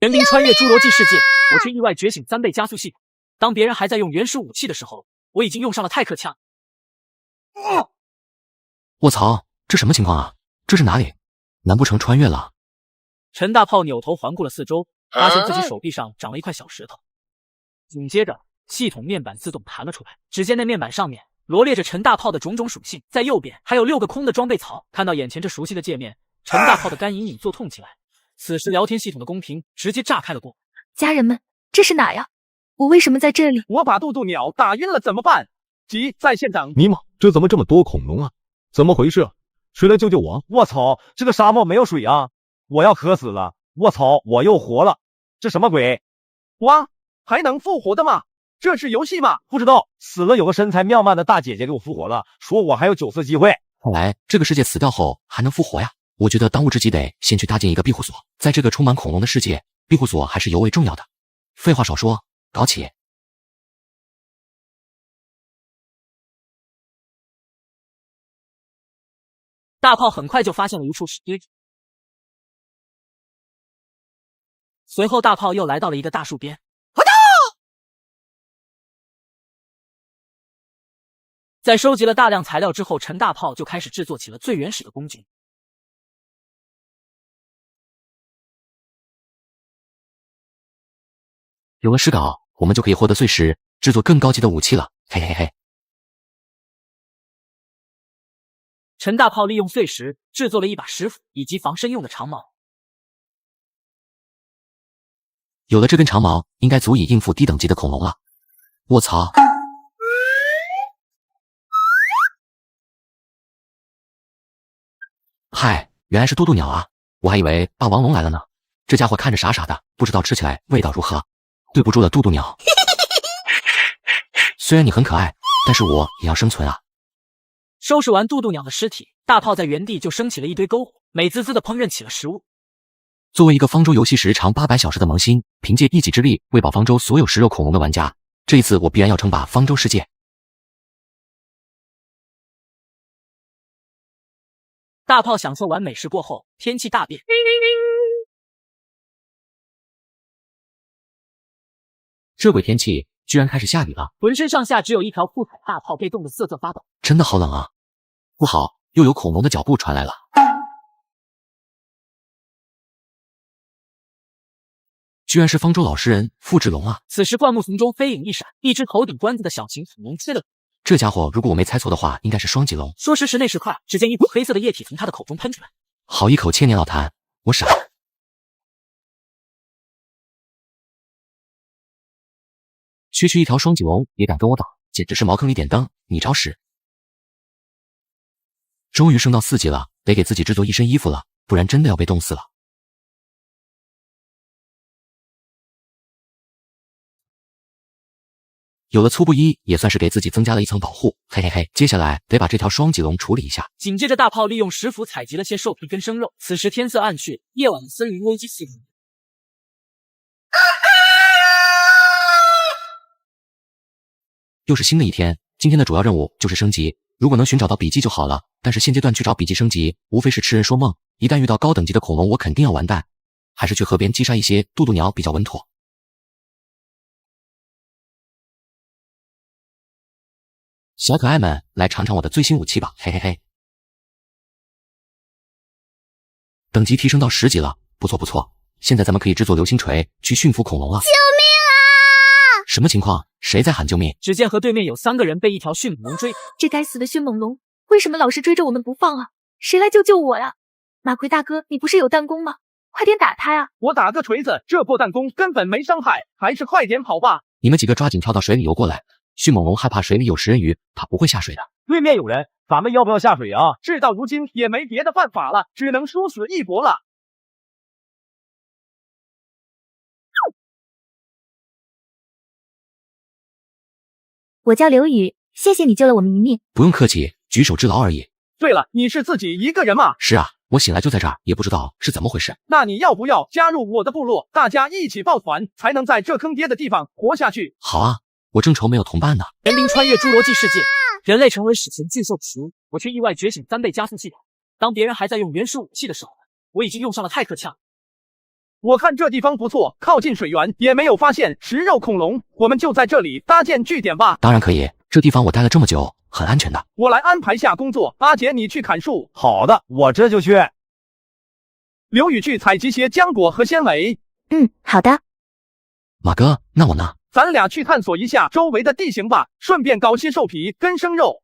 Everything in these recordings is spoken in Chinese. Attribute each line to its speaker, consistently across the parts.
Speaker 1: 人灵穿越侏罗纪世界，我却意外觉醒3倍加速系统。当别人还在用原始武器的时候，我已经用上了泰克枪。
Speaker 2: 我操，这什么情况啊？这是哪里？难不成穿越了？
Speaker 1: 陈大炮扭头环顾了四周，发现自己手臂上长了一块小石头。紧接着，系统面板自动弹了出来，只见那面板上面罗列着陈大炮的种种属性，在右边还有6个空的装备槽。看到眼前这熟悉的界面，陈大炮的肝隐隐作痛起来。此时聊天系统的公屏直接炸开了锅。
Speaker 3: 家人们，这是哪呀？我为什么在这里？
Speaker 4: 我把渡渡鸟打晕了怎么办？急，在现场！
Speaker 5: 尼玛，这怎么这么多恐龙啊？怎么回事？谁来救救我？
Speaker 4: 我操，这个沙漠没有水啊！我要渴死了！我操，我又活了！这什么鬼？哇，还能复活的吗？这是游戏吗？不知道，死了有个身材妙曼的大姐姐给我复活了，说我还有9次机会。
Speaker 2: 看来这个世界死掉后还能复活呀！我觉得当务之急得先去搭建一个庇护所。在这个充满恐龙的世界，庇护所还是尤为重要的。废话少说，搞起！
Speaker 1: 大炮很快就发现了一处石堆，随后大炮又来到了一个大树边。在收集了大量材料之后，陈大炮就开始制作起了最原始的工具。
Speaker 2: 有了石镐，我们就可以获得碎石，制作更高级的武器了。嘿嘿嘿。
Speaker 1: 陈大炮利用碎石制作了一把石斧以及防身用的长矛。
Speaker 2: 有了这根长矛，应该足以应付低等级的恐龙了。我操！嗨，原来是渡渡鸟啊！我还以为霸王龙来了呢。这家伙看着傻傻的，不知道吃起来味道如何。对不住了，渡渡鸟。虽然你很可爱，但是我也要生存啊。
Speaker 1: 收拾完渡渡鸟的尸体，大炮在原地就升起了一堆篝火，美滋滋的烹饪起了食物。
Speaker 2: 作为一个方舟游戏时长800小时的萌新，凭借一己之力喂饱方舟所有食肉恐龙的玩家，这一次我必然要称霸方舟世界。
Speaker 1: 大炮享受完美食过后，天气大变。
Speaker 2: 这鬼天气居然开始下雨了，
Speaker 1: 浑身上下只有一条裤衩，大炮被冻得瑟瑟发抖。
Speaker 2: 真的好冷啊！不好，又有恐龙的脚步传来了。居然是方舟老实人傅志龙啊！
Speaker 1: 此时灌木丛中飞影一闪，一只头顶冠子的小型恐龙吃了。
Speaker 2: 这家伙如果我没猜错的话，应该是双脊龙。
Speaker 1: 说时迟那时快，只见一股黑色的液体从他的口中喷出来。
Speaker 2: 好一口千年老痰，我傻。区区一条双脊龙也敢跟我打，简直是茅坑里点灯，你找屎！终于升到4级了，得给自己制作一身衣服了，不然真的要被冻死了。有了粗布衣，也算是给自己增加了一层保护。嘿嘿嘿，接下来得把这条双脊龙处理一下。
Speaker 1: 紧接着，大炮利用石斧采集了些兽皮跟生肉。此时天色暗去，夜晚的森林危机四伏。
Speaker 2: 又是新的一天，今天的主要任务就是升级。如果能寻找到笔记就好了，但是现阶段去找笔记升级，无非是痴人说梦。一旦遇到高等级的恐龙，我肯定要完蛋。还是去河边击杀一些渡渡鸟比较稳妥。小可爱们，来尝尝我的最新武器吧！嘿嘿嘿。等级提升到10级了，不错不错。现在咱们可以制作流星锤去驯服恐龙了。
Speaker 3: 救命啊！
Speaker 2: 什么情况？谁在喊救命？
Speaker 1: 只见河对面有3个人被一条迅猛龙追。
Speaker 3: 这该死的迅猛龙，为什么老是追着我们不放啊？谁来救救我呀？马奎大哥，你不是有弹弓吗？快点打他呀！
Speaker 4: 我打个锤子，这破弹弓根本没伤害，还是快点跑吧。
Speaker 2: 你们几个抓紧跳到水里游过来。迅猛龙害怕水里有食人鱼，它不会下水的。
Speaker 4: 对面有人，咱们要不要下水啊？事到如今也没别的办法了，只能殊死一搏了。
Speaker 3: 我叫刘宇，谢谢你救了我们一命。
Speaker 2: 不用客气，举手之劳而已。
Speaker 4: 对了，你是自己一个人吗？
Speaker 2: 是啊，我醒来就在这儿，也不知道是怎么回事。
Speaker 4: 那你要不要加入我的部落？大家一起抱团，才能在这坑爹的地方活下去。
Speaker 2: 好啊，我正愁没有同伴呢。
Speaker 1: 人灵穿越侏罗纪世界，人类成为史前巨兽时，我却意外觉醒3倍加速系统。当别人还在用原始武器的时候，我已经用上了泰克枪。
Speaker 4: 我看这地方不错，靠近水源，也没有发现食肉恐龙，我们就在这里搭建据点吧。
Speaker 2: 当然可以，这地方我待了这么久，很安全的。
Speaker 4: 我来安排下工作，阿杰你去砍树。
Speaker 6: 好的，我这就去。
Speaker 4: 刘宇去采集些浆果和纤维。
Speaker 3: 好的。
Speaker 2: 马哥，那我呢？
Speaker 4: 咱俩去探索一下周围的地形吧，顺便搞些兽皮跟生肉。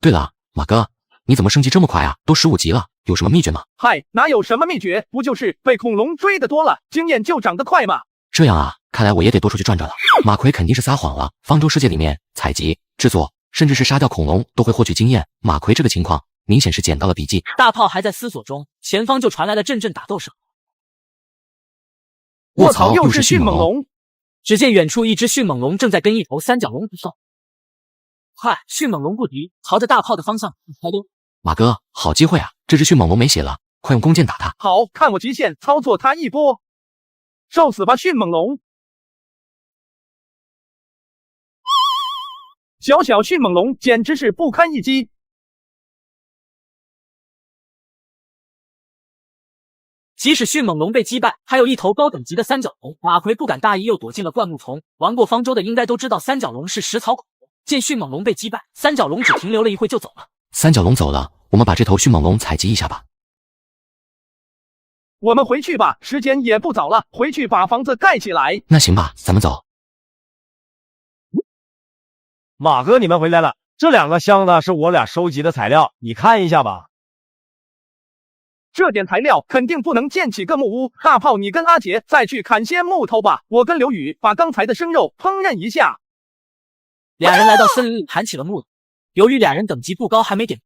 Speaker 2: 对了，马哥，你怎么升级这么快啊？都15级了，有什么秘诀吗？
Speaker 4: 嗨，哪有什么秘诀，不就是被恐龙追得多了，经验就长得快吗？
Speaker 2: 这样啊，看来我也得多出去转转了。马奎肯定是撒谎了。方舟世界里面，采集、制作，甚至是杀掉恐龙都会获取经验。马奎这个情况，明显是捡到了笔记。
Speaker 1: 大炮还在思索中，前方就传来了阵阵打斗声。
Speaker 2: 卧槽，
Speaker 4: 又
Speaker 2: 是迅猛龙！
Speaker 1: 只见远处一只迅猛龙正在跟一头三角龙比斗。快，迅猛龙不敌，朝着大炮的方向开溜。
Speaker 2: 马哥，好机会啊！这只迅猛龙没血了，快用弓箭打它。
Speaker 4: 好，看我极限操作它一波，受死吧迅猛龙！小小迅猛龙简直是不堪一击。
Speaker 1: 即使迅猛龙被击败，还有一头高等级的三角龙。马奎不敢大意，又躲进了灌木丛。玩过方舟的应该都知道，三角龙是食草恐龙。见迅猛龙被击败，三角龙只停留了一会就走了。
Speaker 2: 三角龙走了，我们把这头迅猛龙采集一下吧。
Speaker 4: 我们回去吧，时间也不早了，回去把房子盖起来。
Speaker 2: 那行吧，咱们走。
Speaker 6: 马哥，你们回来了，这2个箱子是我俩收集的材料，你看一下吧。
Speaker 4: 这点材料肯定不能建起个木屋。大炮，你跟阿杰再去砍些木头吧，我跟刘宇把刚才的生肉烹饪一下。
Speaker 1: 俩人来到森林里砍起了木头。由于俩人等级不高，还没点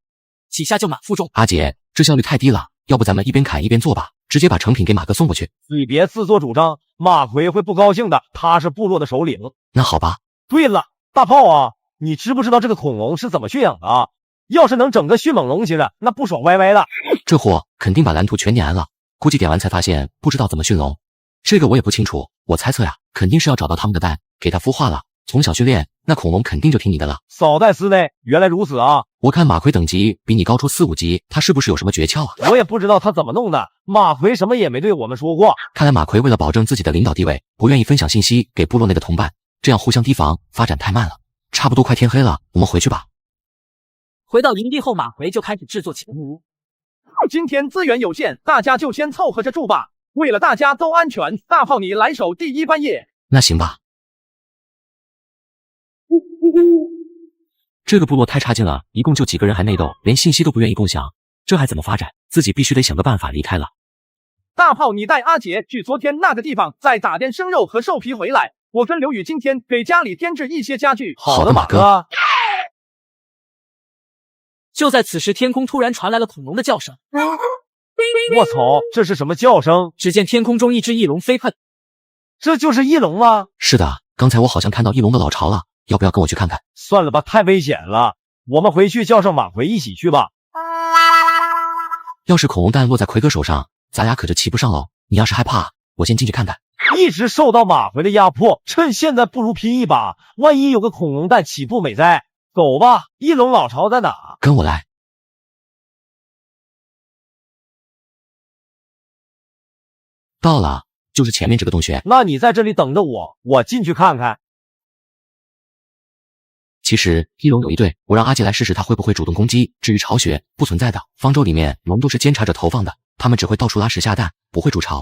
Speaker 1: 几下就满负重。
Speaker 2: 阿杰，这效率太低了，要不咱们一边砍一边做吧，直接把成品给马哥送过去。
Speaker 6: 你别自作主张，马奎会不高兴的，他是部落的首领。
Speaker 2: 那好吧。
Speaker 6: 对了，大炮啊，你知不知道这个恐龙是怎么驯养的啊？要是能整个迅猛龙型的，那不爽歪歪的。
Speaker 2: 这货肯定把蓝图全点完了，估计点完才发现不知道怎么驯龙。这个我也不清楚，我猜测呀，肯定是要找到他们的蛋，给它孵化了，从小训练，那恐龙肯定就听你的了。
Speaker 6: 扫带丝内，原来如此啊！
Speaker 2: 我看马奎等级比你高出4、5级，他是不是有什么诀窍啊？
Speaker 6: 我也不知道他怎么弄的，马奎什么也没对我们说过。
Speaker 2: 看来马奎为了保证自己的领导地位，不愿意分享信息给部落内的同伴，这样互相提防，发展太慢了。差不多快天黑了，我们回去吧。
Speaker 1: 回到营地后，马奎就开始制作起了木屋。
Speaker 4: 今天资源有限，大家就先凑合着住吧。为了大家都安全，大炮你来守第一班夜。
Speaker 2: 那行吧。这个部落太差劲了，一共就几个人还内斗，连信息都不愿意共享，这还怎么发展？自己必须得想个办法离开了。
Speaker 4: 大炮，你带阿杰去昨天那个地方再打点生肉和兽皮回来。我跟刘宇今天给家里添置一些家具。
Speaker 2: 好的，马哥。
Speaker 1: 就在此时，天空突然传来了恐龙的叫声。
Speaker 6: 我操，这是什么叫声？
Speaker 1: 只见天空中一只翼龙飞快。
Speaker 6: 这就是翼龙吗？
Speaker 2: 是的，刚才我好像看到翼龙的老巢了，要不要跟我去看看？
Speaker 6: 算了吧，太危险了，我们回去叫上马奎一起去吧。
Speaker 2: 要是恐龙蛋落在奎哥手上，咱俩可就骑不上喽。你要是害怕，我先进去看看。
Speaker 6: 一直受到马奎的压迫，趁现在不如拼一把，万一有个恐龙蛋岂不美哉？走吧，翼龙老巢在哪？
Speaker 2: 跟我来。到了，就是前面这个洞穴。
Speaker 6: 那你在这里等着我，我进去看看。
Speaker 2: 其实翼龙有一对，我让阿杰来试试他会不会主动攻击。至于巢穴，不存在的。方舟里面龙都是监察着投放的，他们只会到处拉屎下蛋，不会筑巢。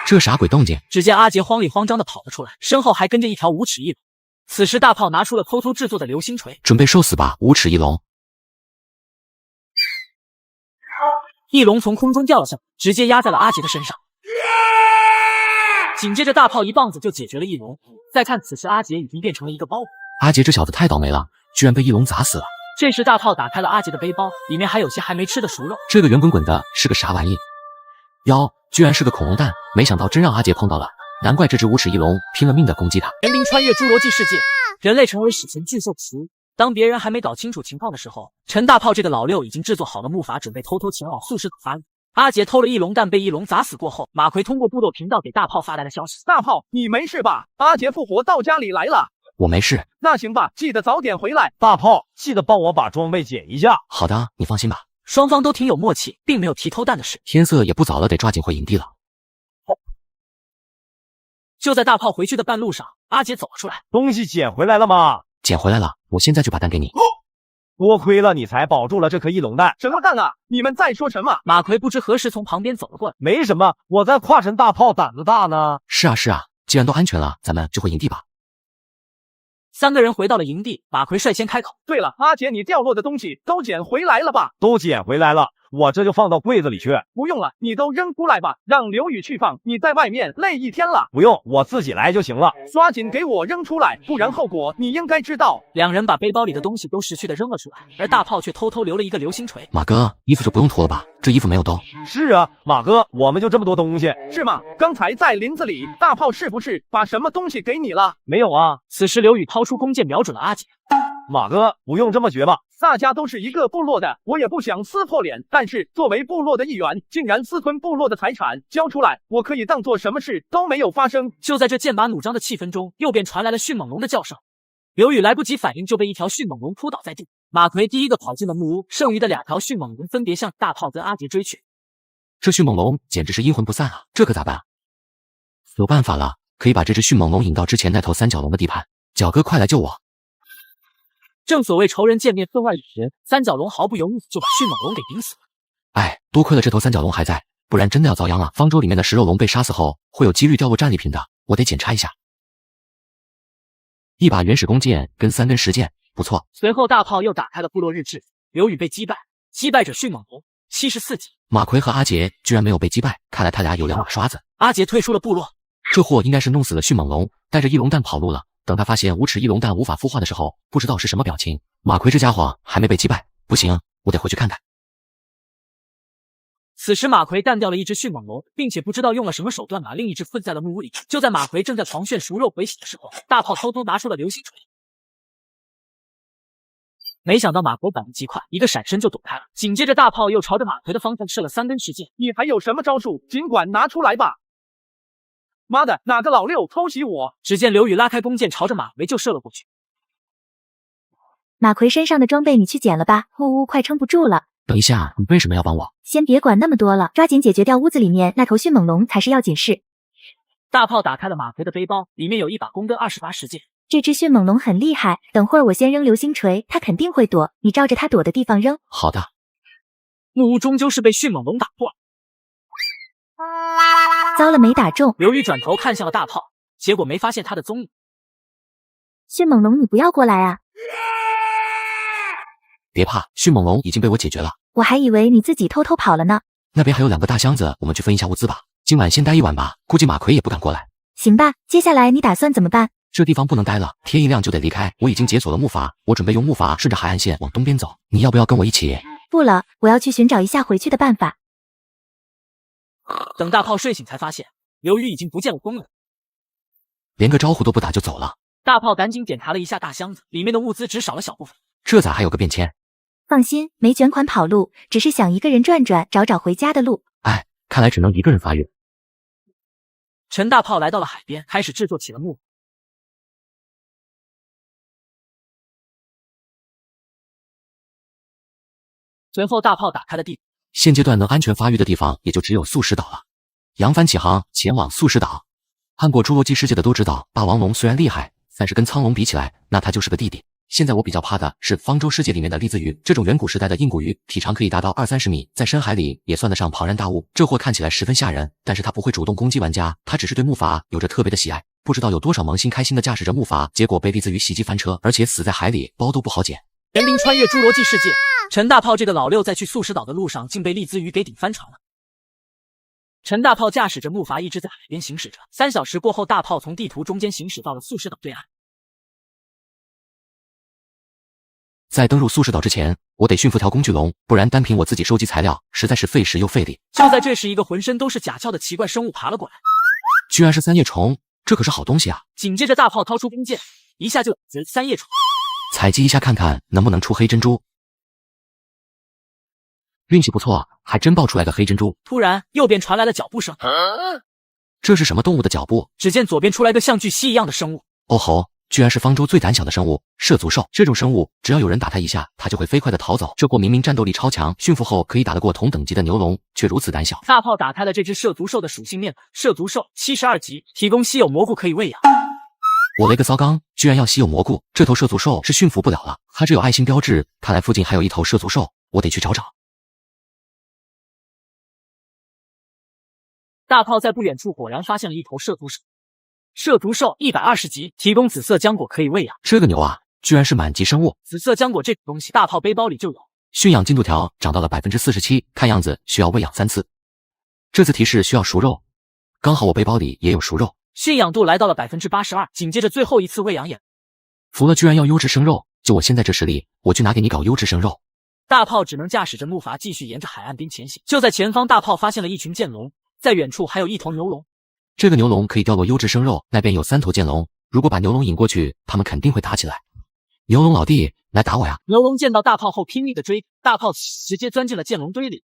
Speaker 2: 这啥鬼动静？
Speaker 1: 只见阿杰慌里慌张地跑了出来，身后还跟着一条无齿翼龙。此时大炮拿出了偷偷制作的流星锤，
Speaker 2: 准备受死吧，无齿翼龙！
Speaker 1: 翼龙从空中掉了下来，直接压在了阿杰的身上。紧接着大炮一棒子就解决了翼龙。再看此时阿杰已经变成了一个包裹。
Speaker 2: 阿杰这小子太倒霉了，居然被翼龙砸死了。
Speaker 1: 这时大炮打开了阿杰的背包，里面还有些还没吃的熟肉。
Speaker 2: 这个圆滚滚的是个啥玩意？哟，居然是个恐龙蛋，没想到真让阿杰碰到了。难怪这只无齿翼龙拼了命的攻击他。
Speaker 1: 人灵穿越侏罗纪世界，人类成为史前巨兽时，当别人还没搞清楚情况的时候，陈大炮这个老六已经制作好了木筏，准备偷偷前往素食岛发育。阿杰偷了翼龙蛋，被翼龙砸死过后，马奎通过部落频道给大炮发来了消息：
Speaker 4: 大炮，你没事吧？阿杰复活到家里来了。
Speaker 2: 我没事。
Speaker 4: 那行吧，记得早点回来。
Speaker 6: 大炮，记得帮我把装备捡一下。
Speaker 2: 好的，你放心吧。
Speaker 1: 双方都挺有默契，并没有提偷蛋的事。
Speaker 2: 天色也不早了，得抓紧回营地了。
Speaker 1: 就在大炮回去的半路上，阿杰走了出来。
Speaker 6: 东西捡回来了吗？
Speaker 2: 捡回来了，我现在就把蛋给你。
Speaker 6: 多亏了你才保住了这颗翼龙蛋。
Speaker 4: 什么蛋啊？你们在说什么？
Speaker 1: 马奎不知何时从旁边走了过来。
Speaker 6: 没什么，我在夸陈大炮胆子大呢。
Speaker 2: 是啊是啊，既然都安全了，咱们就回营地吧。
Speaker 1: 三个人回到了营地，马奎率先开口。
Speaker 4: 对了，阿杰，你掉落的东西都捡回来了吧？
Speaker 6: 都捡回来了，我这就放到柜子里去。
Speaker 4: 不用了，你都扔出来吧，让刘宇去放。你在外面累一天了。
Speaker 6: 不用，我自己来就行了。
Speaker 4: 抓紧给我扔出来，不然后果你应该知道。
Speaker 1: 两人把背包里的东西都识趣的扔了出来，而大炮却偷偷留了一个流星锤。
Speaker 2: 马哥，衣服就不用脱了吧？这衣服没有兜。
Speaker 6: 是啊，马哥，我们就这么多东西。
Speaker 4: 是吗？刚才在林子里，大炮是不是把什么东西给你了？
Speaker 6: 没有啊。
Speaker 1: 此时刘宇掏出弓箭瞄准了阿杰。
Speaker 6: 马哥，不用这么绝吧。
Speaker 4: 大家都是一个部落的，我也不想撕破脸，但是作为部落的一员，竟然私吞部落的财产，交出来，我可以当做什么事都没有发生。
Speaker 1: 就在这剑拔弩张的气氛中，右边传来了迅猛龙的叫声。刘宇来不及反应，就被一条迅猛龙扑倒在地。马奎第一个跑进了木屋，剩余的2条迅猛龙分别向大炮跟阿杰追去。
Speaker 2: 这迅猛龙简直是阴魂不散啊！这可咋办？有办法了，可以把这只迅猛龙引到之前那头三角龙的地盘。角哥，快来救我！
Speaker 1: 正所谓仇人见面分外眼，三角龙毫不犹豫就把迅猛龙给顶死了。
Speaker 2: 哎，多亏了这头三角龙还在，不然真的要遭殃了。方舟里面的食肉龙被杀死后，会有几率掉落战利品的，我得检查一下。一把原始弓箭跟3根石箭，不错。
Speaker 1: 随后大炮又打开了部落日志，刘宇被击败，击败者迅猛龙74级。
Speaker 2: 马奎和阿杰居然没有被击败，看来他俩有2把刷子。
Speaker 1: 阿杰退出了部落，
Speaker 2: 这货应该是弄死了迅猛龙，带着翼龙蛋跑路了。等他发现无齿翼龙蛋无法孵化的时候，不知道是什么表情。马奎这家伙还没被击败，不行，我得回去看看。
Speaker 1: 此时马奎干掉了一只迅猛龙，并且不知道用了什么手段把另一只困在了木屋里。就在马奎正在狂炫熟肉回血的时候，大炮偷偷拿出了流星锤。没想到马奎反应极快，一个闪身就躲开了。紧接着大炮又朝着马奎的方向射了3根石箭。
Speaker 4: 你还有什么招数？尽管拿出来吧！妈的，哪个老六偷袭我？
Speaker 1: 只见刘宇拉开弓箭，朝着马奎就射了过去。
Speaker 3: 马奎身上的装备你去捡了吧，木屋快撑不住了。
Speaker 2: 等一下，你为什么要帮我？
Speaker 3: 先别管那么多了，抓紧解决掉屋子里面那头迅猛龙才是要紧事。
Speaker 1: 大炮打开了马奎的背包，里面有一把弓跟20把石箭。
Speaker 3: 这只迅猛龙很厉害，等会儿我先扔流星锤，它肯定会躲，你照着它躲的地方扔。
Speaker 2: 好的。
Speaker 1: 木屋终究是被迅猛龙打破了。
Speaker 3: 糟了，没打中。
Speaker 1: 刘宇转头看向了大炮，结果没发现他的踪影。
Speaker 3: 迅猛龙，你不要过来啊！
Speaker 2: 别怕，迅猛龙已经被我解决了。
Speaker 3: 我还以为你自己偷偷跑了呢。
Speaker 2: 那边还有2个大箱子，我们去分一下物资吧。今晚先待一晚吧，估计马奎也不敢过来。
Speaker 3: 行吧，接下来你打算怎么办？
Speaker 2: 这地方不能待了，天一亮就得离开。我已经解锁了木筏，我准备用木筏顺着海岸线往东边走。你要不要跟我一起？
Speaker 3: 不了，我要去寻找一下回去的办法。
Speaker 1: 等大炮睡醒才发现，刘宇已经不见了踪影，
Speaker 2: 连个招呼都不打就走了。
Speaker 1: 大炮赶紧检查了一下大箱子，里面的物资只少了小部分。
Speaker 2: 这咋还有个便签？
Speaker 3: 放心，没卷款跑路，只是想一个人转转，找找回家的路。
Speaker 2: 哎，看来只能一个人发育。
Speaker 1: 陈大炮来到了海边，开始制作起了木。随后大炮打开了地图。
Speaker 2: 现阶段能安全发育的地方也就只有素食岛了。扬帆起航，前往素食岛。看过侏罗纪世界的都知道，霸王龙虽然厉害，但是跟苍龙比起来，那它就是个弟弟。现在我比较怕的是方舟世界里面的栗子鱼，这种远古时代的硬骨鱼，体长可以达到20-30米，在深海里也算得上庞然大物。这货看起来十分吓人，但是它不会主动攻击玩家，它只是对木筏有着特别的喜爱。不知道有多少萌新开心的驾驶着木筏，结果被栗子鱼袭击翻车，而且死在海里，包都不好捡。
Speaker 1: 援兵穿越侏罗纪世界，陈大炮这个老六在去素食岛的路上，竟被栗子鱼给顶翻船了。陈大炮驾驶着木筏一直在海边行驶着。3小时过后，大炮从地图中间行驶到了素食岛对岸。
Speaker 2: 在登入素食岛之前，我得驯服条工具龙，不然单凭我自己收集材料，实在是费时又费力。
Speaker 1: 就在这时，一个浑身都是甲壳的奇怪生物爬了过来，
Speaker 2: 居然是3叶虫，这可是好东西啊！
Speaker 1: 紧接着，大炮掏出弓箭，一下就直3叶虫，
Speaker 2: 采集一下看看能不能出黑珍珠。运气不错，还真爆出来个黑珍珠。
Speaker 1: 突然，右边传来了脚步声，
Speaker 2: 这是什么动物的脚步？
Speaker 1: 只见左边出来个像巨蜥一样的生物。
Speaker 2: 哦吼，居然是方舟最胆小的生物——涉足兽。这种生物只要有人打它一下，它就会飞快的逃走。这货明明战斗力超强，驯服后可以打得过同等级的牛龙，却如此胆小。
Speaker 1: 大炮打开了这只涉足兽的属性面板，涉足兽72级，提供稀有蘑菇可以喂养。
Speaker 2: 我雷个骚刚，居然要稀有蘑菇！这头涉足兽是驯服不了了，它只有爱心标志，看来附近还有一头涉足兽，我得去找找。
Speaker 1: 大炮在不远处果然发现了一头涉足兽，涉足兽120级，提供紫色浆果可以喂养。
Speaker 2: 这个牛啊，居然是满级生物！
Speaker 1: 紫色浆果这种东西，大炮背包里就有。
Speaker 2: 驯养进度条涨到了47%，看样子需要喂养3次。这次提示需要熟肉，刚好我背包里也有熟肉。
Speaker 1: 驯养度来到了82%，紧接着最后一次喂养也。
Speaker 2: 服了，居然要优质生肉！就我现在这实力，我去哪给你搞优质生肉？
Speaker 1: 大炮只能驾驶着木筏继续沿着海岸边前行。就在前方，大炮发现了一群剑龙，在远处还有一头牛龙。
Speaker 2: 这个牛龙可以掉落优质生肉，那边有3头剑龙，如果把牛龙引过去，他们肯定会打起来。牛龙老弟，来打我呀！
Speaker 1: 牛龙见到大炮后拼命的追，大炮直接钻进了剑龙堆里。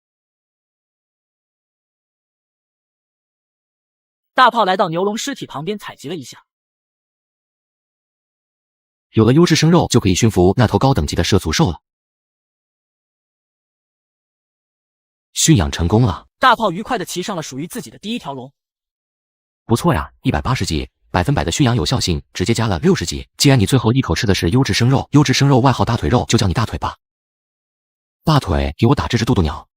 Speaker 1: 大炮来到牛龙尸体旁边采集了一下，
Speaker 2: 有了优质生肉，就可以驯服那头高等级的涉足兽了。驯养成功了，
Speaker 1: 大炮愉快地骑上了属于自己的第一条龙。
Speaker 2: 不错呀，180级，100%的驯养有效性，直接加了60级。既然你最后一口吃的是优质生肉，优质生肉外号大腿肉，就叫你大腿吧。大腿，给我打这只渡渡鸟！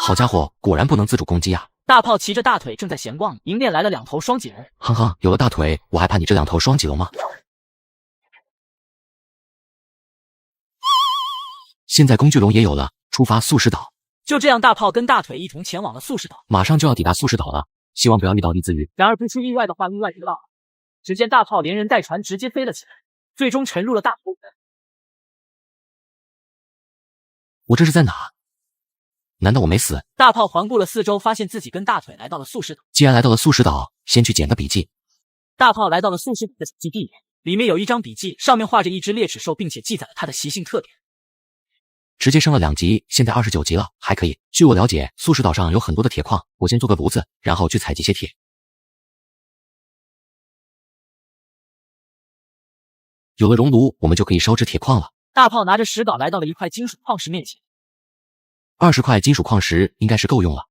Speaker 2: 好家伙，果然不能自主攻击啊！
Speaker 1: 大炮骑着大腿正在闲逛，迎面来了2头双脊龙。
Speaker 2: 哈哈，有了大腿，我还怕你这2头双脊龙吗？现在工具龙也有了，出发素食岛。
Speaker 1: 就这样，大炮跟大腿一同前往了素食岛。
Speaker 2: 马上就要抵达素食岛了，希望不要遇到栗子鱼。
Speaker 1: 然而不出意外的话，意外就到了。只见大炮连人带船直接飞了起来，最终沉入了大海。
Speaker 2: 我这是在哪？难道我没死？
Speaker 1: 大炮环顾了四周，发现自己跟大腿来到了素食岛。
Speaker 2: 既然来到了素食岛，先去捡个笔记。
Speaker 1: 大炮来到了素食岛的基地，里面有一张笔记，上面画着一只裂齿兽，并且记载了它的习性特点。
Speaker 2: 直接升了2级，现在29级了，还可以。据我了解，素食岛上有很多的铁矿，我先做个炉子，然后去采集些铁。有了熔炉，我们就可以烧制铁矿了。
Speaker 1: 大炮拿着石镐来到了一块金属矿石面前。
Speaker 2: 20块金属矿石应该是够用了。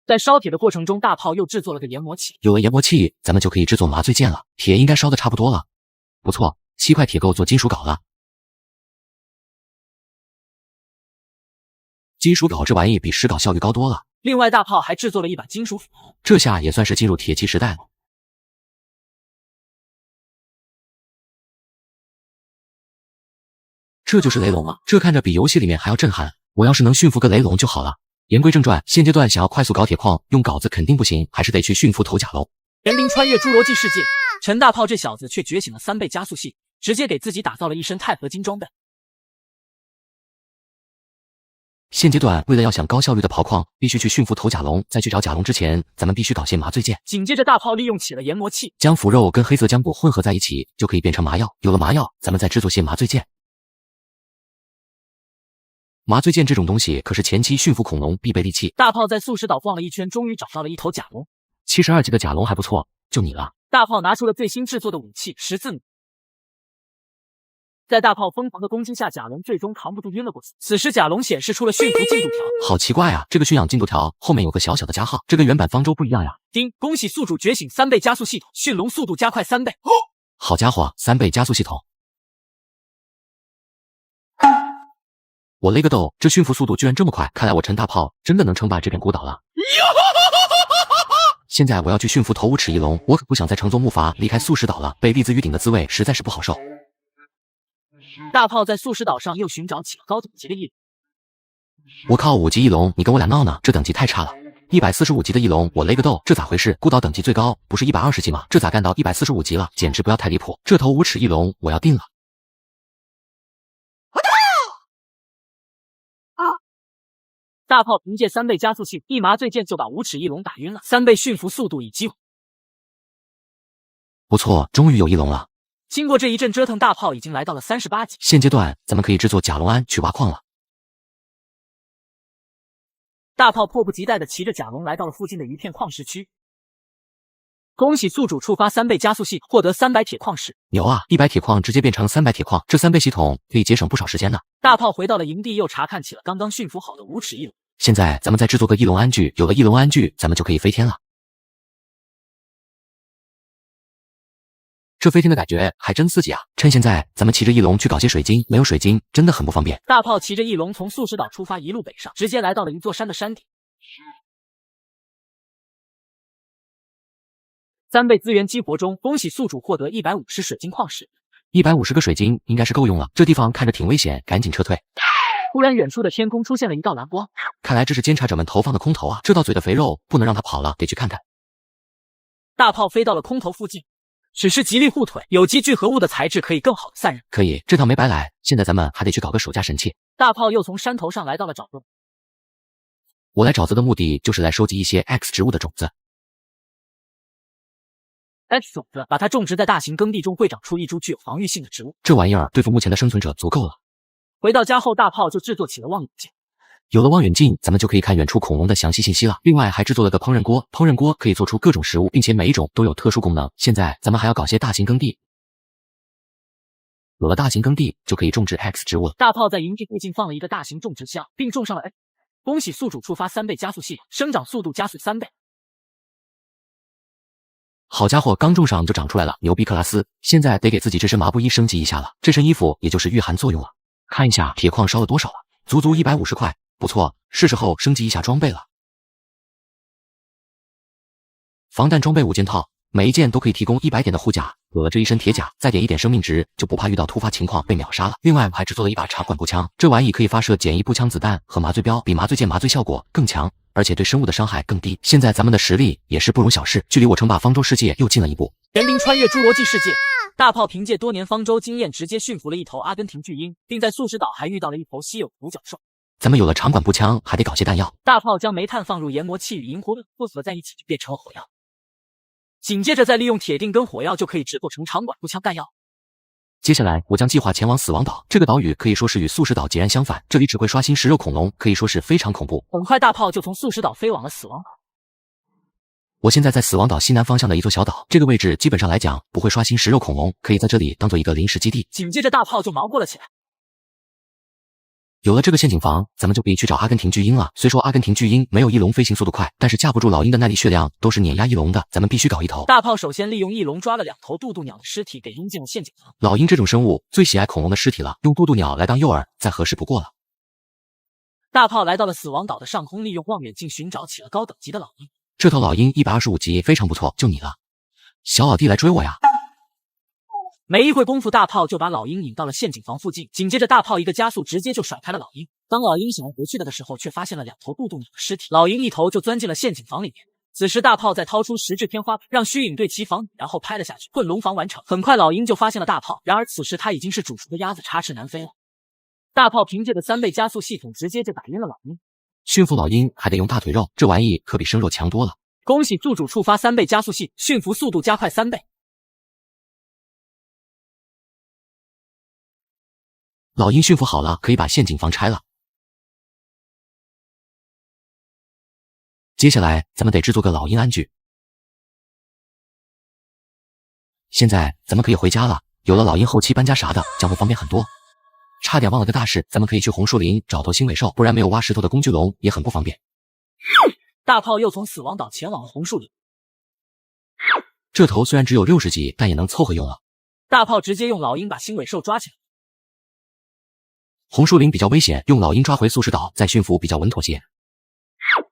Speaker 1: 在烧铁的过程中，大炮又制作了个研磨器。
Speaker 2: 有了研磨器，咱们就可以制作麻醉剑了。铁应该烧的差不多了。不错，7块铁够做金属镐了。金属镐这玩意比石镐效率高多了。
Speaker 1: 另外，大炮还制作了一把金属斧头。
Speaker 2: 这下也算是进入铁器时代了。这就是雷龙吗？这看着比游戏里面还要震撼。我要是能驯服个雷龙就好了。言归正传，现阶段想要快速搞铁矿，用镐子肯定不行，还是得去驯服头甲龙。
Speaker 1: 人灵穿越侏罗纪世界，陈大炮这小子却觉醒了3倍加速系，直接给自己打造了一身钛合金装备。
Speaker 2: 现阶段为了要想高效率的刨矿，必须去驯服头甲龙，在去找甲龙之前，咱们必须搞些麻醉剑。
Speaker 1: 紧接着，大炮利用起了研磨器，
Speaker 2: 将腐肉跟黑色浆果混合在一起，就可以变成麻药。有了麻药，咱们再制作些麻醉剑。麻醉剑这种东西可是前期驯服恐龙必备利器。
Speaker 1: 大炮在素食岛逛了一圈，终于找到了一头甲龙。
Speaker 2: 72级的甲龙还不错，就你了。
Speaker 1: 大炮拿出了最新制作的武器十字弩。在大炮疯狂的攻击下，甲龙最终扛不住晕了过去。此时甲龙显示出了驯服进度条。
Speaker 2: 好奇怪啊，这个驯养进度条后面有个小小的加号，这跟原版方舟不一样呀。
Speaker 1: 叮，恭喜宿主觉醒3倍加速系统，驯龙速度加快3倍。
Speaker 2: 好家伙，3倍加速系统。我勒个豆，这驯服速度居然这么快，看来我陈大炮真的能称霸这片孤岛了。现在我要去驯服头5齿翼龙，我可不想再乘坐木筏离开素食岛了，被栗子鱼顶的滋味实在是不好受。
Speaker 1: 大炮在素食岛上又寻找起了高等级的翼龙。
Speaker 2: 我靠，5级翼龙，你跟我俩闹呢？这等级太差了。145级的翼龙，我勒个豆，这咋回事？孤岛等级最高不是120级吗？这咋干到145级了？简直不要太离谱！这头5齿翼龙我要定了。
Speaker 1: 大炮凭借3倍加速器，一麻醉剑就把5齿翼龙打晕了。3倍驯服速度以及
Speaker 2: 不错，终于有翼龙了。
Speaker 1: 经过这一阵折腾，大炮已经来到了38级。
Speaker 2: 现阶段咱们可以制作甲龙鞍去挖矿了。
Speaker 1: 大炮迫不及待地骑着甲龙来到了附近的一片矿石区。恭喜宿主触发3倍加速系统，获得300铁矿石。
Speaker 2: 牛啊！100铁矿直接变成300铁矿，这3倍系统可以节省不少时间呢。
Speaker 1: 大炮回到了营地，又查看起了刚刚驯服好的无齿翼龙。
Speaker 2: 现在咱们再制作个翼龙安具，有了翼龙安具，咱们就可以飞天了。这飞天的感觉还真刺激啊！趁现在，咱们骑着翼龙去搞些水晶，没有水晶真的很不方便。
Speaker 1: 大炮骑着翼龙从素食岛出发，一路北上，直接来到了一座山的山顶。3倍资源激活中，恭喜宿主获得150水晶矿石。
Speaker 2: 150个水晶应该是够用了。这地方看着挺危险，赶紧撤退。
Speaker 1: 突然，远处的天空出现了一道蓝光，
Speaker 2: 看来这是监察者们投放的空投啊！这道嘴的肥肉不能让他跑了，得去看看。
Speaker 1: 大炮飞到了空投附近，只是极力护腿，有机聚合物的材质可以更好的散热。
Speaker 2: 可以，这趟没白来。现在咱们还得去搞个手加神器。
Speaker 1: 大炮又从山头上来到了沼泽。
Speaker 2: 我来沼泽的目的就是来收集一些 X 植物的种子。
Speaker 1: X 种子把它种植在大型耕地中，会长出一株具有防御性的植物。
Speaker 2: 这玩意儿对付目前的生存者足够了。
Speaker 1: 回到家后，大炮就制作起了望远镜。
Speaker 2: 有了望远镜，咱们就可以看远处恐龙的详细信息了。另外还制作了个烹饪锅，烹饪锅可以做出各种食物，并且每一种都有特殊功能。现在咱们还要搞些大型耕地。有了大型耕地，就可以种植 X 植物了。
Speaker 1: 大炮在营地附近放了一个大型种植箱，并种上了 X。恭喜宿主触发3倍加速系统，生长速度加速3倍。
Speaker 2: 好家伙，刚种上就长出来了，牛逼克拉斯！现在得给自己这身麻布衣升级一下了，这身衣服也就是御寒作用了。看一下铁矿烧了多少了，足足150块，不错，是时候升级一下装备了。防弹装备5件套，每一件都可以提供100点的护甲。有了这一身铁甲，再点一点生命值，就不怕遇到突发情况被秒杀了。另外还制作了一把长管步枪，这玩意可以发射简易步枪子弹和麻醉镖，比麻醉剑麻醉效果更强，而且对生物的伤害更低。现在咱们的实力也是不容小视，距离我称霸方舟世界又近了一步。
Speaker 1: 神灵穿越侏罗纪世界，大炮凭借多年方舟经验，直接驯服了一头阿根廷巨鹰，并在素食岛还遇到了一头稀有独角兽。
Speaker 2: 咱们有了长管步枪，还得搞些弹药。
Speaker 1: 大炮将煤炭放入研磨器与银火混合在一起，变成了火药。紧接着再利用铁锭跟火药，就可以制作成长管步枪弹药。
Speaker 2: 接下来我将计划前往死亡岛，这个岛屿可以说是与素食岛截然相反，这里只会刷新食肉恐龙，可以说是非常恐怖。
Speaker 1: 很快大炮就从素食岛飞往了死亡岛。
Speaker 2: 我现在在死亡岛西南方向的一座小岛，这个位置基本上来讲不会刷新食肉恐龙，可以在这里当做一个临时基地。
Speaker 1: 紧接着大炮就忙活了起来。
Speaker 2: 有了这个陷阱房，咱们就可以去找阿根廷巨鹰了。虽说阿根廷巨鹰没有翼龙飞行速度快，但是架不住老鹰的耐力血量都是碾压翼龙的，咱们必须搞一头。
Speaker 1: 大炮首先利用翼龙抓了2头渡渡鸟的尸体，给扔进了陷阱房。
Speaker 2: 老鹰这种生物最喜爱恐龙的尸体了，用渡渡鸟来当诱饵，再合适不过了。
Speaker 1: 大炮来到了死亡岛的上空，利用望远镜寻找起了高等级的老鹰。
Speaker 2: 这头老鹰125级，非常不错，就你了，小老弟来追我呀！
Speaker 1: 没一会功夫，大炮就把老鹰引到了陷阱房附近。紧接着，大炮一个加速，直接就甩开了老鹰。当老鹰想要回去的时候，却发现了2头渡渡鸟的尸体。老鹰一头就钻进了陷阱房里面。此时，大炮再掏出实质天花板，让虚影对其防，然后拍了下去。混龙防完成。很快，老鹰就发现了大炮。然而此时他已经是煮熟的鸭子，插翅难飞了。大炮凭借着3倍加速系统，直接就打晕了老鹰。
Speaker 2: 驯服老鹰还得用大腿肉，这玩意可比生肉强多了。
Speaker 1: 恭喜宿主触发3倍加速系，驯服速度加快3倍。
Speaker 2: 老鹰驯服好了，可以把陷阱房拆了。接下来咱们得制作个老鹰安具。现在咱们可以回家了，有了老鹰后期搬家啥的将会方便很多。差点忘了个大事，咱们可以去红树林找头新尾兽，不然没有挖石头的工具龙也很不方便。
Speaker 1: 大炮又从死亡岛前往了红树林。
Speaker 2: 这头虽然只有60级，但也能凑合用了。
Speaker 1: 大炮直接用老鹰把新尾兽抓起来。
Speaker 2: 红树林比较危险，用老鹰抓回素食岛再驯服比较稳妥些。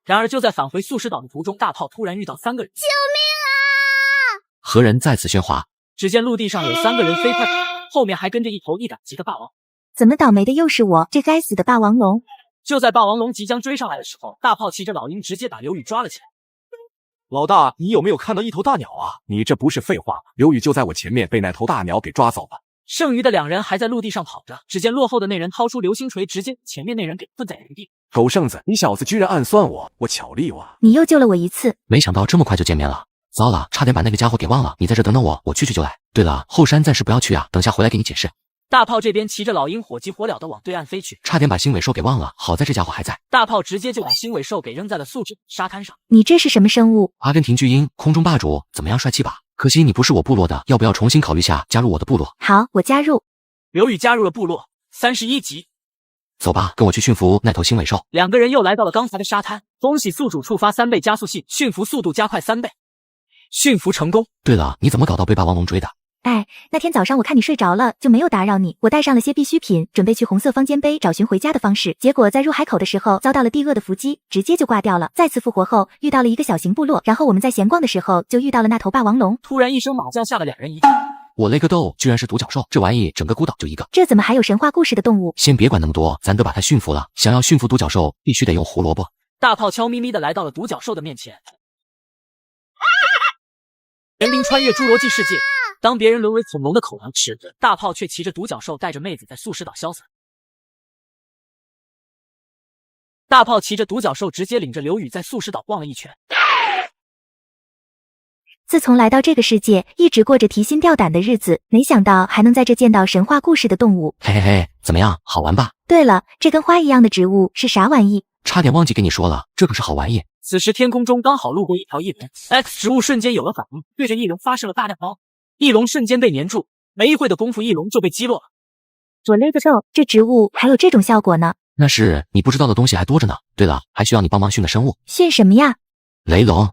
Speaker 1: 然而就在返回素食岛的途中，大炮突然遇到3个人。
Speaker 3: 救命啊！
Speaker 2: 何人在此喧哗？
Speaker 1: 只见陆地上有3个人飞快，后面还跟着一头100级的霸王。
Speaker 3: 怎么倒霉的又是我，这该死的霸王龙！
Speaker 1: 就在霸王龙即将追上来的时候，大炮骑着老鹰直接把刘宇抓了起来。
Speaker 4: 老大，你有没有看到一头大鸟啊？你这不是废话，刘宇就在我前面被那头大鸟给抓走了。
Speaker 1: 剩余的2人还在陆地上跑着，只见落后的那人掏出流星锤，直接前面那人给困在原地。
Speaker 4: 狗剩子，你小子居然暗算我，我巧立哇！
Speaker 3: 你又救了我一次，
Speaker 2: 没想到这么快就见面了。糟了，差点把那个家伙给忘了。你在这等等我，我去就来。对了，后山暂时不要去啊，等下回来给你解释。
Speaker 1: 大炮这边骑着老鹰火急火燎的往对岸飞去，
Speaker 2: 差点把星尾兽给忘了，好在这家伙还在。
Speaker 1: 大炮直接就把星尾兽给扔在了素质沙滩上。
Speaker 3: 你这是什么生物？
Speaker 2: 阿根廷巨鹰，空中霸主，怎么样，帅气吧？可惜你不是我部落的，要不要重新考虑下加入我的部落？
Speaker 3: 好，我加入。
Speaker 1: 刘宇加入了部落，31级。
Speaker 2: 走吧，跟我去驯服那头星尾兽。
Speaker 1: 两个人又来到了刚才的沙滩，恭喜宿主触发3倍加速系，驯服速度加快3倍，驯服成功。
Speaker 2: 对了，你怎么搞到被霸王龙追的？
Speaker 3: 哎，那天早上我看你睡着了，就没有打扰你。我带上了些必需品，准备去红色方尖碑找寻回家的方式。结果在入海口的时候遭到了地鳄的伏击，直接就挂掉了。再次复活后遇到了一个小型部落，然后我们在闲逛的时候就遇到了那头霸王龙。
Speaker 1: 突然一声马叫吓了两人一跳。
Speaker 2: 我勒个豆，居然是独角兽！这玩意整个孤岛就一个，
Speaker 3: 这怎么还有神话故事的动物？
Speaker 2: 先别管那么多，咱都把它驯服了。想要驯服独角兽，必须得用胡萝卜。
Speaker 1: 大炮悄咪咪的来到了独角兽的面前。人灵穿越侏罗纪世界，当别人沦为恐龙的口粮时，大炮却骑着独角兽带着妹子在素食岛潇洒。大炮骑着独角兽直接领着刘宇在素食岛逛了一圈。
Speaker 3: 自从来到这个世界，一直过着提心吊胆的日子，没想到还能在这见到神话故事的动物。
Speaker 2: 嘿嘿嘿，怎么样，好玩吧？
Speaker 3: 对了，这跟花一样的植物是啥玩意？
Speaker 2: 差点忘记跟你说了，这可是好玩意。
Speaker 1: 此时天空中刚好路过一条翼龙 ，X 植物瞬间有了反应，对着翼龙发射了大量包，翼龙瞬间被粘住，没一会的功夫，翼龙就被击落了。
Speaker 3: 我勒个豆，这植物还有这种效果呢？
Speaker 2: 那是你不知道的东西还多着呢。对了，还需要你帮忙驯的生物。
Speaker 3: 驯什么呀？
Speaker 2: 雷龙。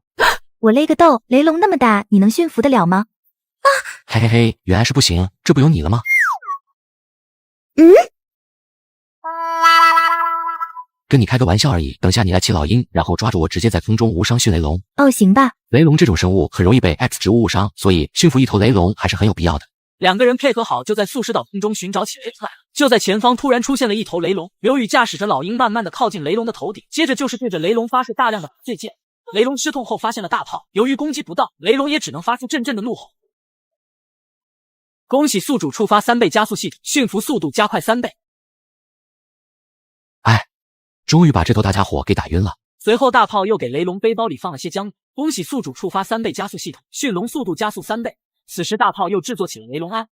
Speaker 3: 我勒个豆，雷龙那么大，你能驯服得了吗？啊！
Speaker 2: 嘿嘿嘿，原来是不行，这不有你了吗？跟你开个玩笑而已。等下你来骑老鹰，然后抓住我，直接在空中无伤驯雷龙。
Speaker 3: 哦，行吧。
Speaker 2: 雷龙这种生物很容易被 X 植物误伤，所以驯服一头雷龙还是很有必要的。
Speaker 1: 两个人配合好，就在素食岛空中寻找起雷来了。就在前方突然出现了一头雷龙，刘宇驾驶着老鹰慢慢的靠近雷龙的头顶，接着就是对着雷龙发射大量的麻醉箭。雷龙吃痛后发现了大炮，由于攻击不到，雷龙也只能发出阵阵的怒吼。恭喜宿主触发3倍加速系统，驯服速度加快3倍。
Speaker 2: 哎，终于把这头大家伙给打晕了。
Speaker 1: 随后大炮又给雷龙背包里放了些姜。恭喜宿主触发3倍加速系统，驯龙速度加速3倍。此时大炮又制作起了雷龙鞍。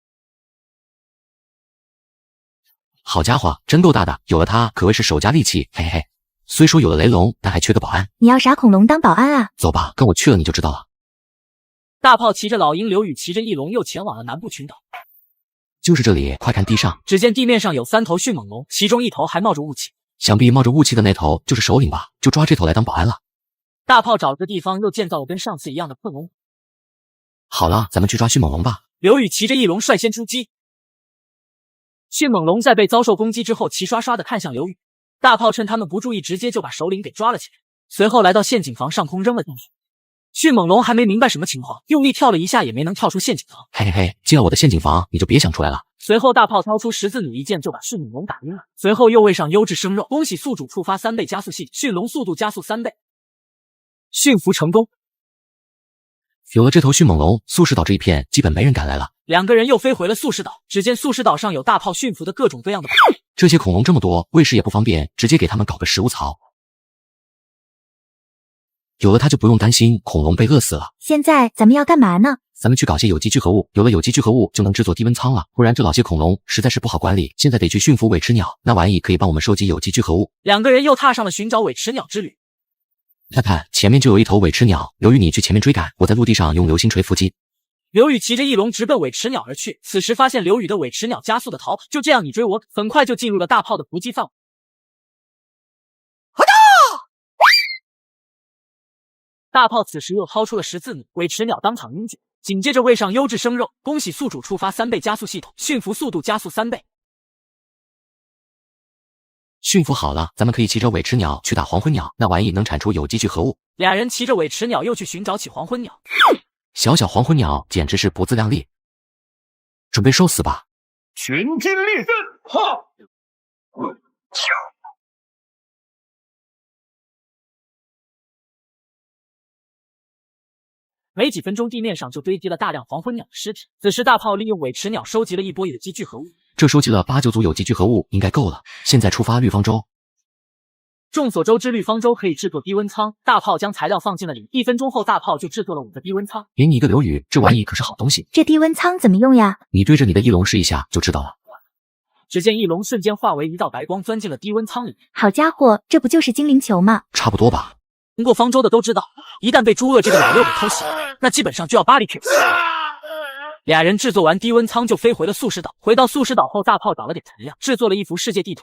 Speaker 2: 好家伙，真够大的，有了它可谓是手加利器，嘿嘿嘿。虽说有了雷龙，但还缺个保安。
Speaker 3: 你要啥恐龙当保安啊？
Speaker 2: 走吧，跟我去了你就知道了。
Speaker 1: 大炮骑着老鹰，刘宇骑着翼龙，又前往了南部群岛。
Speaker 2: 就是这里，快看地上。
Speaker 1: 只见地面上有3头迅猛龙，其中一头还冒着雾气。
Speaker 2: 想必冒着雾气的那头就是首领吧？就抓这头来当保安了。
Speaker 1: 大炮找个地方又建造了跟上次一样的困龙。
Speaker 2: 好了，咱们去抓迅猛龙吧。
Speaker 1: 刘宇骑着翼龙率先出击。迅猛龙在被遭受攻击之后，齐刷刷的看向刘宇。大炮趁他们不注意，直接就把首领给抓了起来，随后来到陷阱房上空扔了进去。迅猛龙还没明白什么情况，用力跳了一下也没能跳出陷阱房。
Speaker 2: 嘿嘿嘿，进了我的陷阱房，你就别想出来了。
Speaker 1: 随后大炮掏出十字弩一剑就把迅猛龙打晕了，随后又喂上优质生肉。恭喜宿主触发3倍加速系，驯龙速度加速3倍，驯服成功。
Speaker 2: 有了这头迅猛龙，素食岛这一片基本没人敢来了。
Speaker 1: 两个人又飞回了素食岛，只见素食岛上有大炮驯服的各种各样的宝贝。
Speaker 2: 这些恐龙这么多，喂食也不方便，直接给他们搞个食物槽。有了它就不用担心恐龙被饿死了。
Speaker 3: 现在咱们要干嘛呢？
Speaker 2: 咱们去搞些有机聚合物，有了有机聚合物就能制作低温舱了，不然这老些恐龙实在是不好管理。现在得去驯服尾齿鸟，那玩意可以帮我们收集有机聚合物。
Speaker 1: 两个人又踏上了寻找尾齿鸟之旅。
Speaker 2: 看看前面就有一头尾齿鸟，刘宇你去前面追赶，我在陆地上用流星锤伏击。
Speaker 1: 刘宇骑着翼龙直奔尾齿鸟而去，此时发现刘宇的尾齿鸟加速的逃跑，就这样你追我赶，很快就进入了大炮的伏击范围。大炮此时又掏出了十字弩，尾齿鸟当场晕厥，紧接着喂上优质生肉。恭喜宿主触发3倍加速系统，驯服速度加速3倍。
Speaker 2: 驯服好了，咱们可以骑着尾齿鸟去打黄昏鸟，那玩意能产出有机聚合物。
Speaker 1: 俩人骑着尾齿鸟又去寻找起黄昏鸟。
Speaker 2: 小小黄昏鸟简直是不自量力，准备受死吧！
Speaker 6: 群精力阵，哈！
Speaker 1: 没几分钟，地面上就堆积了大量黄昏鸟的尸体。此时大炮利用尾齿鸟收集了一波有机聚合物，
Speaker 2: 这收集了8、9组有机聚合物应该够了。现在出发绿方舟。
Speaker 1: 众所周知，绿方舟可以制作低温舱。大炮将材料放进了里，1分钟后，大炮就制作了5个低温舱。
Speaker 2: 给你一个刘宇，这玩意可是好东西。
Speaker 3: 这低温舱怎么用呀？
Speaker 2: 你对着你的翼龙试一下就知道了。
Speaker 1: 只见翼龙瞬间化为一道白光，钻进了低温舱里。
Speaker 3: 好家伙，这不就是精灵球吗？
Speaker 2: 差不多吧。
Speaker 1: 听过方舟的都知道，一旦被朱鳄这个老六给偷袭，那基本上就要barbecue。俩人制作完低温舱就飞回了素食岛。回到素食岛后，大炮找了点材料，制作了一幅世界地图。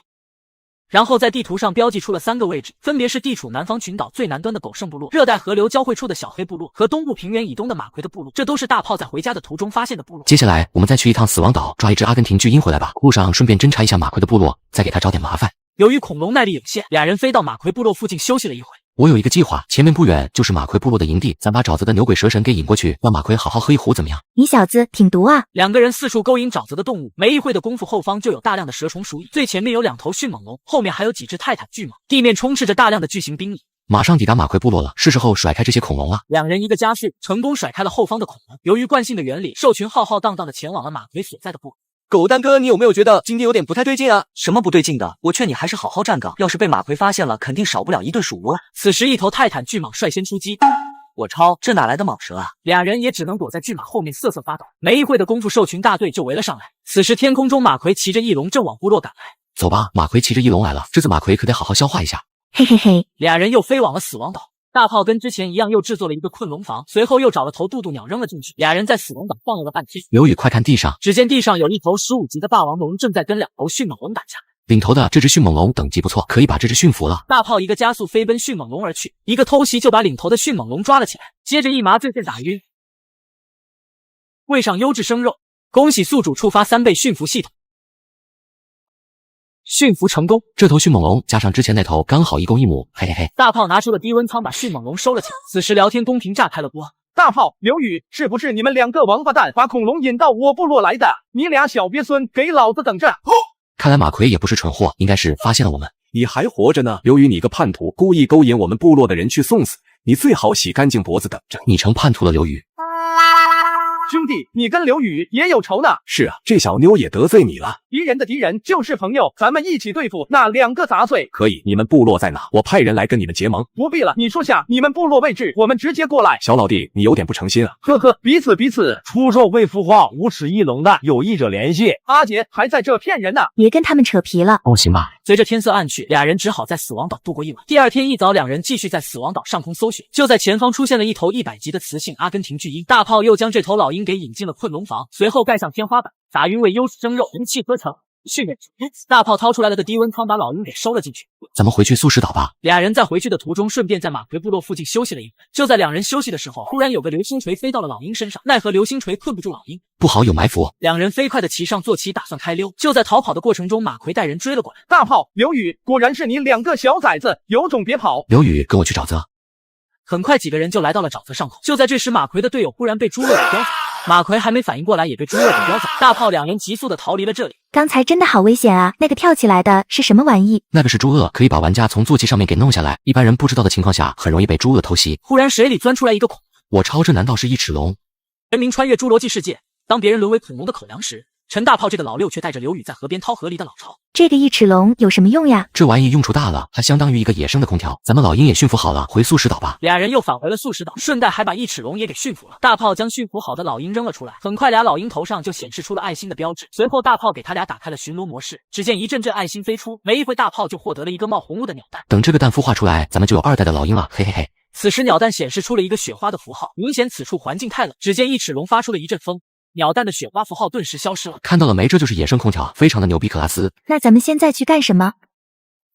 Speaker 1: 然后在地图上标记出了3个位置，分别是地处南方群岛最南端的狗剩部落、热带河流交汇处的小黑部落和东部平原以东的马奎的部落。这都是大炮在回家的途中发现的部落。
Speaker 2: 接下来我们再去一趟死亡岛，抓一只阿根廷巨鹰回来吧。路上顺便侦查一下马奎的部落，再给他找点麻烦。
Speaker 1: 由于恐龙耐力有限，俩人飞到马奎部落附近休息了一会。
Speaker 2: 我有一个计划，前面不远就是马奎部落的营地，咱把沼泽的牛鬼蛇神给引过去，让马奎好好喝一壶，怎么样？
Speaker 3: 你小子挺毒啊！
Speaker 1: 两个人四处勾引沼泽的动物，没一会的功夫，后方就有大量的蛇虫鼠蚁。最前面有2头迅猛龙，后面还有几只泰坦巨蟒，地面充斥着大量的巨型兵力。
Speaker 2: 马上抵达马奎部落了，是时候甩开这些恐龙了。
Speaker 1: 两人一个加速，成功甩开了后方的恐龙。由于惯性的原理，兽群浩浩荡荡的前往了马奎所在的部落。
Speaker 7: 狗蛋哥，你有没有觉得今天有点不太对劲啊？什么不对劲的？我劝你还是好好站岗，要是被马奎发现了，肯定少不了一顿数窝。
Speaker 1: 此时，一头泰坦巨蟒率先出击。
Speaker 7: 我操，这哪来的蟒蛇啊？
Speaker 1: 俩人也只能躲在巨蟒后面瑟瑟发抖。没一会的功夫，兽群大队就围了上来。此时，天空中马奎骑着翼龙正往部落赶来。
Speaker 2: 走吧，马奎骑着翼龙来了，这次马奎可得好好消化一下。
Speaker 3: 嘿嘿嘿，
Speaker 1: 俩人又飞往了死亡岛。大炮跟之前一样，又制作了一个困龙房，随后又找了头渡渡鸟扔了进去。俩人在死亡岛晃悠了半天。
Speaker 2: 刘宇，快看地上！
Speaker 1: 只见地上有一头15级的霸王龙正在跟2头迅猛龙打架。
Speaker 2: 领头的这只迅猛龙等级不错，可以把这只驯服了。
Speaker 1: 大炮一个加速飞奔迅猛龙而去，一个偷袭就把领头的迅猛龙抓了起来，接着一麻醉剑打晕，喂上优质生肉。恭喜宿主触发3倍驯服系统。驯服成功，
Speaker 2: 这头迅猛龙加上之前那头刚好1公1母，嘿嘿嘿。
Speaker 1: 大炮拿出了低温舱把迅猛龙收了起来。此时聊天公屏炸开了锅。
Speaker 4: 大炮、刘宇，是不是你们2个王八蛋把恐龙引到我部落来的？你俩小鳖孙，给老子等着！
Speaker 2: 看来马奎也不是蠢货，应该是发现了我们。
Speaker 5: 你还活着呢，刘宇，你个叛徒，故意勾引我们部落的人去送死，你最好洗干净脖子等着。
Speaker 2: 你成叛徒了，刘宇。
Speaker 4: 兄弟，你跟刘宇也有仇呢。
Speaker 5: 是啊，这小妞也得罪你了。
Speaker 4: 敌人的敌人就是朋友，咱们一起对付那2个杂碎。
Speaker 5: 可以，你们部落在哪？我派人来跟你们结盟。
Speaker 4: 不必了，你说下你们部落位置，我们直接过来。
Speaker 5: 小老弟，你有点不诚心啊。
Speaker 4: 呵呵，彼此。
Speaker 6: 出售未孵化无齿翼龙的有意者联系。
Speaker 4: 阿杰还在这骗人呢。
Speaker 3: 别跟他们扯皮了。
Speaker 2: 哦，行吧。
Speaker 1: 随着天色暗去，俩人只好在死亡岛度过一晚。第2天一早，两人继续在死亡岛上空搜寻，就在前方出现了一头100级的雌性阿根廷巨鹰。大炮又将这头老鹰给引进了困龙房，随后盖上天花板，撒匀喂优质生肉，人气合成。训练大炮掏出来了个低温舱，把老鹰给收了进去。
Speaker 2: 咱们回去素食岛吧。
Speaker 1: 俩人在回去的途中，顺便在马奎部落附近休息了一会。就在两人休息的时候，突然有个流星锤飞到了老鹰身上，奈何流星锤困不住老鹰，
Speaker 2: 不好，有埋伏。
Speaker 1: 两人飞快的骑上坐骑，打算开溜。就在逃跑的过程中，马奎带人追了过来。
Speaker 4: 大炮，刘宇，果然是你2个小崽子，有种别跑！
Speaker 2: 刘宇，跟我去沼泽。
Speaker 1: 很快，几个人就来到了沼泽上口。就在这时，马奎的队友忽然被猪鳄给叼走。马奎还没反应过来，也被猪鳄给叼走。大炮两人急速的逃离了这里。
Speaker 3: 刚才真的好危险啊！那个跳起来的是什么玩意？
Speaker 2: 那个是猪鳄，可以把玩家从坐骑上面给弄下来。一般人不知道的情况下，很容易被猪鳄偷袭。
Speaker 1: 忽然水里钻出来一个恐龙，
Speaker 2: 我超，这难道是一齿龙？
Speaker 1: 人民穿越侏罗纪世界，当别人沦为恐龙的口粮时，陈大炮这个老六却带着刘宇在河边掏河狸的老巢。
Speaker 3: 这个一齿龙有什么用呀？
Speaker 2: 这玩意用处大了，它相当于一个野生的空调。咱们老鹰也驯服好了，回素食岛吧。
Speaker 1: 俩人又返回了素食岛，顺带还把一齿龙也给驯服了。大炮将驯服好的老鹰扔了出来，很快俩老鹰头上就显示出了爱心的标志。随后大炮给他俩打开了巡逻模式，只见一阵阵爱心飞出，没一会大炮就获得了一个冒红雾的鸟蛋。
Speaker 2: 等这个蛋孵化出来，咱们就有2代的老鹰了，嘿嘿嘿。
Speaker 1: 此时鸟蛋显示出了一个雪花的符号，明显此处环境太冷。只见一齿龙发出了一阵风，鸟蛋的雪花符号顿时消失了。
Speaker 2: 看到了没？这就是野生空调，非常的牛逼克拉斯。
Speaker 3: 那咱们现在去干什么？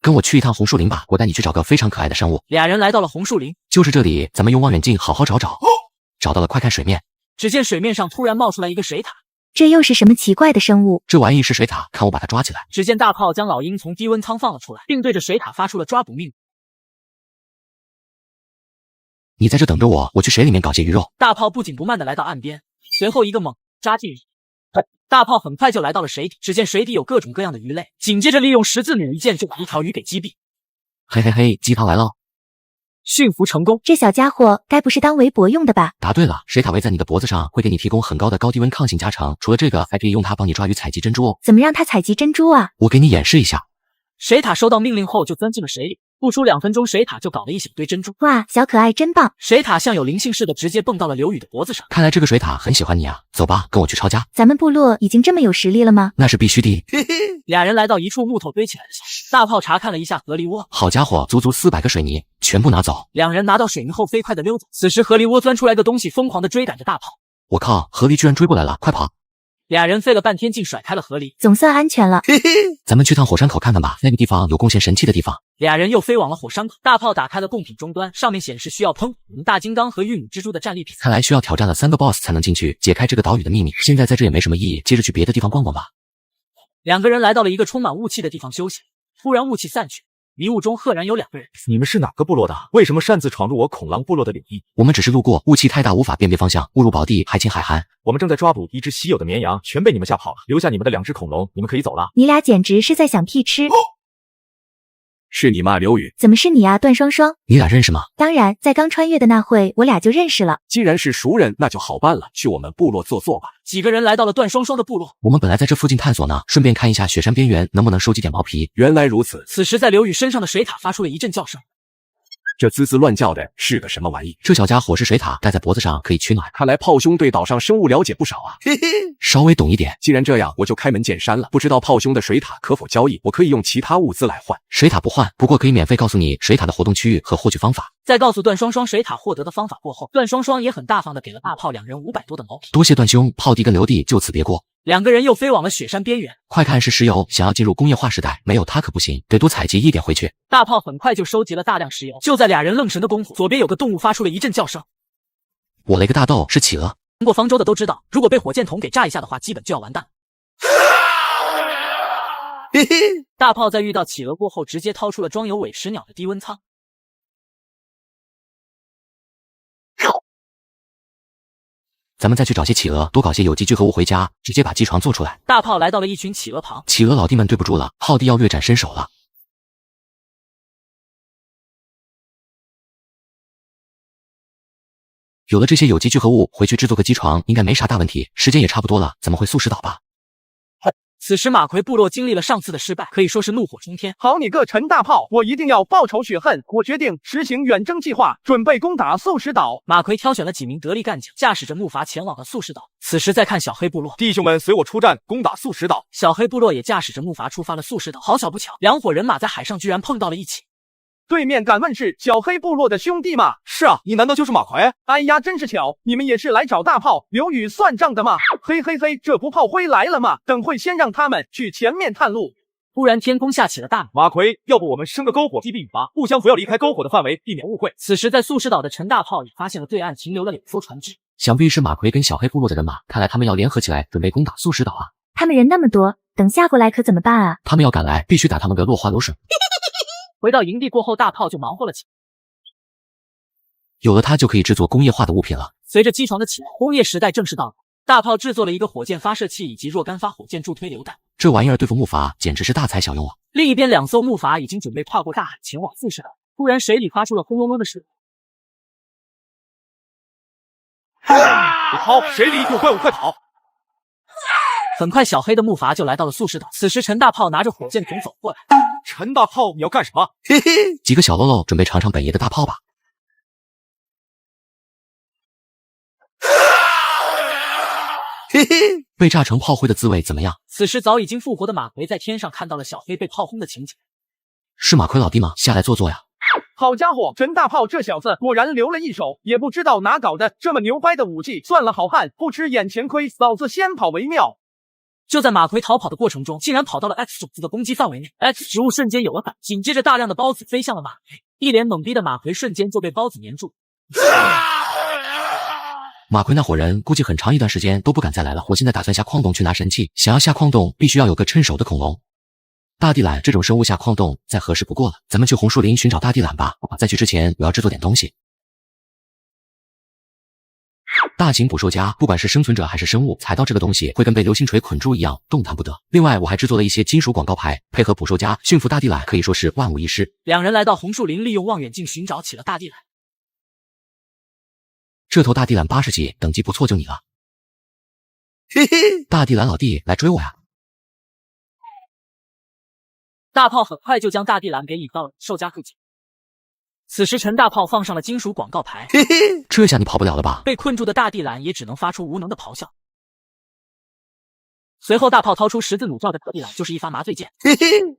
Speaker 2: 跟我去一趟红树林吧，我带你去找个非常可爱的生物。
Speaker 1: 俩人来到了红树林，
Speaker 2: 就是这里，咱们用望远镜好好找找。找到了，快看水面。
Speaker 1: 只见水面上突然冒出来一个水獭，
Speaker 3: 这又是什么奇怪的生物？
Speaker 2: 这玩意是水獭，看我把它抓起来。
Speaker 1: 只见大炮将老鹰从低温舱放了出来，并对着水獭发出了抓捕命令。
Speaker 2: 你在这等着我，我去水里面搞些鱼肉。
Speaker 1: 大炮不紧不慢地来到岸边，随后一个猛扎进大炮很快就来到了水底，只见水底有各种各样的鱼类，紧接着利用十字弩一箭就把一条鱼给击毙。
Speaker 2: 嘿嘿嘿，鸡汤来了！
Speaker 1: 驯服成功。
Speaker 3: 这小家伙该不是当围脖用的吧？
Speaker 2: 答对了，水獭围在你的脖子上，会给你提供很高的高低温抗性加成。除了这个，还可以用它帮你抓鱼、采集珍珠哦。
Speaker 3: 怎么让它采集珍珠啊？
Speaker 2: 我给你演示一下。
Speaker 1: 水獭收到命令后就钻进了水里，不出2分钟，水獭就搞了一小堆珍珠。
Speaker 3: 哇，小可爱真棒！
Speaker 1: 水獭像有灵性似的，直接蹦到了刘宇的脖子上。
Speaker 2: 看来这个水獭很喜欢你啊，走吧，跟我去抄家。
Speaker 3: 咱们部落已经这么有实力了吗？
Speaker 2: 那是必须的。
Speaker 1: 俩人来到一处木头堆起来的小室，大炮查看了一下河狸窝，
Speaker 2: 好家伙，足足400个水泥，全部拿走。
Speaker 1: 两人拿到水泥后飞快的溜走。此时河狸窝钻出来个东西，疯狂的追赶着大炮。
Speaker 2: 我靠，河狸居然追过来了，快跑！
Speaker 1: 俩人费了半天劲甩开了河狸，
Speaker 3: 总算安全了。
Speaker 2: 咱们去趟火山口看看吧，那个地方有贡献神器的地方。
Speaker 1: 俩人又飞往了火山口，大炮打开了贡品终端，上面显示需要喷火龙、大金刚和玉女蜘蛛的战利品。
Speaker 2: 看来需要挑战了3个 BOSS 才能进去解开这个岛屿的秘密。现在在这也没什么意义，接着去别的地方逛逛吧。
Speaker 1: 两个人来到了一个充满雾气的地方休息，突然雾气散去，迷雾中赫然有2个人。
Speaker 5: 你们是哪个部落的？为什么擅自闯入我恐狼部落的领地？
Speaker 2: 我们只是路过，雾气太大，无法辨别方向，误入宝地，还请海涵。
Speaker 5: 我们正在抓捕一只稀有的绵羊，全被你们吓跑了，留下你们的2只恐龙，你们可以走了。
Speaker 3: 你俩简直是在想屁吃！
Speaker 5: 是你吗，刘宇？
Speaker 3: 怎么是你啊，段双双？
Speaker 2: 你俩认识吗？
Speaker 3: 当然，在刚穿越的那会，我俩就认识了。
Speaker 5: 既然是熟人，那就好办了，去我们部落坐坐吧。
Speaker 1: 几个人来到了段双双的部落，
Speaker 2: 我们本来在这附近探索呢，顺便看一下雪山边缘能不能收集点毛皮。
Speaker 5: 原来如此。
Speaker 1: 此时在刘宇身上的水獭发出了一阵叫声，
Speaker 5: 这滋滋乱叫的是个什么玩意？
Speaker 2: 这小家伙是水獭，戴在脖子上可以取暖。
Speaker 5: 看来炮兄对岛上生物了解不少啊。
Speaker 2: 稍微懂一点。
Speaker 5: 既然这样，我就开门见山了。不知道炮兄的水獭可否交易？我可以用其他物资来换。
Speaker 2: 水獭不换，不过可以免费告诉你水獭的活动区域和获取方法。
Speaker 1: 在告诉段双双水獭获得的方法过后，段双双也很大方的给了大炮2人500多的毛皮。
Speaker 2: 多谢段兄，炮弟跟刘弟就此别过。
Speaker 1: 两个人又飞往了雪山边缘，
Speaker 2: 快看是石油，想要进入工业化时代，没有它可不行，得多采集一点回去。
Speaker 1: 大炮很快就收集了大量石油。就在俩人愣神的功夫，左边有个动物发出了一阵叫声。
Speaker 2: 我了个大豆，是企鹅。
Speaker 1: 听过方舟的都知道，如果被火箭筒给炸一下的话，基本就要完蛋。大炮在遇到企鹅过后，直接掏出了装有伪石鸟的低温舱。
Speaker 2: 咱们再去找些企鹅，多搞些有机聚合物回家，直接把机床做出来。
Speaker 1: 大炮来到了一群企鹅旁，
Speaker 2: 企鹅老弟们对不住了，炮弟要略展身手了。有了这些有机聚合物，回去制作个机床应该没啥大问题。时间也差不多了，咱们回素食岛吧。
Speaker 1: 此时马奎部落经历了上次的失败，可以说是怒火冲天。
Speaker 4: 好你个陈大炮，我一定要报仇雪恨！我决定实行远征计划，准备攻打素食岛。
Speaker 1: 马奎挑选了几名得力干将，驾驶着木筏前往了素食岛。此时再看小黑部落，
Speaker 5: 弟兄们，随我出战，攻打素食岛。
Speaker 1: 小黑部落也驾驶着木筏出发了素食岛。好巧不巧，2伙人马在海上居然碰到了一起。
Speaker 4: 对面敢问是小黑部落的兄弟吗？
Speaker 5: 是啊，你难道就是马奎？
Speaker 4: 哎呀，真是巧，你们也是来找大炮刘宇算账的吗？嘿嘿嘿，这不炮灰来了吗？等会先让他们去前面探路。
Speaker 1: 突然天空下起了大雨，
Speaker 5: 马奎，要不我们生个篝火击避雨吧？互相不要离开篝火的范围，避免误会。
Speaker 1: 此时在素食岛的陈大炮也发现了对岸停留了2艘船只，
Speaker 2: 想必是马奎跟小黑部落的人马，看来他们要联合起来准备攻打素食岛啊。
Speaker 3: 他们人那么多，等下过来可怎么办啊？
Speaker 2: 他们要赶来，必须打他们个落花流水。
Speaker 1: 回到营地过后，大炮就忙活了起来。
Speaker 2: 有了它，就可以制作工业化的物品了。
Speaker 1: 随着机床的起来，工业时代正式到来。大炮制作了一个火箭发射器以及若干发火箭助推榴弹。
Speaker 2: 这玩意儿对付木筏简直是大材小用啊！
Speaker 1: 另一边，2艘木筏已经准备跨过大海前往素食岛。突然，水里发出了轰隆隆的声音。
Speaker 5: 别跑，水里有怪物，快跑！
Speaker 1: 很快，小黑的木筏就来到了素食岛。此时，陈大炮拿着火箭筒走过来。
Speaker 5: 陈大炮，你要干什么？
Speaker 2: 几个小喽啰准备尝尝本爷的大炮吧。被炸成炮灰的滋味怎么样？
Speaker 1: 此时早已经复活的马奎在天上看到了小黑被炮轰的情景。
Speaker 2: 是马奎老弟吗？下来坐坐呀。
Speaker 4: 好家伙，陈大炮这小子果然留了一手，也不知道哪搞的这么牛掰的武器。算了，好汉不吃眼前亏，老子先跑为妙。
Speaker 1: 就在马奎逃跑的过程中，竟然跑到了 X 种子的攻击范围内 ，X 植物瞬间有了反，紧接着大量的孢子飞向了马奎，一脸懵逼的马奎瞬间就被孢子粘住。
Speaker 2: 马奎那伙人估计很长一段时间都不敢再来了。我现在打算下矿洞去拿神器，想要下矿洞必须要有个趁手的恐龙。大地懒这种生物下矿洞再合适不过了，咱们去红树林寻找大地懒吧。在去之前，我要制作点东西。大型捕兽夹，不管是生存者还是生物，踩到这个东西会跟被流星锤捆住一样动弹不得。另外，我还制作了一些金属广告牌，配合捕兽夹驯服大地懒，可以说是万无一失。
Speaker 1: 2人来到红树林，利用望远镜寻找起了大地懒。
Speaker 2: 这头大地懒80级，等级不错，就你了。大地懒老弟，来追我呀！
Speaker 1: 大炮很快就将大地懒给引到了兽夹附近。此时陈大炮放上了金属广告牌，
Speaker 2: 这下你跑不了了吧？
Speaker 1: 被困住的大地懒也只能发出无能的咆哮。随后大炮掏出十字弩，照着大地懒就是一发麻醉箭。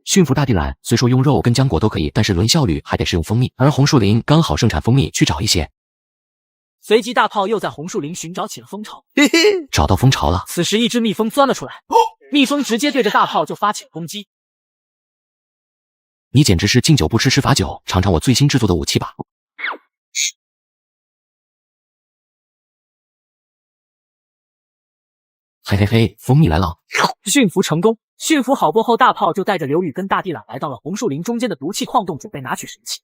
Speaker 2: 驯服大地懒虽说用肉跟浆果都可以，但是论效率还得是用蜂蜜，而红树林刚好盛产蜂蜜，去找一些。
Speaker 1: 随即大炮又在红树林寻找起了蜂巢，
Speaker 2: 找到蜂巢了。
Speaker 1: 此时一只蜜蜂钻了出来，蜜蜂直接对着大炮就发起了攻击。
Speaker 2: 你简直是敬酒不吃吃罚酒，尝尝我最新制作的武器吧。嘿嘿嘿，蜂蜜来了！
Speaker 1: 驯服成功，驯服好过后，大炮就带着刘宇跟大地懒来到了红树林中间的毒气矿洞，准备拿取神器。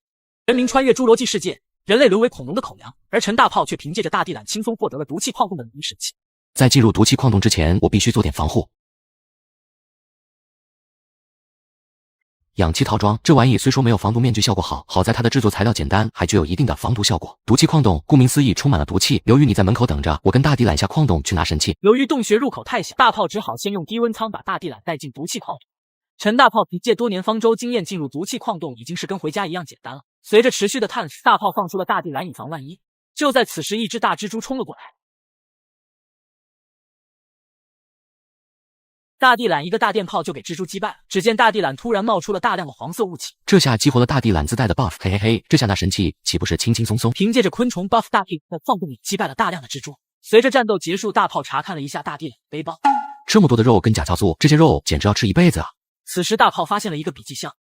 Speaker 1: 人民穿越侏罗纪世界，人类沦为恐龙的口粮，而陈大炮却凭借着大地懒轻松获得了毒气矿洞的能力神器。
Speaker 2: 在进入毒气矿洞之前，我必须做点防护。氧气套装这玩意虽说没有防毒面具效果好，好在它的制作材料简单，还具有一定的防毒效果。毒气矿洞顾名思义充满了毒气，刘宇你在门口等着，我跟大地懒下矿洞去拿神器。
Speaker 1: 由于洞穴入口太小，大炮只好先用低温舱把大地懒带进毒气矿洞。陈大炮凭借多年方舟经验，进入毒气矿洞已经是跟回家一样简单了。随着持续的探索，大炮放出了大地懒以防万一。就在此时，一只大蜘蛛冲了过来。大地懒一个大电炮就给蜘蛛击败了。只见大地懒突然冒出了大量的黄色雾气，
Speaker 2: 这下激活了大地懒自带的 buff， 嘿嘿嘿，这下那神器岂不是轻轻松松？
Speaker 1: 凭借着昆虫 buff， 大地在矿洞里击败了大量的蜘蛛。随着战斗结束，大炮查看了一下大地懒背包，
Speaker 2: 这么多的肉跟甲壳素，这些肉简直要吃一辈子啊！
Speaker 1: 此时大炮发现了一个笔记箱，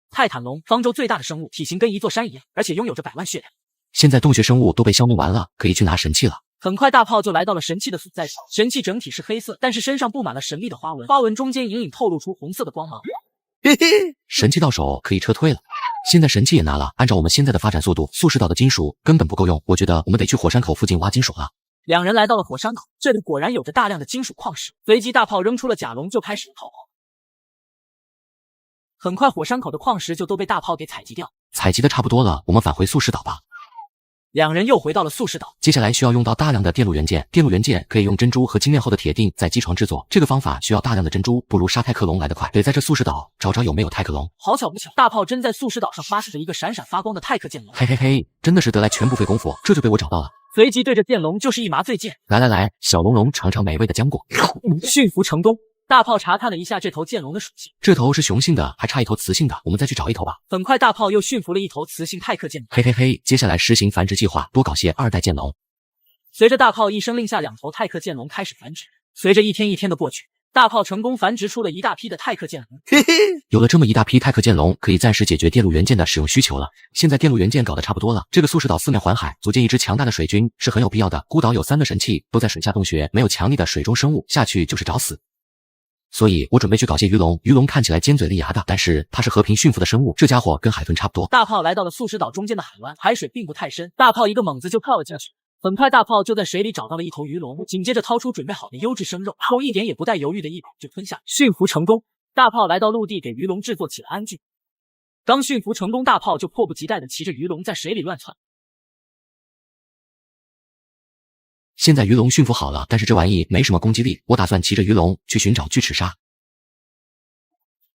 Speaker 1: 泰坦龙，方舟最大的生物，体型跟一座山一样，而且拥有着100万血量。
Speaker 2: 现在洞穴生物都被消灭完了，可以去拿神器了。
Speaker 1: 很快大炮就来到了神器的所在地，神器整体是黑色，但是身上布满了神秘的花纹，花纹中间隐隐透露出红色的光芒。
Speaker 2: 神器到手可以撤退了。现在神器也拿了，按照我们现在的发展速度，素食岛的金属根本不够用，我觉得我们得去火山口附近挖金属了。
Speaker 1: 两人来到了火山口，这里果然有着大量的金属矿石。随即大炮扔出了甲龙，就开始逃跑。很快火山口的矿石就都被大炮给采集掉。
Speaker 2: 采集的差不多了，我们返回素食岛吧。
Speaker 1: 两人又回到了素食岛，
Speaker 2: 接下来需要用到大量的电路元件。电路元件可以用珍珠和精炼后的铁锭在机床制作，这个方法需要大量的珍珠，不如杀泰克龙来得快。得在这素食岛找找有没有泰克龙。
Speaker 1: 好巧不巧，大炮真在素食岛上发射着一个闪闪发光的泰克剑龙。
Speaker 2: 嘿嘿嘿，真的是得来全不费功夫，这就被我找到了。
Speaker 1: 随即对着剑龙就是一麻醉剑。
Speaker 2: 来来来，小龙龙尝尝美味的浆果。
Speaker 1: 驯服成功。大炮查看了一下这头剑龙的属性，
Speaker 2: 这头是雄性的，还差一头雌性的，我们再去找一头吧。
Speaker 1: 很快大炮又驯服了一头雌性泰克剑龙。
Speaker 2: 嘿嘿嘿，接下来实行繁殖计划，多搞些2代剑龙。
Speaker 1: 随着大炮一声令下，2头泰克剑龙开始繁殖。随着一天一天的过去，大炮成功繁殖出了一大批的泰克剑龙。
Speaker 2: 有了这么一大批泰克剑龙，可以暂时解决电路元件的使用需求了。现在电路元件搞得差不多了，这个素食岛四面环海，组建一支强大的水军是很有必要的。孤岛有3个神器，都在水下洞穴，没有强力的水中生物，下去就是找死。所以我准备去搞些鱼龙，鱼龙看起来尖嘴利牙的，但是它是和平驯服的生物，这家伙跟海豚差不多。
Speaker 1: 大炮来到了素食岛中间的海湾，海水并不太深，大炮一个猛子就跳了进去。很快大炮就在水里找到了一头鱼龙，紧接着掏出准备好的优质生肉，后一点也不带犹豫的一口就吞下，驯服成功。大炮来到陆地，给鱼龙制作起了安具。刚驯服成功，大炮就迫不及待地骑着鱼龙在水里乱窜。
Speaker 2: 现在鱼龙驯服好了，但是这玩意没什么攻击力，我打算骑着鱼龙去寻找巨齿鲨。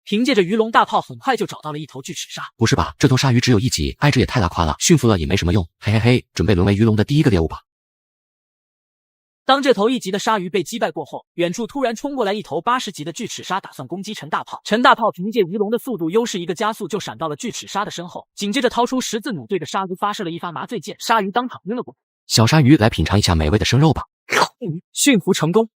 Speaker 1: 凭借着鱼龙，大炮很快就找到了一头巨齿鲨。
Speaker 2: 不是吧，这头鲨鱼只有1级，爱只也太拉胯了，驯服了也没什么用。嘿嘿嘿，准备沦为鱼龙的第一个猎物吧。
Speaker 1: 当这头1级的鲨鱼被击败过后，远处突然冲过来一头80级的巨齿鲨，打算攻击陈大炮。陈大炮凭借鱼龙的速度优势，一个加速就闪到了巨齿鲨的身后，紧接着掏出十字弩，对着鲨鱼发射了一发麻醉箭，鲨鱼当场晕了过去。
Speaker 2: 小鲨鱼来品尝一下美味的生肉吧。
Speaker 1: 驯服成功。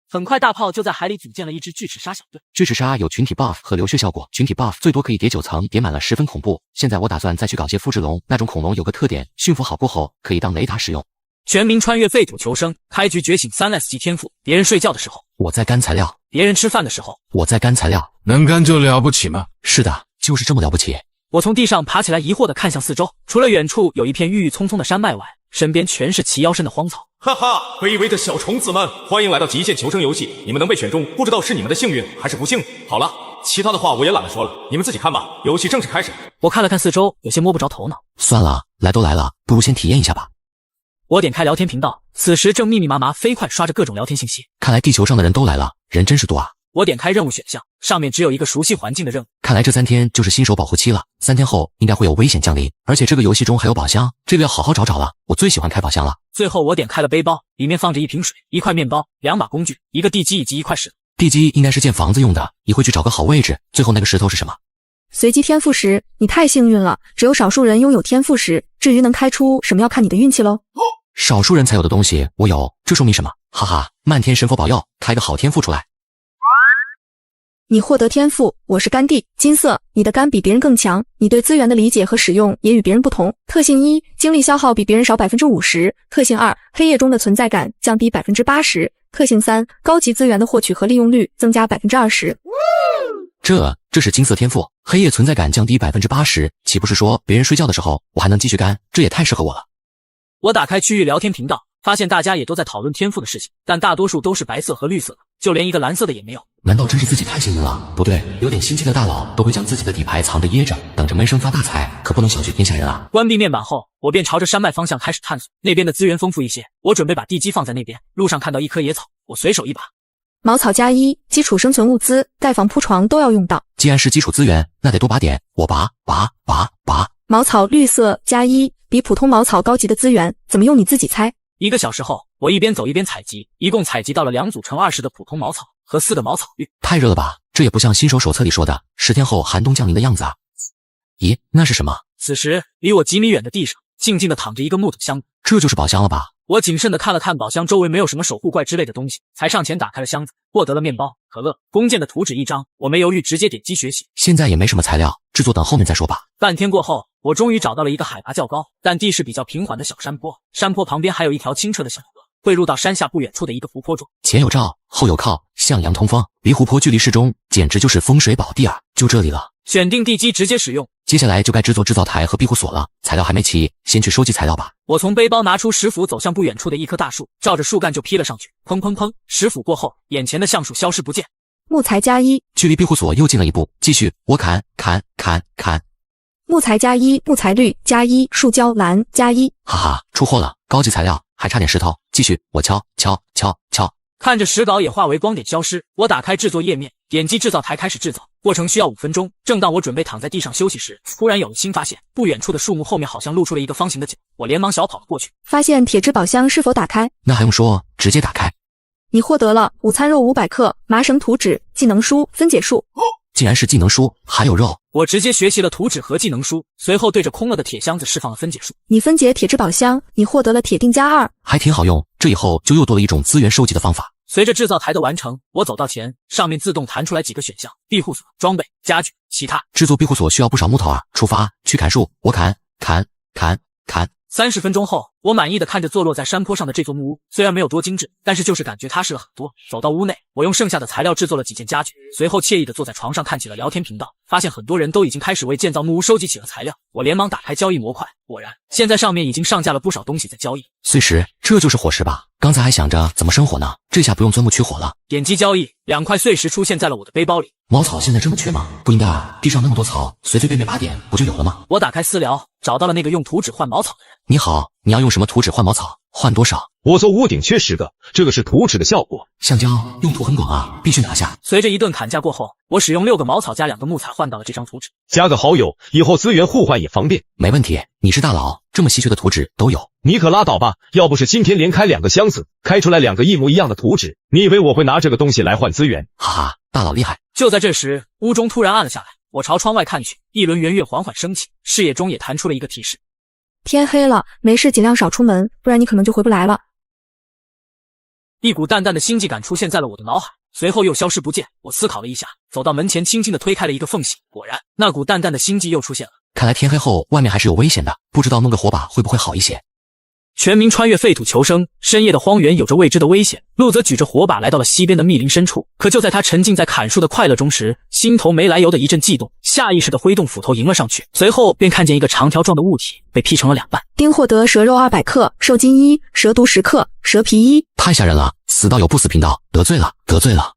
Speaker 1: 很快大炮就在海里组建了一支巨齿鲨小队。
Speaker 2: 巨齿鲨有群体 buff 和流血效果，群体 buff 最多可以叠9层，叠满了10分恐怖。现在我打算再去搞些复制龙，那种恐龙有个特点，驯服好过后可以当雷达使用。
Speaker 1: 全民穿越废土求生，开局觉醒3S 级天赋。别人睡觉的时候，
Speaker 2: 我在干材料；
Speaker 1: 别人吃饭的时候，
Speaker 2: 我在干材料。
Speaker 8: 能干就了不起吗？
Speaker 2: 是的，就是这么了不起。
Speaker 1: 我从地上爬起来，疑惑地看向四周，除了远处有一片郁郁葱葱的山脉外，身边全是齐腰深的荒草。
Speaker 9: 哈哈，卑微的小虫子们，欢迎来到极限求生游戏。你们能被选中，不知道是你们的幸运还是不幸。好了，其他的话我也懒得说了，你们自己看吧。游戏正式开始。
Speaker 1: 我看了看四周，有些摸不着头脑。
Speaker 2: 算了，来都来了，不如先体验一下吧。
Speaker 1: 我点开聊天频道，此时正密密麻麻飞快刷着各种聊天信息。
Speaker 2: 看来地球上的人都来了，人真是多啊。
Speaker 1: 我点开任务选项，上面只有一个熟悉环境的任务。
Speaker 2: 看来这3天就是新手保护期了，3天后应该会有危险降临，而且这个游戏中还有宝箱，这个要好好找找了。我最喜欢开宝箱了。
Speaker 1: 最后我点开了背包，里面放着1瓶水、1块面包、2把工具、1个地基以及1块石头。
Speaker 2: 地基应该是建房子用的，你会去找个好位置。最后那个石头是什么？
Speaker 8: 随机天赋石，你太幸运了，只有少数人拥有天赋石，至于能开出什么要看你的运气喽。
Speaker 2: 少数人才有的东西我有，这说明什么？哈哈，漫天神佛保佑，开个好天赋出来。
Speaker 8: 你获得天赋，我是甘地，金色，你的肝比别人更强，你对资源的理解和使用也与别人不同。特性1，精力消耗比别人少 50%。特性2，黑夜中的存在感降低 80%。特性3，高级资源的获取和利用率增加 20%。
Speaker 2: 这是金色天赋，黑夜存在感降低 80%，岂不是说别人睡觉的时候我还能继续干？这也太适合我了。
Speaker 1: 我打开区域聊天频道，发现大家也都在讨论天赋的事情，但大多数都是白色和绿色的，就连一个蓝色的也没有。
Speaker 2: 难道真是自己太幸运了？不对，有点心机的大佬都会将自己的底牌藏着掖着，等着闷声发大财，可不能小觑天下人啊！
Speaker 1: 关闭面板后，我便朝着山脉方向开始探索，那边的资源丰富一些，我准备把地基放在那边。路上看到一棵野草，我随手一把。
Speaker 8: 茅草加1，基础生存物资，盖房铺床都要用到。
Speaker 2: 既然是基础资源，那得多拔点，我拔。
Speaker 8: 茅草绿色加1，比普通茅草高级的资源，怎么用你自己猜。
Speaker 1: 1个小时后，我一边走一边采集，一共采集到了2组乘20的普通茅草和4的茅草绿。
Speaker 2: 太热了吧，这也不像新手手册里说的10天后寒冬降临的样子啊。咦，那是什么？
Speaker 1: 此时离我几米远的地上静静地躺着一个木头箱子，
Speaker 2: 这就是宝箱了吧？
Speaker 1: 我谨慎地看了看宝箱周围没有什么守护怪之类的东西，才上前打开了箱子，获得了面包、可乐、弓箭的图纸1张。我没犹豫，直接点击学习。
Speaker 2: 现在也没什么材料，制作等后面再说吧。
Speaker 1: 半天过后，我终于找到了一个海拔较高但地势比较平缓的小山坡，山坡旁边还有一条清澈的小河，汇入到山下不远处的一个湖泊中。
Speaker 2: 前有照，后有靠，向阳通风，离湖泊距离适中，简直就是风水宝地啊！就这里了，
Speaker 1: 选定地基直接使用。
Speaker 2: 接下来就该制作制造台和庇护所了，材料还没齐，先去收集材料吧。
Speaker 1: 我从背包拿出石斧，走向不远处的一棵大树，照着树干就劈了上去，砰砰砰，石斧过后，眼前的橡树消失不见。
Speaker 8: 木材加1，
Speaker 2: 距离庇护所又近了一步，继续，我砍。
Speaker 8: 木材加1，木材绿加1，树胶蓝加1。
Speaker 2: 哈哈，出货了，高级材料，还差点石头，继续，我敲。
Speaker 1: 看着石稿也化为光点消失，我打开制作页面，点击制造台开始制造，过程需要5分钟。正当我准备躺在地上休息时，突然有了新发现，不远处的树木后面好像露出了一个方形的角，我连忙小跑了过去。
Speaker 8: 发现铁质宝箱是否打开？
Speaker 2: 那还用说，直接打开。
Speaker 8: 你获得了午餐肉500克、麻绳图纸、技能书、分解术。
Speaker 2: 竟然是技能书，还有肉。
Speaker 1: 我直接学习了图纸和技能书，随后对着空了的铁箱子释放了分解术。
Speaker 8: 你分解铁质宝箱，你获得了铁锭加2，
Speaker 2: 还挺好用。这以后就又多了一种资源收集的方法。
Speaker 1: 随着制造台的完成，我走到前，上面自动弹出来几个选项：庇护所、装备、家具、其他。
Speaker 2: 制作庇护所需要不少木头啊！出发，去砍树。我砍。30
Speaker 1: 分钟后，我满意的看着坐落在山坡上的这座木屋，虽然没有多精致，但是就是感觉踏实了很多。走到屋内，我用剩下的材料制作了几件家具，随后惬意的坐在床上看起了聊天频道，发现很多人都已经开始为建造木屋收集起了材料。我连忙打开交易模块，果然现在上面已经上架了不少东西在交易。
Speaker 2: 碎石，这就是火石吧？刚才还想着怎么生火呢，这下不用钻木取火了。
Speaker 1: 点击交易，2块碎石出现在了我的背包里。
Speaker 2: 茅草现在这么缺吗？不应该啊，地上那么多草，随随便便拔点不就有了吗？
Speaker 1: 我打开私聊，找到了那个用图纸换茅草的人。
Speaker 2: 你好，你要用什么图纸换茅草？换多少？
Speaker 10: 我做屋顶缺10个，这个是图纸的效果。
Speaker 2: 橡胶用途很广啊，必须拿下。
Speaker 1: 随着一顿砍价过后，我使用6个茅草加2个木材换到了这张图纸。
Speaker 10: 加个好友，以后资源互换也方便。
Speaker 2: 没问题，你是大佬，这么稀缺的图纸都有。
Speaker 10: 你可拉倒吧，要不是今天连开2个箱子，开出来2个一模一样的图纸，你以为我会拿这个东西来换资源？
Speaker 2: 哈哈，大佬厉害。
Speaker 1: 就在这时，屋中突然暗了下来，我朝窗外看去，一轮圆月缓缓升起，视野中也弹出了一个提示：
Speaker 8: 天黑了，没事尽量少出门，不然你可能就回不来了。
Speaker 1: 一股淡淡的心悸感出现在了我的脑海，随后又消失不见。我思考了一下，走到门前，轻轻地推开了一个缝隙，果然，那股淡淡的心悸又出现了。
Speaker 2: 看来天黑后外面还是有危险的，不知道弄个火把会不会好一些。
Speaker 1: 全民穿越废土求生，深夜的荒原有着未知的危险。陆泽举着火把来到了西边的密林深处，可就在他沉浸在砍树的快乐中时，心头没来由的一阵悸动，下意识的挥动斧头迎了上去，随后便看见一个长条状的物体被劈成了2半。
Speaker 8: 丁获得蛇肉200克、兽筋1、蛇毒10克、蛇皮1。
Speaker 2: 太吓人了，死道友不死贫道，得罪了。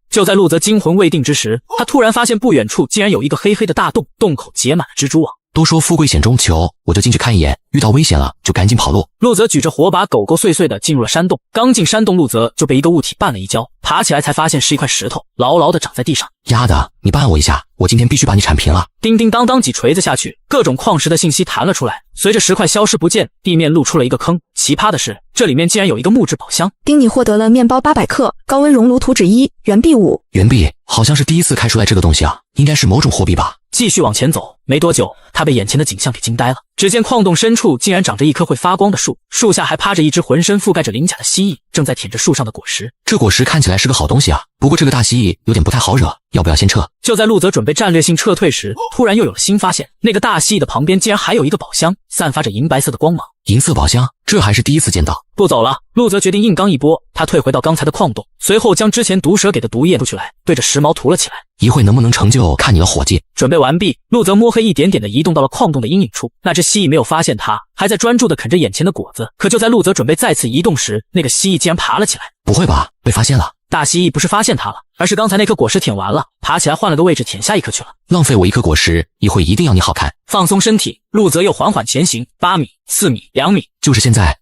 Speaker 1: 就在陆泽惊魂未定之时，他突然发现不远处竟然有一个黑黑的大洞，洞口结满了蜘蛛网。
Speaker 2: 都说富贵险中求，我就进去看一眼，遇到危险了就赶紧跑路。
Speaker 1: 陆泽举着火把狗狗碎碎的进入了山洞，刚进山洞，陆泽就被一个物体绊了一跤，爬起来才发现是一块石头，牢牢的长在地上。
Speaker 2: 丫的，你绊我一下，我今天必须把你铲平了！
Speaker 1: 叮叮当当几锤子下去，各种矿石的信息弹了出来，随着石块消失不见，地面露出了一个坑。奇葩的是，这里面竟然有一个木质宝箱。
Speaker 8: 丁，你获得了面包800克、高温熔炉图纸1、原币5。
Speaker 2: 原币好像是第一次开出来这个东西啊，应该是某种货币吧。
Speaker 1: 继续往前走，没多久，他被眼前的景象给惊呆了。只见矿洞深处竟然长着一棵会发光的树，树下还趴着一只浑身覆盖着鳞甲的蜥蜴，正在舔着树上的果实。
Speaker 2: 这果实看起来是个好东西啊，不过这个大蜥蜴有点不太好惹，要不要先撤？
Speaker 1: 就在陆泽准备战略性撤退时，突然又有了新发现，那个大蜥蜴的旁边竟然还有一个宝箱，散发着银白色的光芒。
Speaker 2: 银色宝箱，这还是第一次见到。
Speaker 1: 不走了，陆泽决定硬刚一波，他退回到刚才的矿洞，随后将之前毒蛇给的毒液吐出来，对着时髦涂了起来。
Speaker 2: 一会能不能成就看你了，伙计。
Speaker 1: 准备完毕，陆泽摸黑一点点的移动到了矿洞的阴影处。那只蜥蜴没有发现他，还在专注的啃着眼前的果子。可就在陆泽准备再次移动时，那个蜥蜴竟然爬了起来。
Speaker 2: 不会吧，被发现了？
Speaker 1: 大蜥蜴不是发现他了，而是刚才那颗果实舔完了，爬起来换了个位置舔下一颗去了。
Speaker 2: 浪费我一颗果实，一会一定要你好看。
Speaker 1: 放松身体，陆泽又缓缓前行，8米、4米、2米，
Speaker 2: 就是现在。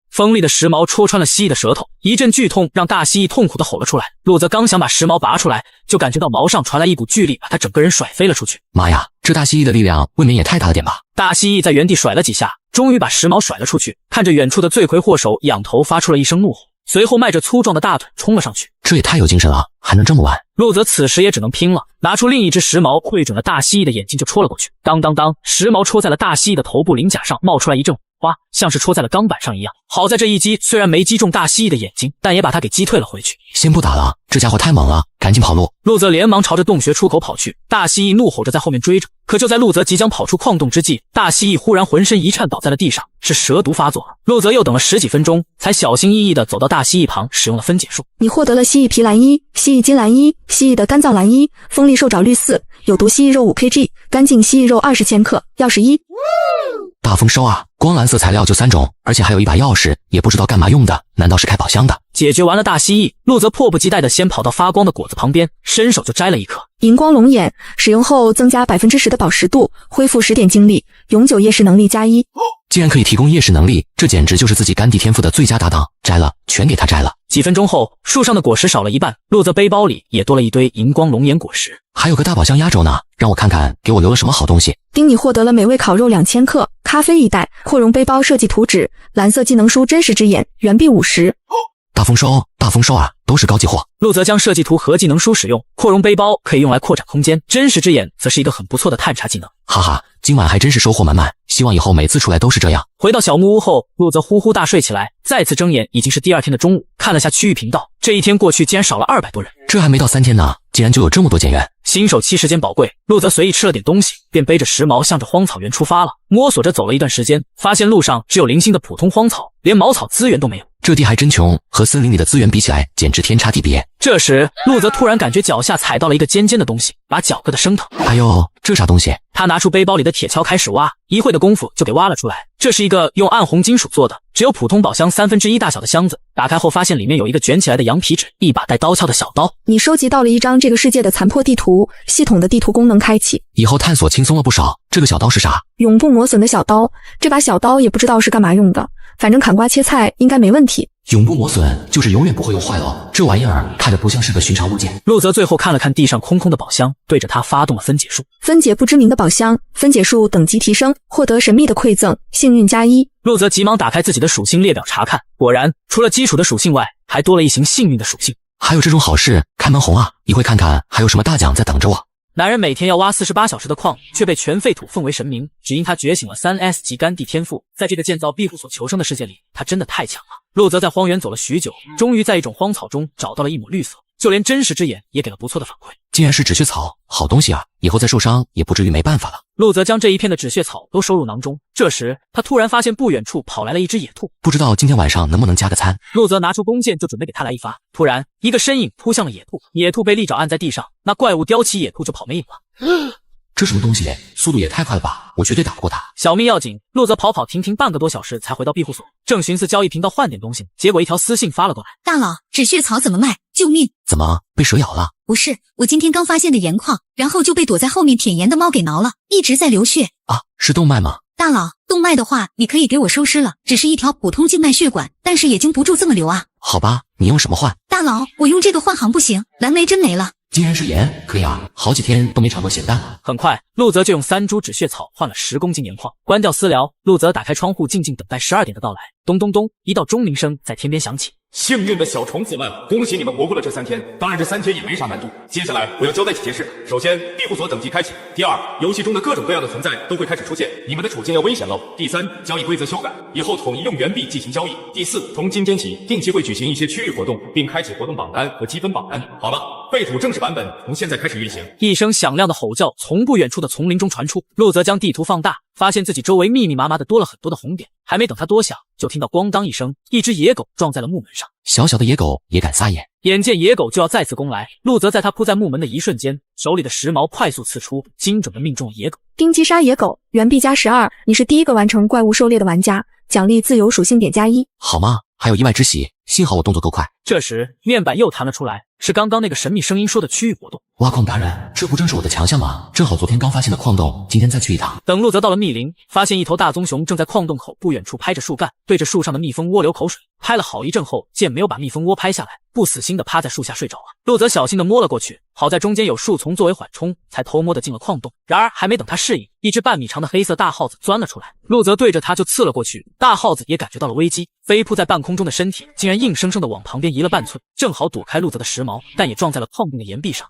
Speaker 1: 锋利的石矛戳穿了蜥蜴的舌头，一阵剧痛让大蜥蜴痛苦的吼了出来。陆泽刚想把石矛拔出来，就感觉到毛上传来一股巨力，把他整个人甩飞了出去。
Speaker 2: 妈呀，这大蜥蜴的力量未免也太大了点吧！
Speaker 1: 大蜥蜴在原地甩了几下，终于把石矛甩了出去，看着远处的罪魁祸首，仰头发出了一声怒吼，随后迈着粗壮的大腿冲了上去。
Speaker 2: 这也太有精神了，还能这么玩！
Speaker 1: 陆泽此时也只能拼了，拿出另一只石矛，对准了大蜥蜴的眼睛就戳了过去。当当当，石矛戳在了大蜥蜴的头部鳞甲上，冒出来一阵花，像是戳在了钢板上一样。好在这一击虽然没击中大蜥蜴的眼睛，但也把他给击退了回去。
Speaker 2: 先不打了，这家伙太猛了，赶紧跑路！
Speaker 1: 陆泽连忙朝着洞穴出口跑去，大蜥蜴怒吼着在后面追着。可就在陆泽即将跑出矿洞之际，大蜥蜴忽然浑身一颤倒在了地上，是蛇毒发作了。陆泽又等了10几分钟，才小心翼翼地走到大蜥蜴旁，使用了分解术。
Speaker 8: 你获得了蜥蜴皮蓝1、蜥蜴筋蓝1、蜥蜴的肝脏蓝1、锋利兽爪绿4、有毒蜥蜴肉5 kg、干净蜥蜴肉20千克、钥匙1。
Speaker 2: 大丰收啊！光蓝色材料就3种，而且还有一把钥匙，也不知道干嘛用的，难道是开宝箱的？
Speaker 1: 解决完了大蜥蜴，陆泽迫不及待地先跑到发光的果子旁边，伸手就摘了一颗。
Speaker 8: 荧光龙眼，使用后增加10%的宝石度，恢复10点精力，永久夜视能力+1。
Speaker 2: 既然可以提供夜视能力，这简直就是自己干地天赋的最佳搭档。摘了，全给他摘了。
Speaker 1: 几分钟后，树上的果实少了一半，陆泽背包里也多了一堆荧光龙眼果实，
Speaker 2: 还有个大宝箱压轴呢，让我看看给我留了什么好东西。
Speaker 8: 丁，你获得了美味烤肉2000克、咖啡1袋、扩容背包设计图纸、蓝色技能书真实之眼、原币50。
Speaker 2: 大丰收，大丰收啊，都是高级货。
Speaker 1: 陆泽将设计图和技能书使用，扩容背包可以用来扩展空间，真实之眼则是一个很不错的探查技能。
Speaker 2: 哈哈，今晚还真是收获满满，希望以后每次出来都是这样。
Speaker 1: 回到小木屋后，陆泽呼呼大睡起来，再次睁眼已经是第2天的中午，看了下区域频道，这一天过去竟然少了200多人，
Speaker 2: 这还没到3天呢，竟然就有这么多减员。
Speaker 1: 新手期时间宝贵，陆泽随意吃了点东西，便背着石矛向着荒草原出发了。摸索着走了一段时间，发现路上只有零星的普通荒草，连茅草资源都没有。
Speaker 2: 这地还真穷，和森林里的资源比起来，简直天差地别。
Speaker 1: 这时，陆泽突然感觉脚下踩到了一个尖尖的东西，把脚硌得生疼。
Speaker 2: 哎呦，这啥东西？
Speaker 1: 他拿出背包里的铁锹开始挖，一会的功夫就给挖了出来。这是一个用暗红金属做的，只有普通宝箱1/3大小的箱子。打开后发现里面有一个卷起来的羊皮纸，一把带刀鞘的小刀。
Speaker 8: 你收集到了一张这个世界的残破地图，系统的地图功能开启，
Speaker 2: 以后探索轻松了不少。这个小刀是啥？
Speaker 8: 永不磨损的小刀。这把小刀也不知道是干嘛用的，反正砍瓜切菜应该没问题。
Speaker 2: 永不磨损，就是永远不会用坏了。这玩意儿看着不像是个寻常物件。
Speaker 1: 陆泽最后看了看地上空空的宝箱，对着它发动了分解术，
Speaker 8: 分解不知名的宝箱，分解术等级提升，获得神秘的馈赠，幸运+1。
Speaker 1: 陆泽急忙打开自己的属性列表查看，果然除了基础的属性外，还多了一行幸运的属性。
Speaker 2: 还有这种好事，开门红啊！一会看看还有什么大奖在等着我。
Speaker 1: 男人每天要挖48小时的矿，却被全废土奉为神明，只因他觉醒了3S 级干地天赋。在这个建造庇护所求生的世界里，他真的太强了。陆泽在荒原走了许久，终于在一种荒草中找到了一抹绿色，就连真实之眼也给了不错的反馈。
Speaker 2: 竟然是止血草，好东西啊！以后再受伤也不至于没办法了。
Speaker 1: 陆泽将这一片的止血草都收入囊中。这时，他突然发现不远处跑来了一只野兔，
Speaker 2: 不知道今天晚上能不能加个餐。
Speaker 1: 陆泽拿出弓箭就准备给他来一发，突然一个身影扑向了野兔，野兔被利爪按在地上，那怪物叼起野兔就跑没影了。
Speaker 2: 这什么东西？速度也太快了吧！我绝对打不过他。
Speaker 1: 小命要紧，陆泽跑停半个多小时才回到庇护所，正寻思交易频道换点东西，结果一条私信发了过来：
Speaker 11: 大佬，止血草怎么卖？救命！
Speaker 2: 怎么被蛇咬了？
Speaker 11: 不是，我今天刚发现的盐矿，然后就被躲在后面舔盐的猫给挠了，一直在流血。
Speaker 2: 啊，是动脉吗？
Speaker 11: 大佬，动脉的话，你可以给我收尸了，只是一条普通静脉血管，但是也经不住这么流啊。
Speaker 2: 好吧，你用什么换？
Speaker 11: 大佬，我用这个换行不行？蓝莓真没了。
Speaker 2: 竟然是盐，可以啊，好几天都没尝过咸蛋了。
Speaker 1: 很快，陆泽就用3株止血草换了10公斤盐矿。关掉私聊，陆泽打开窗户，静静等待12点的到来。咚咚咚，一道钟鸣声在天边响起。
Speaker 9: 幸运的小虫子们，恭喜你们活过了这3天。当然，这3天也没啥难度。接下来我要交代几件事。首先，庇护所等级开启。第二，游戏中的各种各样的存在都会开始出现，你们的处境要危险喽。第三，交易规则修改，以后统一用元币进行交易。第四，从今天起，定期会举行一些区域活动，并开启活动榜单和积分榜单。好了，废土正式版本从现在开始运行。
Speaker 1: 一声响亮的吼叫从不远处的丛林中传出，陆泽将地图放大，发现自己周围密密麻麻的多了很多的红点。还没等他多想，就听到咣当一声，一只野狗撞在了木门上。
Speaker 2: 小小的野狗也敢撒野？
Speaker 1: 眼见野狗就要再次攻来，陆泽在他扑在木门的一瞬间，手里的时矛快速刺出，精准的命中了野狗。
Speaker 8: 丁击杀野狗，元币加12，你是第一个完成怪物狩猎的玩家，奖励自由属性点+1。
Speaker 2: 好吗？还有意外之喜，幸好我动作够快。
Speaker 1: 这时面板又弹了出来，是刚刚那个神秘声音说的区域活动。
Speaker 2: 挖矿达人，这不正是我的强项吗？正好昨天刚发现的矿洞，今天再去一趟。
Speaker 1: 等陆泽到了密林，发现一头大棕熊正在矿洞口不远处拍着树干，对着树上的蜜蜂窝流口水。拍了好一阵后，见没有把蜜蜂窝拍下来，不死心的趴在树下睡着了。陆泽小心的摸了过去，好在中间有树丛作为缓冲，才偷摸的进了矿洞。然而还没等他适应，一只半米长的黑色大耗子钻了出来，陆泽对着他就刺了过去。大耗子也感觉到了危机，飞扑在半空中的身体竟然硬生生的往旁边移了半寸，正好躲开陆泽的时矛，但也撞在了矿洞的岩壁上。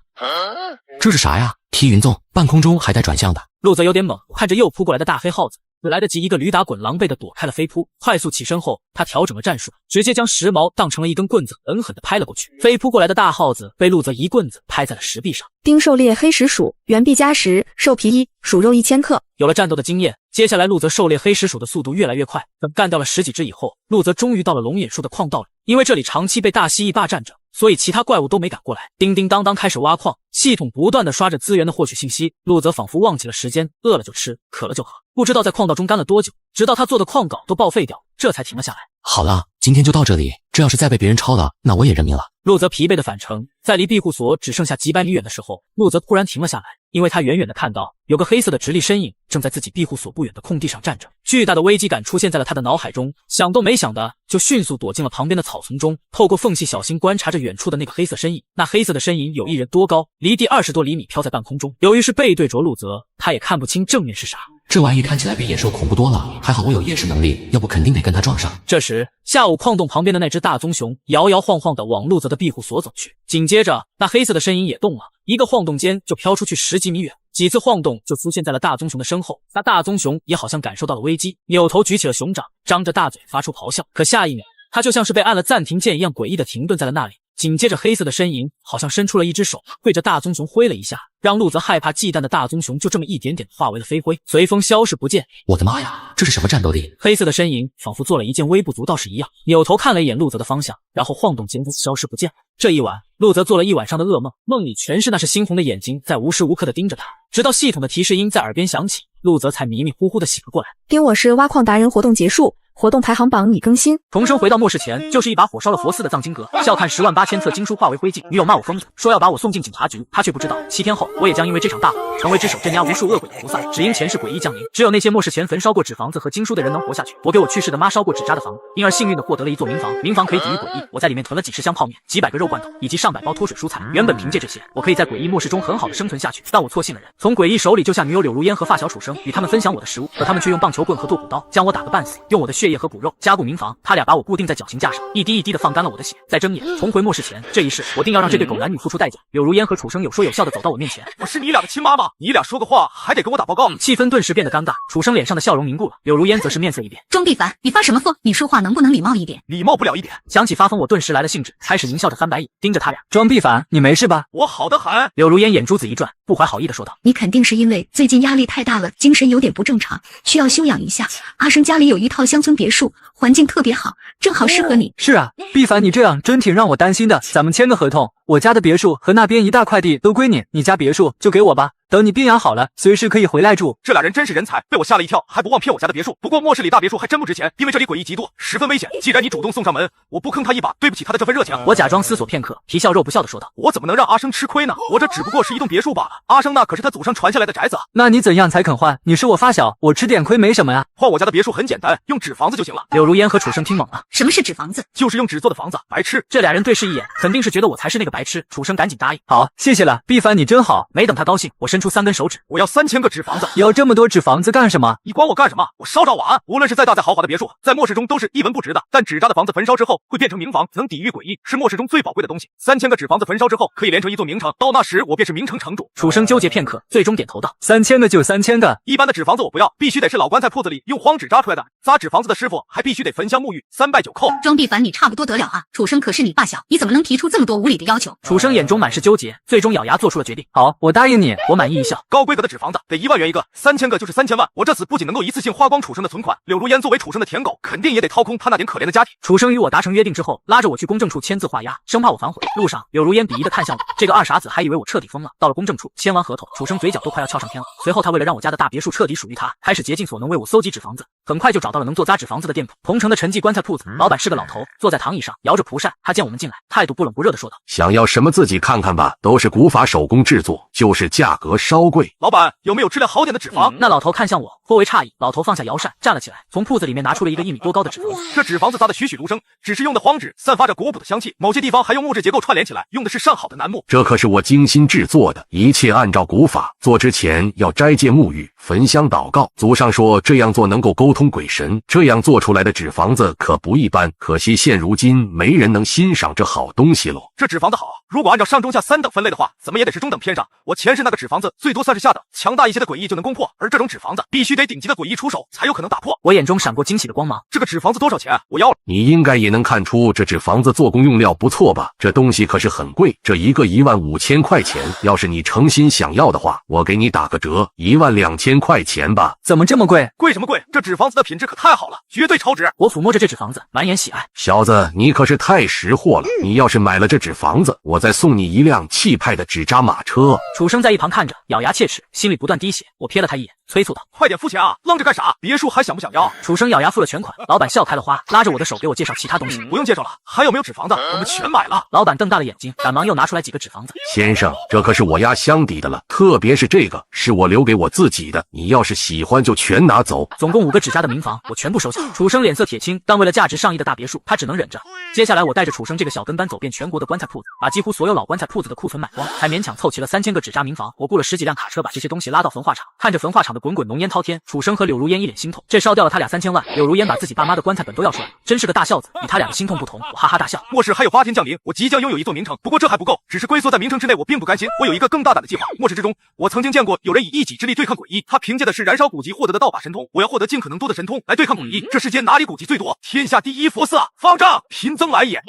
Speaker 2: 这是啥呀？踢云纵，半空中还带转向的。
Speaker 1: 陆泽有点懵，看着又扑过来的大黑耗子，只来得及一个驴打滚，狼狈的躲开了飞扑。快速起身后，他调整了战术，直接将时矛当成了一根棍子，狠狠地拍了过去。飞扑过来的大耗子被陆泽一棍子拍在了石壁上。
Speaker 8: 丁狩猎黑石鼠，元币加10，兽皮1，鼠肉1000克。
Speaker 1: 有了战斗的经验，接下来陆泽狩猎黑石鼠的速度越来越快。等干掉了10几只以后，陆泽终于到了龙眼树的矿道里。因为这里长期被大蜥蜴霸占着，所以其他怪物都没敢过来。叮叮当当开始挖矿，系统不断的刷着资源的获取信息。陆泽仿佛忘记了时间，饿了就吃，渴了就喝，不知道在矿道中干了多久，直到他做的矿稿都报废掉，这才停了下来。
Speaker 2: 好了，今天就到这里，这要是再被别人抄了，那我也认命了。
Speaker 1: 陆泽疲惫的返程，在离庇护所只剩下几百米远的时候，陆泽突然停了下来，因为他远远的看到有个黑色的直立身影正在自己庇护所不远的空地上站着。巨大的危机感出现在了他的脑海中，想都没想的就迅速躲进了旁边的草丛中，透过缝隙小心观察着远处的那个黑色身影。那黑色的身影有1人多高，离地20多厘米，飘在半空中。由于是背对着陆泽，他也看不清正面是啥。
Speaker 2: 这玩意看起来比野兽恐怖多了，还好我有夜视能力，要不肯定得跟他撞上。
Speaker 1: 这时，下午矿洞旁边的那只大棕熊摇摇晃晃地往陆泽的庇护所走去，紧接着那黑色的身影也动了，一个晃动间就飘出去10几米远，几次晃动就出现在了大棕熊的身后。那大棕熊也好像感受到了危机，扭头举起了熊掌，张着大嘴发出咆哮。可下一秒，它就像是被按了暂停键一样诡异的停顿在了那里。紧接着黑色的身影好像伸出了一只手，对着大棕熊挥了一下，让陆泽害怕忌惮的大棕熊就这么一点点化为了飞灰，随风消失不见。
Speaker 2: 我的妈呀，这是什么战斗力？
Speaker 1: 黑色的身影仿佛做了一件微不足道事一样，扭头看了一眼陆泽的方向，然后晃动间消失不见。这一晚，陆泽做了一晚上的噩梦，梦里全是那是猩红的眼睛在无时无刻的盯着他，直到系统的提示音在耳边响起，陆泽才迷迷糊糊的醒了过来。
Speaker 8: 丁我是挖矿达人活动结束，活动排行榜已更新。
Speaker 1: 重生回到末世前，就是一把火烧了佛寺的藏经阁，笑看108000册经书化为灰烬。女友骂我疯子，说要把我送进警察局，他却不知道7天后，我也将因为这场大火，成为只手镇压无数恶鬼的菩萨。只因前世诡异降临，只有那些末世前焚烧过纸房子和经书的人能活下去。我给我去世的妈烧过纸扎的房，因而幸运的获得了一座民房，民房可以抵御诡异。我在里面囤了几10箱泡面，几百个肉罐头，以及上百包脱水蔬菜。原本凭借这些，我可以在诡异末世中很好的生存下去，但我错信了人，从诡异手里救下女友柳如烟和发小楚生，与他们分享我的食物，可他们却用棒球棍和剁骨刀将我打个半死，用我的血液和骨肉加固民房。他俩把我固定在绞刑架上，一滴一滴的放干了我的血。在睁眼重回末世前，这一世我定要让这对狗男女付出代价。柳如烟和楚生有说有笑的走到我面前，
Speaker 4: 我是你俩的亲妈妈，你俩说个话还得给我打报告。
Speaker 1: 气氛顿时变得尴尬，楚生脸上的笑容凝固了，柳如烟则是面色一变。
Speaker 11: 庄必凡，你发什么疯？你说话能不能礼貌一点？
Speaker 4: 礼貌不了一点。
Speaker 1: 想起发疯，我顿时来了兴致，开始狞笑着翻白眼，盯着他俩。庄必凡，你没事吧？
Speaker 4: 我好的很。
Speaker 1: 柳如烟眼珠子一转，不怀好意的说道：“
Speaker 11: 你肯定是因为最近压力太大了，精神有点不正常，需要休养一下。阿生家里有一套乡村别墅，环境特别好，正好适合你。”
Speaker 7: 是啊，必凡，你这样真挺让我担心的。咱们签个合同，我家的别墅和那边一大块地都归你，你家别墅就给我吧。等你病养好了，随时可以回来住。
Speaker 9: 这俩人真是人才，被我吓了一跳，还不忘骗我家的别墅。不过末世里大别墅还真不值钱，因为这里诡异极多，十分危险。既然你主动送上门，我不坑他一把，对不起他的这份热情。
Speaker 1: 我假装思索片刻，皮笑肉不笑的说道：“
Speaker 9: 我怎么能让阿生吃亏呢？我这只不过是一栋别墅罢了，阿生那可是他祖上传下来的宅子。
Speaker 7: 那你怎样才肯换？你是我发小，我吃点亏没什么呀。
Speaker 9: 换我家的别墅很简单，用纸房子就行了。”
Speaker 1: 柳如烟和楚生听懵了，
Speaker 11: 什么是纸房子？
Speaker 9: 就是用纸做的房子，白痴。
Speaker 1: 这俩人对视一眼，肯定是觉得我才是那个白痴。楚生赶紧答应：“
Speaker 7: 好，谢谢了，毕凡你真好。”
Speaker 1: 没等他高兴，我伸出3根手指。
Speaker 9: 我要3000个纸房子。
Speaker 7: 要这么多纸房子干什么？
Speaker 9: 你管我干什么？我烧着晚安。无论是再大再豪华的别墅，在末世中都是一文不值的。但纸扎的房子焚烧之后会变成名房，能抵御诡异，是末世中最宝贵的东西。3000个纸房子焚烧之后可以连成一座名城，到那时我便是名城城主。
Speaker 1: 楚生纠结片刻，最终点头道
Speaker 7: ：“3000个就3000个。
Speaker 9: 一般的纸房子我不要，必须得是老棺材铺子里用荒纸扎出来的。扎纸房子的师傅还必须得焚香沐浴，3拜9叩。
Speaker 11: 庄必凡，你差不多得了啊！楚生可是你发小，你怎么能提出这么多无理的要求？”
Speaker 1: 楚生眼中满是纠结，最终咬牙做出了决定：“
Speaker 7: 好，我答应你。”
Speaker 1: 我满意一笑。
Speaker 9: 高规格的纸房子得1万元一个，3000个就是3000万。我这次不仅能够一次性花光楚生的存款，柳如烟作为楚生的舔狗，肯定也得掏空他那点可怜的家庭。
Speaker 1: 楚生与我达成约定之后，拉着我去公证处签字画押，生怕我反悔。路上，柳如烟鄙夷的看向我，这个二傻子还以为我彻底疯了。到了公证处，签完合同，楚生嘴角都快要翘上天了。随后他为了让我家的大别墅彻底属于他，开始竭尽所能为我搜集纸房子。很快就找到了能做扎纸房子的店铺，同城的陈记棺材铺子，老板是个老头，坐在躺椅上摇着蒲扇。他见我们进来，态度不冷不热的说道：“
Speaker 5: 想要什么自己看看吧，都是古法手工制作，就是价格稍贵。
Speaker 9: 老板有没有质量好点的纸房？”
Speaker 1: 那老头看向我，颇为诧异。老头放下摇扇，站了起来，从铺子里面拿出了一个1米多高的纸房子。
Speaker 9: 这纸房子扎得栩栩如生，只是用的黄纸，散发着古朴的香气，某些地方还用木质结构串联起来，用的是上好的楠木。
Speaker 5: 这可是我精心制作的，一切按照古法。做之前要斋戒沐浴，焚香祷告，祖上说这样做能够沟通鬼神。这样做出来的纸房子可不一般，可惜现如今没人能欣赏这好东西喽。
Speaker 9: 这纸房子好，如果按照上中下3等分类的话，怎么也得是中等偏上。我前世那个纸房子最多算是下等，强大一些的诡异就能攻破，而这种纸房子必须得顶级的诡异出手才有可能打破。
Speaker 1: 我眼中闪过惊喜的光芒。
Speaker 9: 这个纸房子多少钱？我要了。
Speaker 5: 你应该也能看出这纸房子做工用料不错吧？这东西可是很贵，这一个15000块钱。要是你诚心想要的话，我给你打个折，12000块钱吧。
Speaker 7: 怎么这么贵？
Speaker 9: 贵什么贵？这纸房子的品质可太好了，绝对超值。
Speaker 1: 我抚摸着这纸房子，满眼喜爱。
Speaker 5: 小子，你可是太识货了。你要是买了这纸房子，我再送你一辆气派的纸扎马车。
Speaker 1: 楚生在一旁看着，咬牙切齿，心里不断滴血。我瞥了他一眼，催促道：“
Speaker 9: 快点付钱啊！愣着干啥？别墅还想不想要？”
Speaker 1: 楚生咬牙付了全款。老板笑开了花，拉着我的手给我介绍其他东西。
Speaker 9: 不用介绍了，还有没有纸房子？我们全买了。
Speaker 1: 老板瞪大了眼睛，赶忙又拿出来几个纸房子。
Speaker 5: 先生，这可是我压箱底的了，特别是这个是我留给我自己的，你要是喜欢就全拿走。
Speaker 1: 总共5个纸扎的民房，我全部收下。楚生脸色铁青，但为了价值上亿的大别墅，他只能忍着。接下来我带着楚生这个小跟班走遍全国的棺材铺子，把几乎所有老棺材铺子的库存买光，才勉强凑齐了3000个纸扎民房。我雇了10几辆卡车把这些东西拉到焚化厂，看着焚化厂的滚滚浓烟滔天，楚生和柳如烟一脸心痛，这烧掉了他俩3000万。柳如烟把自己爸妈的棺材本都要出来，真是个大孝子。与他俩的心痛不同，我哈哈大笑。
Speaker 9: 末世还有8天降临，我即将拥有一座名城，不过这还不够，只是龟缩在名城之内我并不甘心，我有一个更大胆的计划。末世之中，我曾经见过有人以一己之力对抗诡异，他凭借的是燃烧古籍获得的道法神通，我要获得尽可能多的神通来对抗诡异。这世间哪里古籍最多？天下第一佛寺啊！方丈，贫僧来也。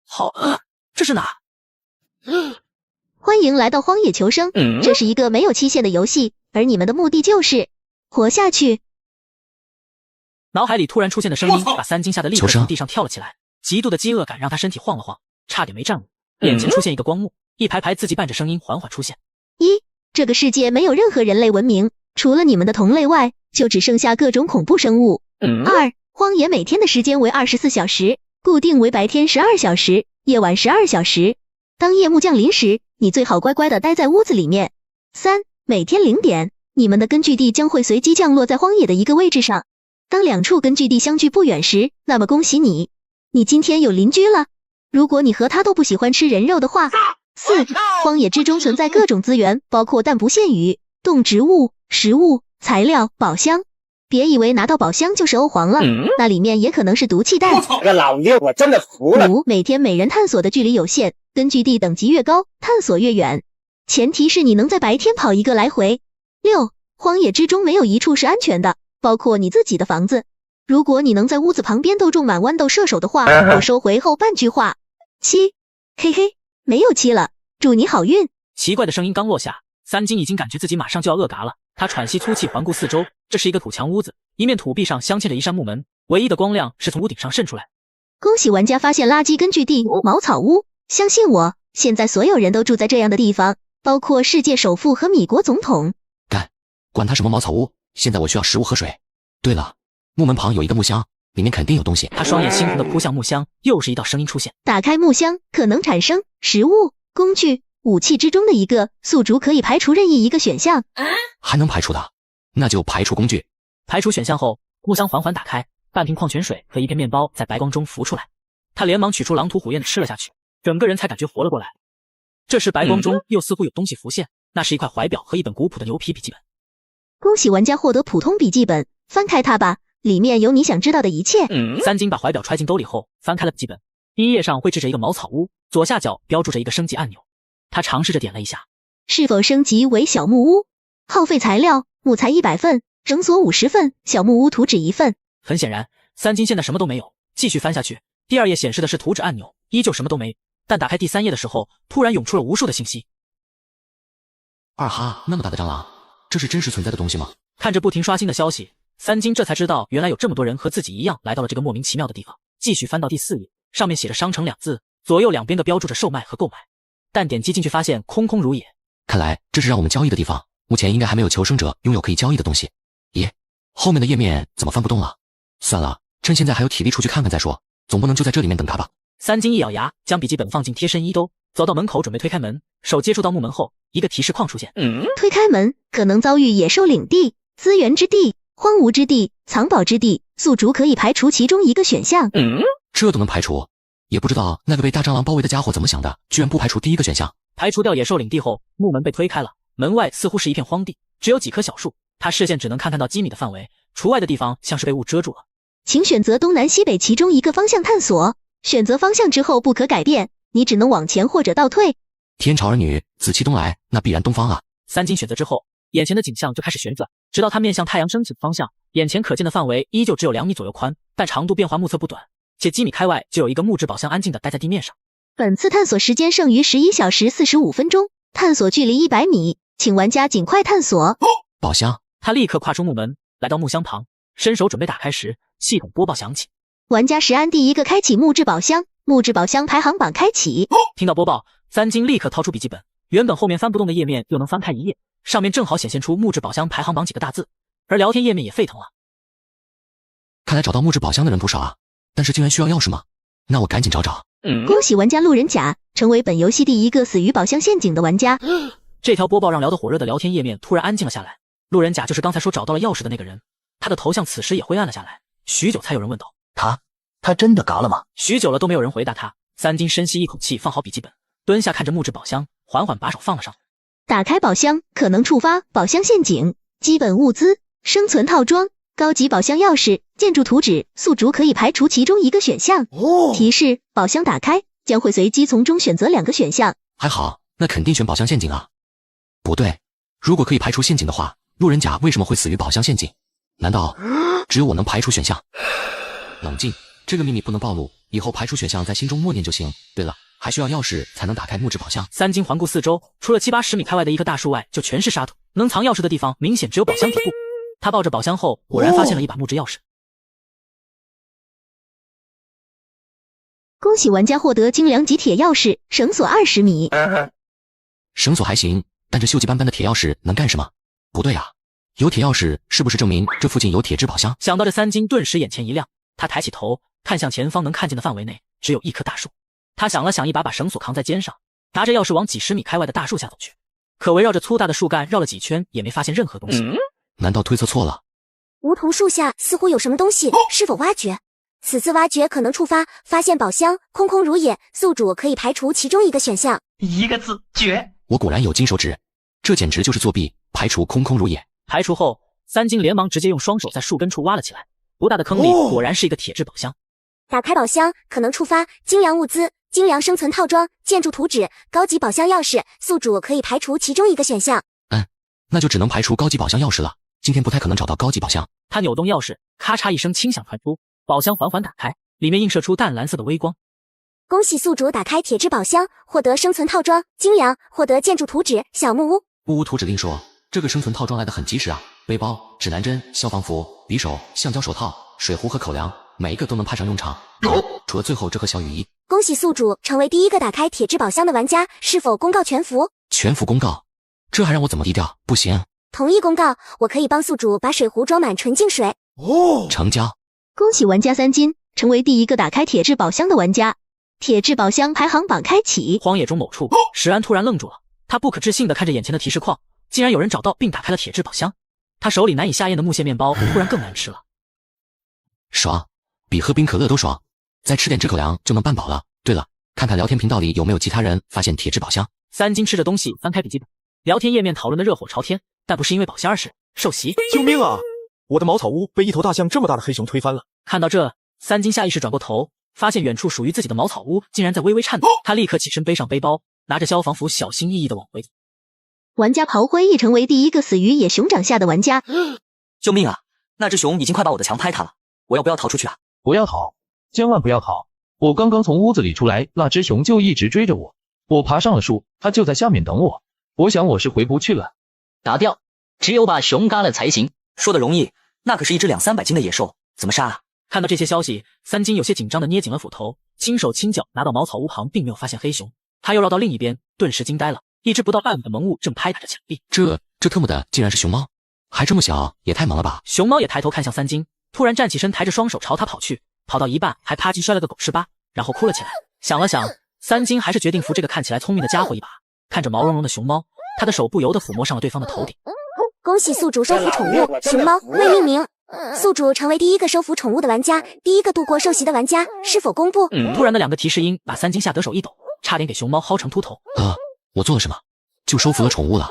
Speaker 1: 好，这是哪？
Speaker 12: 欢迎来到荒野求生，这是一个没有期限的游戏，而你们的目的就是活下去。
Speaker 1: 脑海里突然出现的声音把3惊吓得立刻从地上跳了起来，极度的饥饿感让他身体晃了晃，差点没站稳。眼前出现一个光幕，一排排字迹伴着声音缓缓出现。
Speaker 12: 1. 这个世界没有任何人类文明，除了你们的同类外，就只剩下各种恐怖生物。2. 荒野每天的时间为24小时，固定为白天12小时，夜晚12小时。当夜幕降临时，你最好乖乖的待在屋子里面。3. 每天0点，你们的根据地将会随机降落在荒野的一个位置上。当2处根据地相距不远时，那么恭喜你，你今天有邻居了。如果你和他都不喜欢吃人肉的话。4. 荒野之中存在各种资源，包括但不限于动植物、食物、材料、宝箱。别以为拿到宝箱就是欧皇了，那里面也可能是毒气弹。
Speaker 13: 这个老六我真的服了。
Speaker 12: 5. 每天每人探索的距离有限，根据地等级越高，探索越远，前提是你能在白天跑1个来回。6. 荒野之中没有一处是安全的，包括你自己的房子。如果你能在屋子旁边都种满豌豆射手的话，我收回后半句话。7. 嘿嘿，没有7了，祝你好运。
Speaker 1: 奇怪的声音刚落下，3惊已经感觉自己马上就要饿嘎了。他喘息粗气，环顾四周，这是一个土墙屋子，一面土壁上镶嵌着一扇木门，唯一的光亮是从屋顶上渗出来。
Speaker 12: 恭喜玩家发现垃圾根据地茅草屋，相信我，现在所有人都住在这样的地方，包括世界首富和米国总统。
Speaker 2: 管他什么茅草屋，现在我需要食物和水。对了，木门旁有一个木箱，里面肯定有东西。
Speaker 1: 他双眼猩红的扑向木箱，又是一道声音出现。
Speaker 12: 打开木箱，可能产生食物、工具、武器之中的一个，宿主可以排除任意一个选项。
Speaker 2: 还能排除的，那就排除工具。
Speaker 1: 排除选项后，木箱缓缓打开，半瓶矿泉水和一片面包在白光中浮出来。他连忙取出狼吞虎咽的吃了下去，整个人才感觉活了过来。这时白光中又似乎有东西浮现，那是一块怀表和一本古朴的牛皮笔记本。
Speaker 12: 恭喜玩家获得普通笔记本，翻开它吧，里面有你想知道的一切。
Speaker 1: 三金把怀表揣进兜里后，翻开了笔记本。第一页上绘制着一个茅草屋，左下角标注着一个升级按钮。他尝试着点了一下，
Speaker 12: 是否升级为小木屋？耗费材料：木材100份，绳索50份，小木屋图纸1份。
Speaker 1: 很显然，三金现在什么都没有。继续翻下去，第二页显示的是图纸按钮，依旧什么都没。但打开第3页的时候，突然涌出了无数的信息。
Speaker 2: 二哈，那么大的蟑螂，这是真实存在的东西吗？
Speaker 1: 看着不停刷新的消息，三金这才知道原来有这么多人和自己一样来到了这个莫名其妙的地方。继续翻到第4页，上面写着商城2字，左右两边各标注着售卖和购买，但点击进去发现空空如也。
Speaker 2: 看来这是让我们交易的地方，目前应该还没有求生者拥有可以交易的东西。咦，后面的页面怎么翻不动了？算了，趁现在还有体力出去看看再说，总不能就在这里面等他吧。
Speaker 1: 三金一咬牙，将笔记本放进贴身衣兜，走到门口准备推开门，手接触到木门后，一个提示框出现。
Speaker 12: 推开门，可能遭遇野兽领地、资源之地、荒芜之地、藏宝之地，宿主可以排除其中一个选项。
Speaker 2: 这都能排除？也不知道那个被大蟑螂包围的家伙怎么想的，居然不排除第一个选项。
Speaker 1: 排除掉野兽领地后，木门被推开了，门外似乎是一片荒地，只有几棵小树，他视线只能看到几米的范围，除外的地方像是被雾遮住了。
Speaker 12: 请选择东南西北其中一个方向探索，选择方向之后不可改变，你只能往前或者倒退。
Speaker 2: 天朝儿女，紫气东来，那必然东方啊。
Speaker 1: 三金选择之后，眼前的景象就开始旋转，直到他面向太阳升起的方向，眼前可见的范围依旧只有2米左右宽，但长度变化目测不短，且几米开外就有一个木质宝箱安静地待在地面上。
Speaker 12: 本次探索时间剩余11小时45分钟，探索距离100米，请玩家尽快探索。
Speaker 2: 宝箱，
Speaker 1: 他立刻跨出木门，来到木箱旁，伸手准备打开时，系统播报响起。
Speaker 12: 玩家石安第一个开启木质宝箱，木质宝箱排行榜开启。
Speaker 1: 听到播报，三金立刻掏出笔记本，原本后面翻不动的页面又能翻开一页，上面正好显现出木质宝箱排行榜几个大字，而聊天页面也沸腾了。
Speaker 2: 看来找到木质宝箱的人不少啊，但是竟然需要钥匙吗？那我赶紧找找。
Speaker 12: 恭喜玩家路人甲成为本游戏第一个死于宝箱陷阱的玩家。
Speaker 1: 这条播报让聊得火热的聊天页面突然安静了下来。路人甲就是刚才说找到了钥匙的那个人，他的头像此时也灰暗了下来。许久才有人问道：
Speaker 13: 他真的嘎了吗？
Speaker 1: 许久了都没有人回答他。三金深吸一口气，放好笔记本，蹲下看着木质宝箱，缓缓把手放了上。
Speaker 12: 打开宝箱可能触发宝箱陷阱，基本物资、生存套装、高级宝箱钥匙、建筑图纸，宿主可以排除其中一个选项。提示：宝箱打开，将会随机从中选择2个选项。
Speaker 2: 还好，那肯定选宝箱陷阱啊。不对，如果可以排除陷阱的话，路人甲为什么会死于宝箱陷阱？难道只有我能排除选项？冷静，这个秘密不能暴露，以后排除选项在心中默念就行。对了，还需要钥匙才能打开木质宝箱。
Speaker 1: 三金环顾四周，除了7-80米开外的一棵大树外，就全是沙土，能藏钥匙的地方明显只有宝箱底部。他抱着宝箱后，果然发现了一把木质钥匙。
Speaker 12: 恭喜玩家获得精良级铁钥匙，绳索20米。
Speaker 2: 绳索还行，但这锈迹斑斑的铁钥匙能干什么？不对啊，有铁钥匙是不是证明这附近有铁质宝箱？
Speaker 1: 想到这，三金顿时眼前一亮，他抬起头看向前方，能看见的范围内只有一棵大树。他想了想，一把绳索扛在肩上，拿着钥匙往几10米开外的大树下走去。可围绕着粗大的树干绕了几圈，也没发现任何东西。
Speaker 2: 难道推测错了？
Speaker 3: 梧桐树下似乎有什么东西，是否挖掘？此次挖掘可能触发发现宝箱，空空如也，宿主可以排除其中一个选项。
Speaker 13: 1个字，绝！
Speaker 2: 我果然有金手指，这简直就是作弊，排除空空如也。
Speaker 1: 排除后，三金连忙直接用双手在树根处挖了起来，不大的坑里果然是一个铁质宝箱。
Speaker 3: 打开宝箱可能触发精良物资、精良生存套装、建筑图纸、高级宝箱钥匙，宿主可以排除其中一个选项。
Speaker 2: 那就只能排除高级宝箱钥匙了，今天不太可能找到高级宝箱。
Speaker 1: 他扭动钥匙，咔嚓一声轻响传出，宝箱缓缓打开，里面映射出淡蓝色的微光。
Speaker 3: 恭喜宿主打开铁质宝箱，获得生存套装精良，获得建筑图纸小木屋。
Speaker 2: 木屋图纸令说，这个生存套装来得很及时啊，背包、指南针、消防服、匕首、橡胶手套、水壶和口粮，每一个都能派上用场。除了最后这颗小雨衣。
Speaker 3: 恭喜宿主成为第一个打开铁质宝箱的玩家，是否公告全服？
Speaker 2: 全服公告，这还让我怎么低调？不行。
Speaker 3: 同意公告，我可以帮宿主把水壶装满纯净水。
Speaker 2: 成交。
Speaker 12: 恭喜玩家3金成为第一个打开铁质宝箱的玩家，铁质宝箱排行榜开启。
Speaker 1: 荒野中某处，石安突然愣住了，他不可置信地看着眼前的提示框，竟然有人找到并打开了铁质宝箱。他手里难以下咽的木屑面包突然更难吃了，
Speaker 2: 爽，比喝冰可乐都爽，再吃点这口粮就能半饱了。对了，看看聊天频道里有没有其他人发现铁质宝箱。
Speaker 1: 3金吃着东西，翻开笔记本，聊天页面讨论的热火朝天，但不是因为宝箱，而是受袭。
Speaker 14: 救命啊！我的茅草屋被一头大象这么大的黑熊推翻了。
Speaker 1: 看到这，3金下意识转过头，发现远处属于自己的茅草屋竟然在微微颤抖。他立刻起身背上背包，拿着消防服小心翼翼地往回走。
Speaker 12: 玩家炮灰亦成为第一个死于野熊掌下的玩家。
Speaker 7: 救命啊！那只熊已经快把我的墙拍塌了，我要不要逃出去啊？
Speaker 10: 不要逃，千万不要逃！我刚刚从屋子里出来，那只熊就一直追着我，我爬上了树，它就在下面等我。我想我是回不去了。
Speaker 13: 打掉，只有把熊嘎了才行。
Speaker 7: 说的容易，那可是一只200-300斤的野兽，怎么杀啊？
Speaker 1: 看到这些消息，3金有些紧张地捏紧了斧头，轻手轻脚拿到茅草屋旁，并没有发现黑熊。他又绕到另一边，顿时惊呆了。一只不到半米的萌物正拍打着墙壁。
Speaker 2: 这特么的竟然是熊猫，还这么小，也太萌了吧！
Speaker 1: 熊猫也抬头看向3金，突然站起身，抬着双手朝他跑去，跑到一半还啪叽摔了个狗屎巴，然后哭了起来。想了想，3金还是决定扶这个看起来聪明的家伙一把。看着毛茸茸的熊猫，他的手不由得抚摸上了对方的头顶。
Speaker 3: 恭喜宿主收服宠物熊猫，未命名。宿主成为第一个收服宠物的玩家，第一个度过受袭的玩家，是否公布？
Speaker 1: 突然的2个提示音把3金吓得手一抖，差点给熊猫薅成秃头。
Speaker 2: 我做了什么？就收服了宠物了？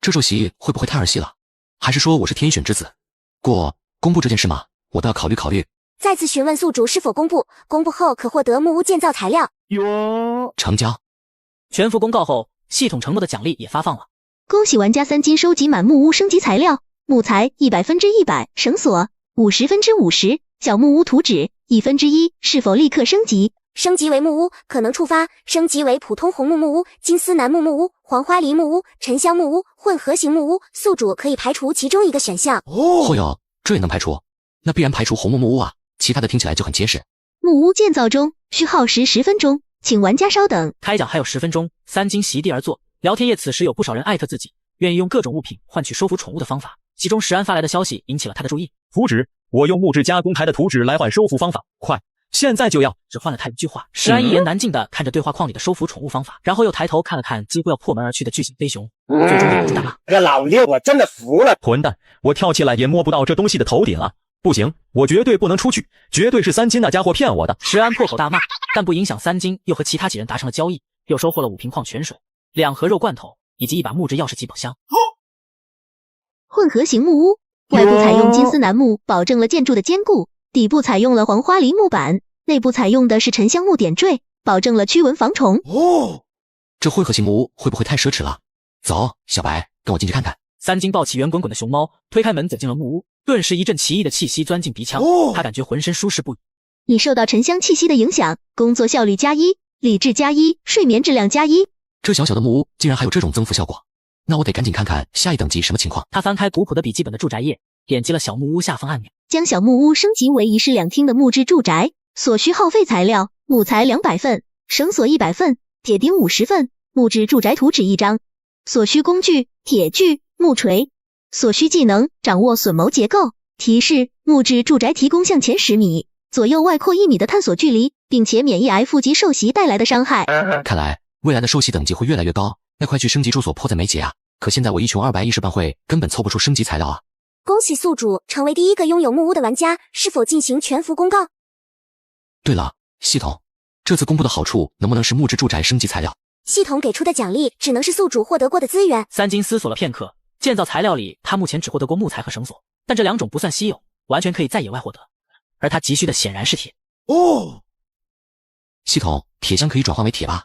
Speaker 2: 这受袭会不会太儿戏了？还是说我是天选之子？公布这件事吗？我倒要考虑考虑。
Speaker 3: 再次询问宿主是否公布，公布后可获得木屋建造材料。
Speaker 2: 成交。
Speaker 1: 全服公告后，系统承诺的奖励也发放了。
Speaker 12: 恭喜玩家3金收集满木屋升级材料，木材100%，绳索50%，小木屋图纸1%，是否立刻升级？
Speaker 3: 升级为木屋可能触发，升级为普通红木木屋、金丝楠木木屋、黄花梨木屋、沉香木屋、混合型木屋，宿主可以排除其中一个选项。
Speaker 2: 哟，这也能排除？那必然排除红木木屋啊，其他的听起来就很结实。
Speaker 12: 木屋建造中，需耗时10分钟，请玩家稍等。
Speaker 1: 开奖还有10分钟，3金席地而坐。聊天页此时有不少人艾特自己，愿意用各种物品换取收服宠物的方法，其中石安发来的消息引起了他的注意。
Speaker 15: 图纸，我用木质加工台的图纸来换收服方法，快！现在就要！
Speaker 1: 只换了他一句话，石安一言难尽地看着对话框里的收服宠物方法，然后又抬头看了看几乎要破门而去的巨型飞熊，最终忍不住大骂：
Speaker 16: 这老爹我真的服了！
Speaker 15: 混蛋，我跳起来也摸不到这东西的头顶啊！不行，我绝对不能出去，绝对是3金那家伙骗我的！
Speaker 1: 石安破口大骂，但不影响3金又和其他几人达成了交易，又收获了5瓶矿泉水、2盒肉罐头以及一把木质钥匙机宝箱。
Speaker 12: 混合型木屋，外部采用金丝楠木，保证了建筑的坚固。底部采用了黄花梨木板，内部采用的是沉香木点缀，保证了驱蚊防虫。
Speaker 2: 这混合型木屋会不会太奢侈了？走，小白，跟我进去看看。
Speaker 1: 3金抱起圆滚滚的熊猫，推开门走进了木屋，顿时一阵奇异的气息钻进鼻腔，他感觉浑身舒适不已。
Speaker 12: 你受到沉香气息的影响，工作效率+1，理智+1，睡眠质量+1。
Speaker 2: 这小小的木屋竟然还有这种增幅效果，那我得赶紧看看下一等级什么情况。
Speaker 1: 他翻开古朴的笔记本的住宅页，点击了小木屋下方按钮，
Speaker 12: 将小木屋升级为1室2厅的木质住宅。所需耗费材料：木材200份，绳索100份，铁钉50份，木质住宅图纸1张。所需工具：铁锯、木锤。所需技能：掌握榫卯结构。提示：木质住宅提供向前10米，左右外扩1米的探索距离，并且免疫 F 级受袭带来的伤害。
Speaker 2: 看来未来的受袭等级会越来越高，那快去升级住所迫在眉睫啊！可现在我一穷200一时半会根本凑不出升级材料啊！
Speaker 3: 恭喜宿主成为第一个拥有木屋的玩家，是否进行全服公告？
Speaker 2: 对了，系统，这次公布的好处能不能是木质住宅升级材料？
Speaker 3: 系统给出的奖励只能是宿主获得过的资源。
Speaker 1: 3金思索了片刻，建造材料里他目前只获得过木材和绳索，但这2种不算稀有，完全可以在野外获得，而他急需的显然是铁。
Speaker 2: 系统，铁箱可以转换为铁吧？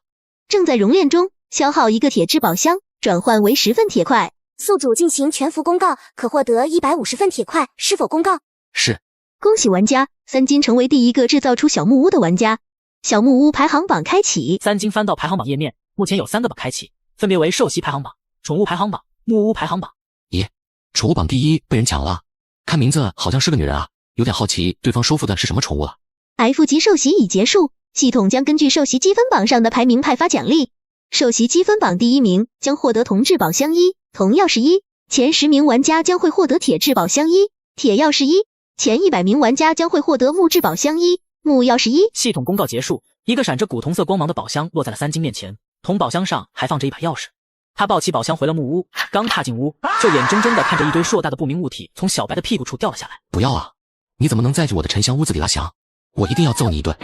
Speaker 12: 正在熔炼中，消耗1个铁质宝箱，转换为10份铁块。
Speaker 3: 宿主进行全服公告，可获得150份铁块，是否公告？
Speaker 2: 是。
Speaker 12: 恭喜玩家3金成为第一个制造出小木屋的玩家。小木屋排行榜开启。
Speaker 1: 3金翻到排行榜页面，目前有3个榜开启，分别为受袭排行榜、宠物排行榜、木屋排行榜。
Speaker 2: 咦，宠物榜第1被人抢了，看名字好像是个女人啊，有点好奇对方收服的是什么宠物了。
Speaker 12: F 级受袭已结束，系统将根据受袭积分榜上的排名派发奖励。受袭积分榜第1名将获得铜质宝箱1、铜钥匙1，前10名玩家将会获得铁质宝箱1、铁钥匙1，前100名玩家将会获得木质宝箱1、木钥匙1。
Speaker 1: 系统公告结束，一个闪着古铜色光芒的宝箱落在了三金面前，铜宝箱上还放着一把钥匙。他抱起宝箱回了木屋，刚踏进屋，就眼睁睁地看着一堆硕大的不明物体从小白的屁股处掉了下来。
Speaker 2: 不要啊！你怎么能再进我的沉香屋子里拉翔？我一定要揍你一顿！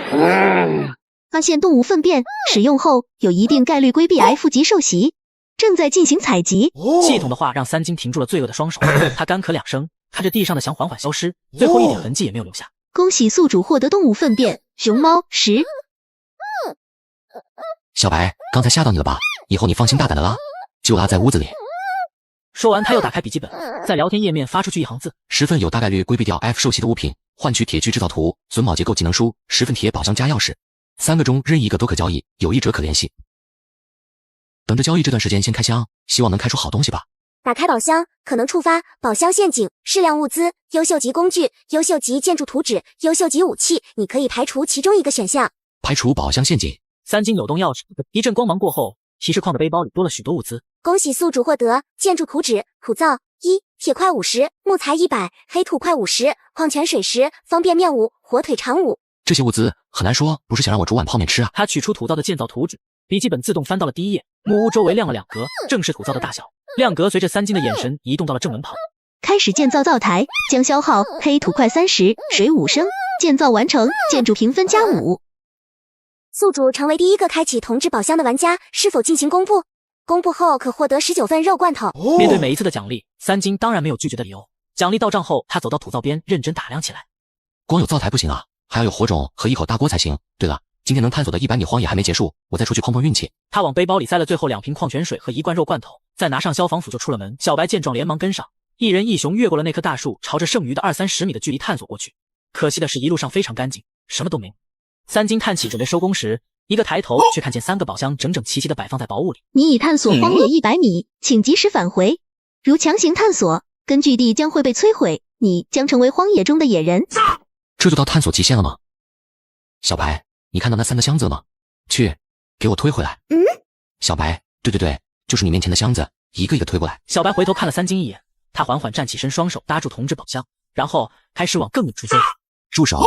Speaker 12: 发现动物粪便，使用后有一定概率规避 F 级受袭，正在进行采集。
Speaker 1: 系统的话让三金停住了罪恶的双手，他干咳2声，看着地上的翔缓缓消失，最后一点痕迹也没有留下。
Speaker 12: 恭喜宿主获得动物粪便，熊猫10。
Speaker 2: 小白，刚才吓到你了吧？以后你放心大胆的拉，就拉在屋子里。
Speaker 1: 说完，他又打开笔记本，在聊天页面发出去一行字
Speaker 2: ：10份有大概率规避掉 F 受袭的物品，换取铁具制造图、榫卯结构技能书，10份铁宝箱加钥匙，3个中任意一个都可交易，有意者可联系。等着交易这段时间先开箱，希望能开出好东西吧。
Speaker 3: 打开宝箱可能触发宝箱陷阱、适量物资、优秀级工具、优秀级建筑图纸、优秀级武器，你可以排除其中一个选项。
Speaker 2: 排除宝箱陷阱。
Speaker 1: 三金扭动钥匙，一阵光芒过后，提示框的背包里多了许多物资。
Speaker 3: 恭喜宿主获得建筑图纸、土灶1、铁块50、木材100、黑土块50、矿泉水10、方便面5、火腿肠5。
Speaker 2: 这些物资很难说不是想让我煮碗泡面吃啊。
Speaker 1: 他取出土灶的建造图纸，笔记本自动翻到了第1页，木屋周围亮了2格，正是土灶的大小。亮格随着三金的眼神移动到了正门旁。
Speaker 12: 开始建造灶台，将消耗黑土块30，水5升。建造完成，建筑评分加5。
Speaker 3: 宿主成为第一个开启铜质宝箱的玩家，是否进行公布？公布后可获得19份肉罐头。
Speaker 1: 面对每一次的奖励，三金当然没有拒绝的理由。奖励到账后，他走到土灶边认真打量起来。
Speaker 2: 光有灶台不行啊，还要有火种和一口大锅才行。对了，今天能探索的100米荒野还没结束，我再出去碰碰运气。
Speaker 1: 他往背包里塞了最后2瓶矿泉水和1罐肉罐头，再拿上消防斧就出了门。小白见状连忙跟上，一人一熊越过了那棵大树，朝着剩余的20-30米的距离探索过去。可惜的是一路上非常干净，什么都没有。三金叹气准备收工时，一个抬头却看见3个宝箱整整齐齐地摆放在宝物里。
Speaker 12: 你已探索荒野100米，请及时返回。如强行探索，根据地将会被摧毁，你将成为荒野中的野人。
Speaker 2: 这就到探索极限了吗？小白，你看到那3个箱子了吗？去，给我推回来。小白，对，就是你面前的箱子，一个一个推过来。
Speaker 1: 小白回头看了三金一眼，他缓缓站起身，双手搭住铜质宝箱，然后开始往更远处推。
Speaker 2: 住手！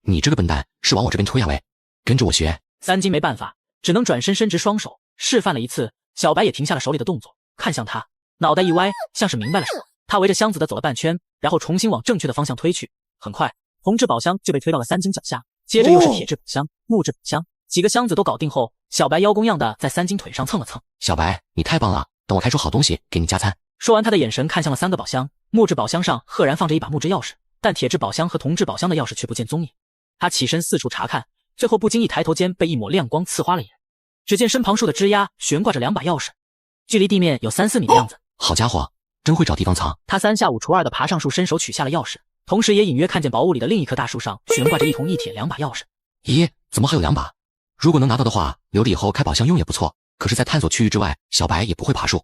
Speaker 2: 你这个笨蛋，是往我这边推啊喂！跟着我学。
Speaker 1: 三金没办法，只能转身伸直双手，示范了一次。小白也停下了手里的动作，看向他，脑袋一歪，像是明白了什么。他围着箱子的走了半圈，然后重新往正确的方向推去。很快，铜质宝箱就被推到了三金脚下，接着又是铁质宝箱、木质宝箱，几个箱子都搞定后，小白邀功样的在三金腿上蹭了蹭。
Speaker 2: 小白，你太棒了，等我开出好东西给你加餐。
Speaker 1: 说完，他的眼神看向了3个宝箱，木质宝箱上赫然放着一把木质钥匙，但铁质宝箱和铜质宝箱的钥匙却不见踪影。他起身四处查看，最后不经意抬头间被一抹亮光刺花了眼。只见身旁树的枝桠悬挂着2把钥匙，距离地面有3-4米的样子。
Speaker 2: 好家伙，真会找地方藏。
Speaker 1: 他3下5除2的爬上树，伸手取下了钥匙，同时也隐约看见宝物里的另一棵大树上悬挂着一铜一铁2把钥匙。
Speaker 2: 咦，怎么还有2把？如果能拿到的话，留着以后开宝箱用也不错。可是，在探索区域之外，小白也不会爬树。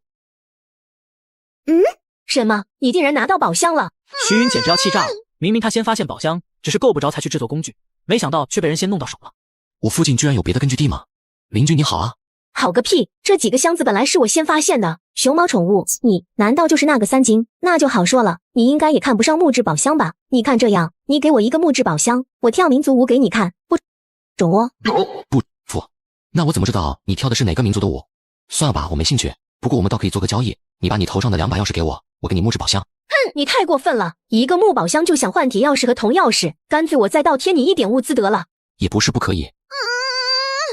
Speaker 3: 什么？你竟然拿到宝箱了？
Speaker 1: 徐云简直要气炸了！明明他先发现宝箱，只是够不着才去制作工具，没想到却被人先弄到手了。
Speaker 2: 我附近居然有别的根据地吗？邻居你好啊。
Speaker 3: 好个屁！这几个箱子本来是我先发现的。熊猫宠物，你难道就是那个三金？那就好说了，你应该也看不上木质宝箱吧？你看这样，你给我一个木质宝箱，我跳民族舞给你看。不种哦。
Speaker 2: 不服？那我怎么知道你跳的是哪个民族的舞？算了吧，我没兴趣。不过我们倒可以做个交易，你把你头上的2把钥匙给我，我给你木质宝箱。
Speaker 3: 哼，你太过分了！一个木宝箱就想换铁钥匙和铜钥匙，干脆我再倒贴你一点物资得了。
Speaker 2: 也不是不可以。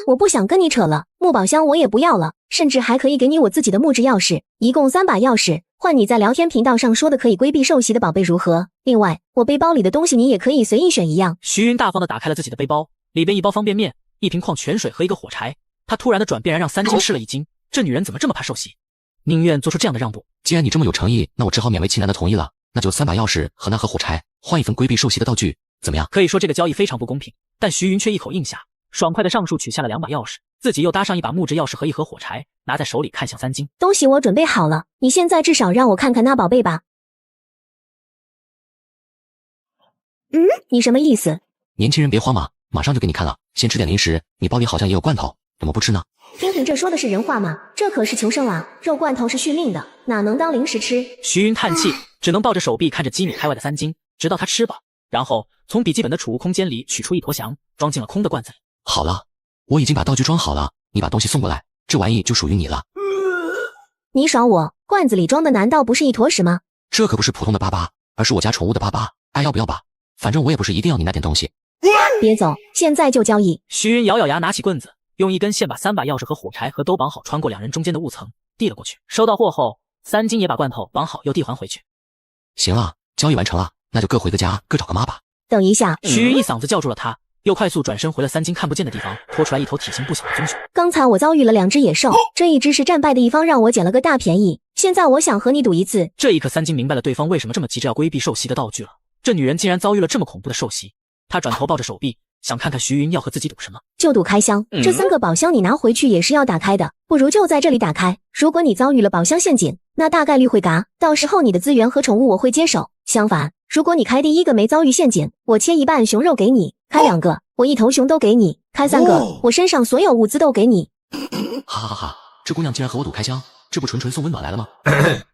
Speaker 3: 我不想跟你扯了，木宝箱我也不要了，甚至还可以给你我自己的木质钥匙，一共3把钥匙，换你在聊天频道上说的可以规避受袭的宝贝如何？另外，我背包里的东西你也可以随意选一样。
Speaker 1: 徐云大方的打开了自己的背包，里边1包方便面、1瓶矿泉水和1个火柴。他突然的转变让三金吃了一惊，这女人怎么这么怕受袭？宁愿做出这样的让步。
Speaker 2: 既然你这么有诚意，那我只好勉为其难的同意了。那就3把钥匙和那盒火柴，换一份规避受袭的道具，怎么样？
Speaker 1: 可以说这个交易非常不公平，但徐云却一口应下，爽快的上树取下了2把钥匙，自己又搭上1把木质钥匙和1盒火柴，拿在手里看向三金。
Speaker 3: 东西我准备好了，你现在至少让我看看那宝贝吧。你什么意思？
Speaker 2: 年轻人别慌嘛，马上就给你看了。先吃点零食，你包里好像也有罐头，怎么不吃呢？
Speaker 3: 听听这说的是人话吗？这可是求生啊，肉罐头是续命的，哪能当零食吃？
Speaker 1: 徐云叹气，只能抱着手臂看着机敏开外的三金，直到他吃饱，然后从笔记本的储物空间里取出一坨翔，装进了空的罐子里。
Speaker 2: 好了，我已经把道具装好了，你把东西送过来，这玩意就属于你了。
Speaker 3: 你耍我？罐子里装的难道不是一坨屎吗？
Speaker 2: 这可不是普通的粑粑，而是我家宠物的粑粑，爱要不要吧？反正我也不是一定要你那点东西。
Speaker 3: 别走，现在就交易。
Speaker 1: 徐云咬咬牙，拿起棍子，用一根线把3把钥匙和火柴盒都绑好，穿过2人中间的雾层，递了过去。收到货后，三金也把罐头绑好，又递还回去。
Speaker 2: 行了，交易完成了，那就各回个家，各找个妈吧。
Speaker 3: 等一下，
Speaker 1: 徐云一嗓子叫住了他，又快速转身回了三金看不见的地方，拖出来一头体型不小的棕熊。
Speaker 3: 刚才我遭遇了2只野兽，这一只是战败的一方，让我捡了个大便宜。现在我想和你赌一次。
Speaker 1: 这一刻，三金明白了对方为什么这么急着要规避受袭的道具了。这女人竟然遭遇了这么恐怖的受袭。他转头抱着手臂，想看看徐云要和自己赌什么。
Speaker 3: 就赌开箱，这3个宝箱你拿回去也是要打开的，不如就在这里打开。如果你遭遇了宝箱陷阱，那大概率会嘎，到时候你的资源和宠物我会接手。相反，如果你开第1个没遭遇陷阱，我切1半熊肉给你；开2个，我1头熊都给你；开3个，我身上所有物资都给你。
Speaker 2: 哈哈哈哈，这姑娘竟然和我赌开箱，这不纯纯送温暖来了吗？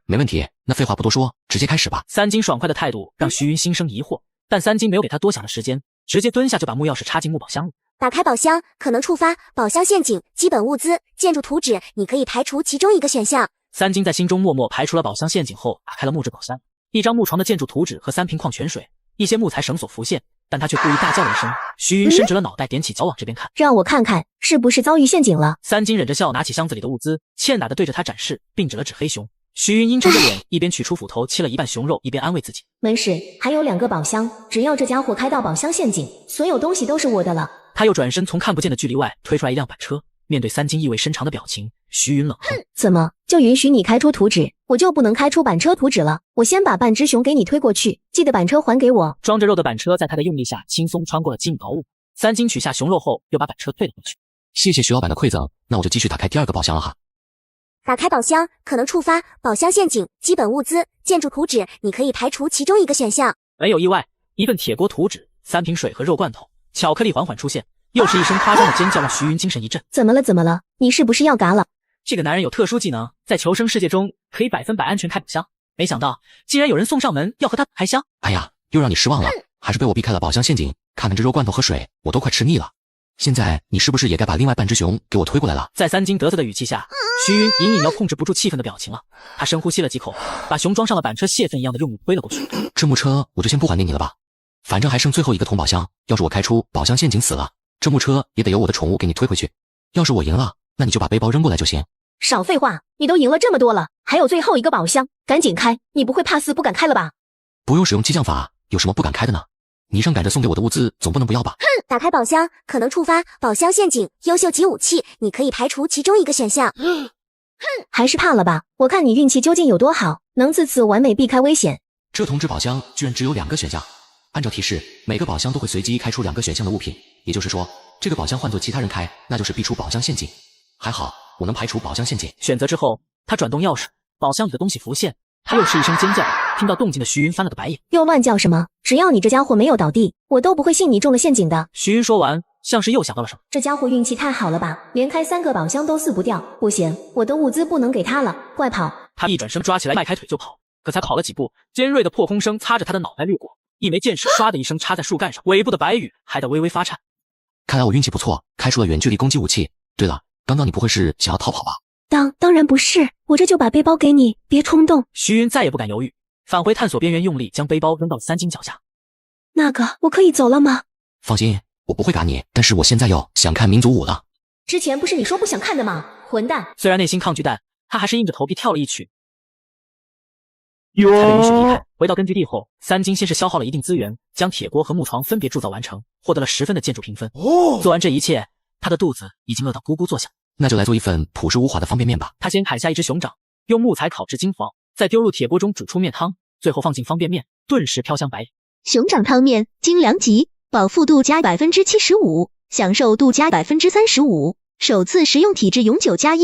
Speaker 2: 没问题，那废话不多说，直接开始吧。
Speaker 1: 三金爽快的态度让徐云心生疑惑，但三金没有给他多想的时间，直接蹲下就把木钥匙插进木宝箱里。
Speaker 17: 打开宝箱可能触发宝箱陷阱、基本物资、建筑图纸，你可以排除其中一个选项。
Speaker 1: 三金在心中默默排除了宝箱陷阱后，打开了木质宝箱，一张木床的建筑图纸和3瓶矿泉水，一些木材绳索浮现，但他却故意大叫了一声。徐云伸直了脑袋，踮起脚往这边看，
Speaker 3: 让我看看是不是遭遇陷阱了。
Speaker 1: 三金忍着笑，拿起箱子里的物资，欠打的对着他展示，并指了指黑熊。徐云阴沉着脸，一边取出斧头切了1半熊肉，一边安慰自己：
Speaker 3: 没事，还有2个宝箱，只要这家伙开到宝箱陷阱，所有东西都是我的了。
Speaker 1: 他又转身从看不见的距离外推出来一辆板车，面对三金意味深长的表情，徐云冷哼：
Speaker 3: 怎么就允许你开出图纸，我就不能开出板车图纸了？我先把半只熊给你推过去，记得板车还给我。
Speaker 1: 装着肉的板车在他的用力下轻松穿过了几米高雾。三金取下熊肉后，又把板车推了回去。
Speaker 2: 谢谢徐老板的馈赠，那我就继续打开第2个宝箱了哈。
Speaker 17: 打开宝箱可能触发宝箱陷阱、基本物资、建筑图纸，你可以排除其中一个选项。
Speaker 1: 没有意外，一份铁锅图纸、3瓶水和肉罐头，巧克力缓缓出现，又是一声夸张的尖叫，让徐云精神一振。
Speaker 3: 怎么了？怎么了？你是不是要嘎了？
Speaker 1: 这个男人有特殊技能，在求生世界中可以100%安全开宝箱，没想到竟然有人送上门要和他开箱。
Speaker 2: 哎呀，又让你失望了，还是被我避开了宝箱陷阱。看看这肉罐头和水，我都快吃腻了。现在你是不是也该把另外半只熊给我推过来了？
Speaker 1: 在三金得瑟的语气下，徐云隐隐要控制不住气愤的表情了。他深呼吸了几口，把熊装上了板车，泄愤一样的用力推了过去。
Speaker 2: 这木车我就先不还给你了吧，反正还剩最后1个铜宝箱，要是我开出宝箱陷阱死了，这木车也得由我的宠物给你推回去。要是我赢了，那你就把背包扔过来就行。
Speaker 3: 少废话，你都赢了这么多了，还有最后1个宝箱，赶紧开！你不会怕死不敢开了吧？
Speaker 2: 不用使用激将法，有什么不敢开的呢？你上赶着送给我的物资总不能不要吧？
Speaker 17: 打开宝箱可能触发宝箱陷阱、优秀级武器，你可以排除其中一个选项。
Speaker 3: 还是怕了吧？我看你运气究竟有多好，能自此完美避开危险。
Speaker 2: 这铜质宝箱居然只有2个选项，按照提示，每个宝箱都会随机开出2个选项的物品，也就是说，这个宝箱换作其他人开，那就是避出宝箱陷阱。还好，我能排除宝箱陷阱。
Speaker 1: 选择之后，他转动钥匙，宝箱里的东西浮现，他又是一声尖叫。听到动静的徐云翻了个白眼，
Speaker 3: 又乱叫什么？只要你这家伙没有倒地，我都不会信你中了陷阱的。
Speaker 1: 徐云说完，像是又想到了什么，
Speaker 3: 这家伙运气太好了吧，连开3个宝箱都死不掉。不行，我的物资不能给他了，快跑！
Speaker 1: 他一转身抓起来，迈开腿就跑。可才跑了几步，尖锐的破空声擦着他的脑袋掠过，一枚箭矢唰的一声插在树干上，尾部的白羽还得微微发颤。
Speaker 2: 看来我运气不错，开出了远距离攻击武器。对了，刚刚你不会是想要逃跑吧？
Speaker 3: 当然不是，我这就把背包给你，别冲动。
Speaker 1: 徐云再也不敢犹豫，返回探索边缘，用力将背包扔到了三金脚下。
Speaker 3: 那个，我可以走了吗？
Speaker 2: 放心，我不会赶你，但是我现在又想看民族舞了。
Speaker 3: 之前不是你说不想看的吗？混蛋！
Speaker 1: 虽然内心抗拒，但他还是硬着头皮跳了一曲。才被允许离开。回到根据地后，三金先是消耗了一定资源，将铁锅和木床分别铸造完成，获得了10分的建筑评分。做完这一切，他的肚子已经饿到咕咕作响。
Speaker 2: 那就来做一份朴实无华的方便面吧。
Speaker 1: 他先砍下一只熊掌，用木材烤至金黄，再丢入铁锅中煮出面汤，最后放进方便面，顿时飘香白。
Speaker 12: 熊掌汤面，精良级，饱腹度加 75%， 享受度加 35%， 首次食用体质永久加1。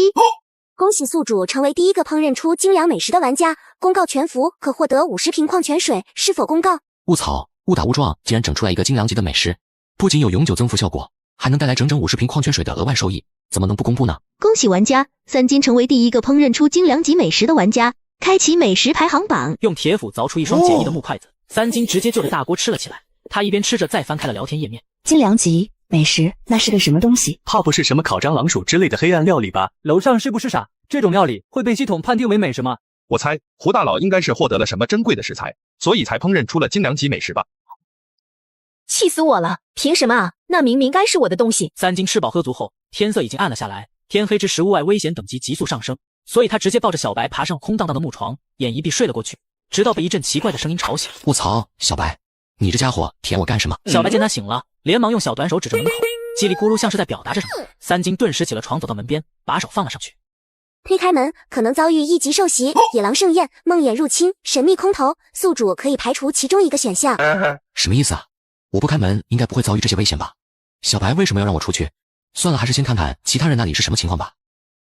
Speaker 17: 恭喜宿主成为第一个烹饪出精良美食的玩家，公告全服可获得50瓶矿泉水，是否公告？
Speaker 2: 误操，误打误撞竟然整出来一个精良级的美食，不仅有永久增幅效果，还能带来整整50瓶矿泉水的额外收益，怎么能不公布呢？
Speaker 12: 恭喜玩家三金成为第一个烹饪出精良级美食的玩家，开启美食排行榜。
Speaker 1: 用铁斧凿出一双简易的木筷子，三金直接就着大锅吃了起来。他一边吃着，再翻开了聊天页面。
Speaker 11: 精良级美食，那是个什么东西？
Speaker 18: 怕不是什么烤蟑螂鼠之类的黑暗料理吧？
Speaker 19: 楼上是不是傻？这种料理会被系统判定为美食吗？
Speaker 20: 我猜胡大佬应该是获得了什么珍贵的食材，所以才烹饪出了精良级美食吧。
Speaker 21: 气死我了！凭什么啊？那明明该是我的东西。
Speaker 1: 三金吃饱喝足后，天色已经暗了下来，天黑之时，屋外危险等级急速上升，所以他直接抱着小白爬上空荡荡的木床，眼一闭睡了过去，直到被一阵奇怪的声音吵醒。
Speaker 2: 卧槽，小白，你这家伙舔我干什么？
Speaker 1: 小白见他醒了，连忙用小短手指着门口，叽里咕噜像是在表达着什么。三金顿时起了床，走到门边，把手放了上去。
Speaker 17: 推开门，可能遭遇一级受袭、野狼盛宴、梦魇入侵、神秘空投，宿主可以排除其中一个选项。
Speaker 2: 什么意思啊？我不开门，应该不会遭遇这些危险吧？小白为什么要让我出去？算了，还是先看看其他人那里是什么情况吧。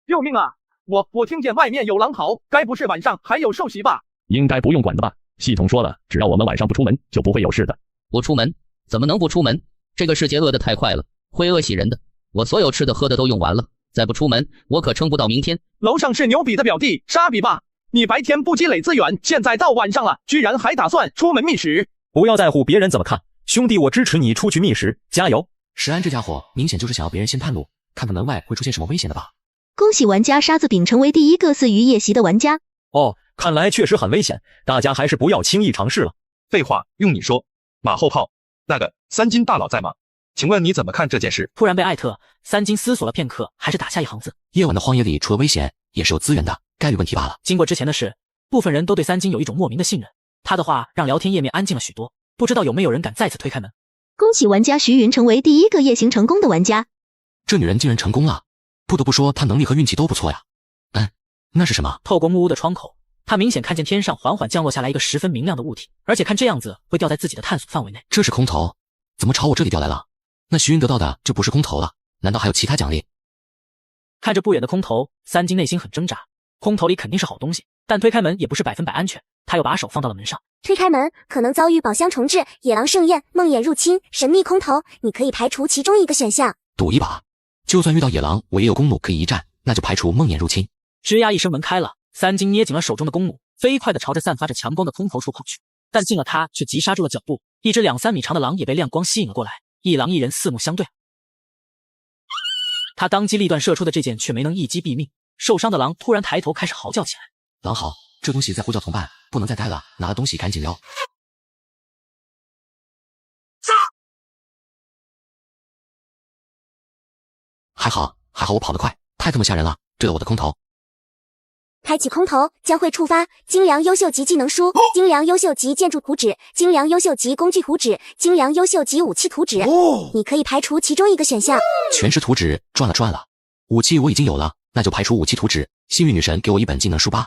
Speaker 4: 救命啊！我听见外面有狼嚎，该不是晚上还有受袭吧？
Speaker 15: 应该不用管的吧？系统说了，只要我们晚上不出门，就不会有事的。
Speaker 13: 不出门？怎么能不出门？这个世界饿得太快了，会饿死人的。我所有吃的喝的都用完了，再不出门，我可撑不到明天。
Speaker 4: 楼上是牛比的表弟沙比吧？你白天不积累资源，现在到晚上了，居然还打算出门觅食？
Speaker 15: 不要在乎别人怎么看，兄弟，我支持你出去觅食，加油！
Speaker 2: 石安这家伙明显就是想要别人先探路，看看门外会出现什么危险的吧。
Speaker 12: 恭喜玩家沙子饼成为第一个死于夜袭的玩家。
Speaker 15: 哦，看来确实很危险，大家还是不要轻易尝试了。
Speaker 20: 废话，用你说。马后炮，那个三金大佬在吗？请问你怎么看这件事？
Speaker 1: 突然被艾特，三金思索了片刻，还是打下一行字：
Speaker 2: 夜晚的荒野里除了危险，也是有资源的，概率问题罢了。
Speaker 1: 经过之前的事，部分人都对三金有一种莫名的信任，他的话让聊天页面安静了许多，不知道有没有人敢再次推开门。
Speaker 12: 恭喜玩家徐云成为第一个夜行成功的玩家。
Speaker 2: 这女人竟然成功了，不得不说她能力和运气都不错呀。那是什么？
Speaker 1: 透过木屋的窗口，他明显看见天上缓缓降落下来一个十分明亮的物体，而且看这样子会掉在自己的探索范围内。
Speaker 2: 这是空投，怎么朝我这里掉来了？那徐云得到的就不是空投了，难道还有其他奖励？
Speaker 1: 看着不远的空投，三金内心很挣扎。空投里肯定是好东西，但推开门也不是100%安全。他又把手放到了门上。
Speaker 17: 推开门，可能遭遇宝箱重置、野狼盛宴、梦魇入侵、神秘空投，你可以排除其中一个选项。
Speaker 2: 赌一把，就算遇到野狼，我也有弓弩可以一战，那就排除梦魇入侵。
Speaker 1: 吱呀一声，门开了，三金捏紧了手中的弓弩，飞快地朝着散发着强光的空投处跑去。但进了他却急刹住了脚步，一只2、3米长的狼也被亮光吸引了过来，一狼一人四目相对。他当机立断射出的这箭却没能一击毙命，受伤的狼突然抬头开始嚎叫起来。
Speaker 2: 狼好，这东西在呼叫同伴，不能再待了，拿了东西赶紧撩。还好我跑得快，太他妈吓人了，对了我的空投。
Speaker 17: 开启空投将会触发精良优秀级技能书、精良优秀级建筑图纸、精良优秀级工具图纸、精良优秀级武器图纸，你可以排除其中一个选项。
Speaker 2: 全是图纸，赚了。武器我已经有了，那就排除武器图纸。幸运女神给我一本技能书吧。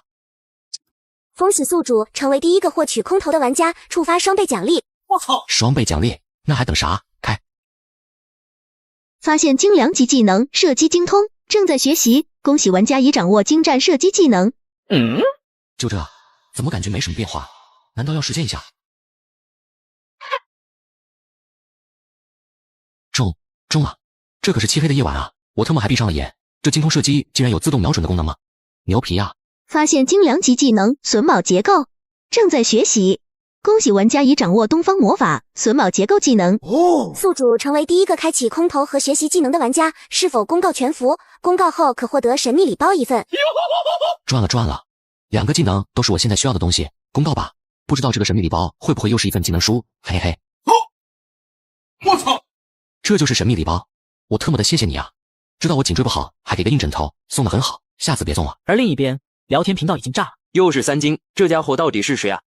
Speaker 17: 恭喜宿主成为第一个获取空投的玩家，触发双倍奖励。
Speaker 1: 我操！
Speaker 2: 双倍奖励，那还等啥？开！
Speaker 12: 发现精良级技能射击精通，正在学习。恭喜玩家已掌握精湛射击技能。
Speaker 2: 就这，怎么感觉没什么变化？难道要实践一下？中了！这可是漆黑的夜晚啊！我他妈还闭上了眼。这精通射击竟然有自动瞄准的功能吗？牛皮啊！
Speaker 12: 发现精良级技能榫卯结构，正在学习。恭喜玩家已掌握东方魔法榫卯结构技能。
Speaker 17: 宿主成为第一个开启空投和学习技能的玩家，是否公告全服？公告后可获得神秘礼包一份。
Speaker 2: 赚了，2个技能都是我现在需要的东西，公告吧。不知道这个神秘礼包会不会又是一份技能书？嘿嘿。
Speaker 9: 我操！
Speaker 2: 这就是神秘礼包，我特么的谢谢你啊！知道我颈椎不好，还给个硬枕头，送的很好，下次别送了。
Speaker 1: 而另一边，聊天频道已经炸了，
Speaker 22: 又是三金，这家伙到底是谁啊？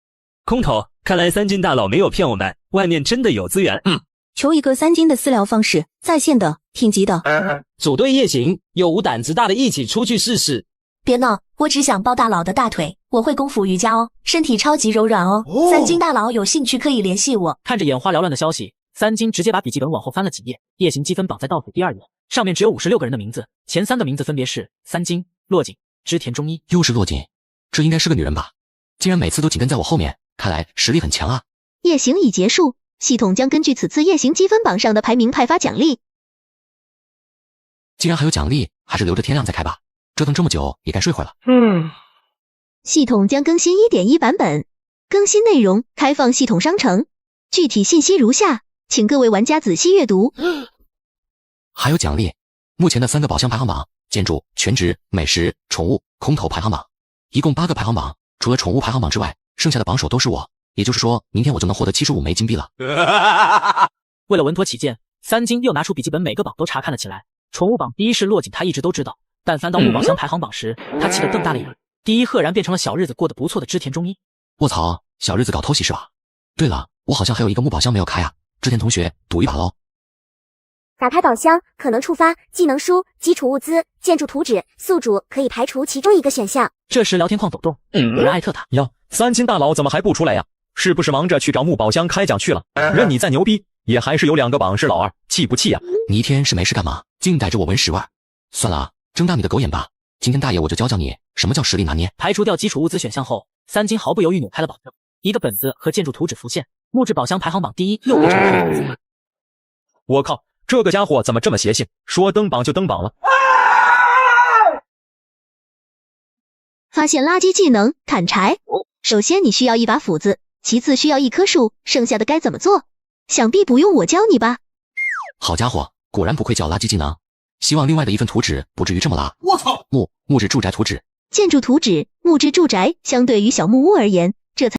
Speaker 19: 空投，看来三金大佬没有骗我们，外面真的有资源。
Speaker 11: 求一个3金的私聊方式，在线的，挺急的。
Speaker 23: 组队夜行，有无胆子大的一起出去试试？
Speaker 11: 别闹，我只想抱大佬的大腿，我会功夫瑜伽哦，身体超级柔软哦。3金大佬有兴趣可以联系我。
Speaker 1: 看着眼花缭乱的消息，三金直接把笔记本往后翻了几页，夜行积分榜在倒数第2页，上面只有56个人的名字，前3个名字分别是三金、落井、织田中一。
Speaker 2: 又是落井，这应该是个女人吧？竟然每次都紧跟在我后面，看来实力很强啊！
Speaker 12: 夜行已结束，系统将根据此次夜行积分榜上的排名派发奖励。
Speaker 2: 既然还有奖励，还是留着天亮再开吧。折腾这么久，也该睡会了。
Speaker 12: 系统将更新 1.1 版本，更新内容开放系统商城，具体信息如下，请各位玩家仔细阅读。
Speaker 2: 还有奖励，目前的3个宝箱排行榜：建筑、全职、美食、宠物、空投排行榜，一共8个排行榜。除了宠物排行榜之外，剩下的榜首都是我。也就是说，明天我就能获得75枚金币了。
Speaker 1: 为了稳妥起见，3金又拿出笔记本，每个榜都查看了起来。宠物榜第一是落锦，他一直都知道，但翻到木宝箱排行榜时，他气得更大了眼。第一赫然变成了小日子过得不错的织田中一。
Speaker 2: 卧槽，小日子搞偷袭是吧？对了，我好像还有一个木宝箱没有开啊，织田同学赌一把喽。
Speaker 17: 打开宝箱可能触发技能书、基础物资、建筑图纸、宿主，可以排除其中一个选项。
Speaker 1: 这时聊天框抖动，有人艾特他。
Speaker 15: 哟，3金大佬怎么还不出来呀？是不是忙着去找木宝箱开奖去了？任你再牛逼，也还是有2个榜是老二，气不气呀？
Speaker 2: 你一天是没事干嘛，净逮着我闻屎味？算了，睁大你的狗眼吧！今天大爷我就教教你什么叫实力拿捏。
Speaker 1: 排除掉基础物资选项后，3金毫不犹豫扭开了保证，一个本子和建筑图纸浮现，木质宝箱排行榜第一又变成了黑子。
Speaker 15: 我靠，这个家伙怎么这么邪性？说登榜就登榜了。
Speaker 12: 发现垃圾技能砍柴，首先你需要一把斧子，其次需要一棵树，剩下的该怎么做？想必不用我教你吧？
Speaker 2: 好家伙，果然不愧叫垃圾技能。希望另外的一份图纸不至于这么拉。
Speaker 9: 我操！
Speaker 2: 木质住宅图纸，
Speaker 12: 建筑图纸，木质住宅相对于小木屋而言，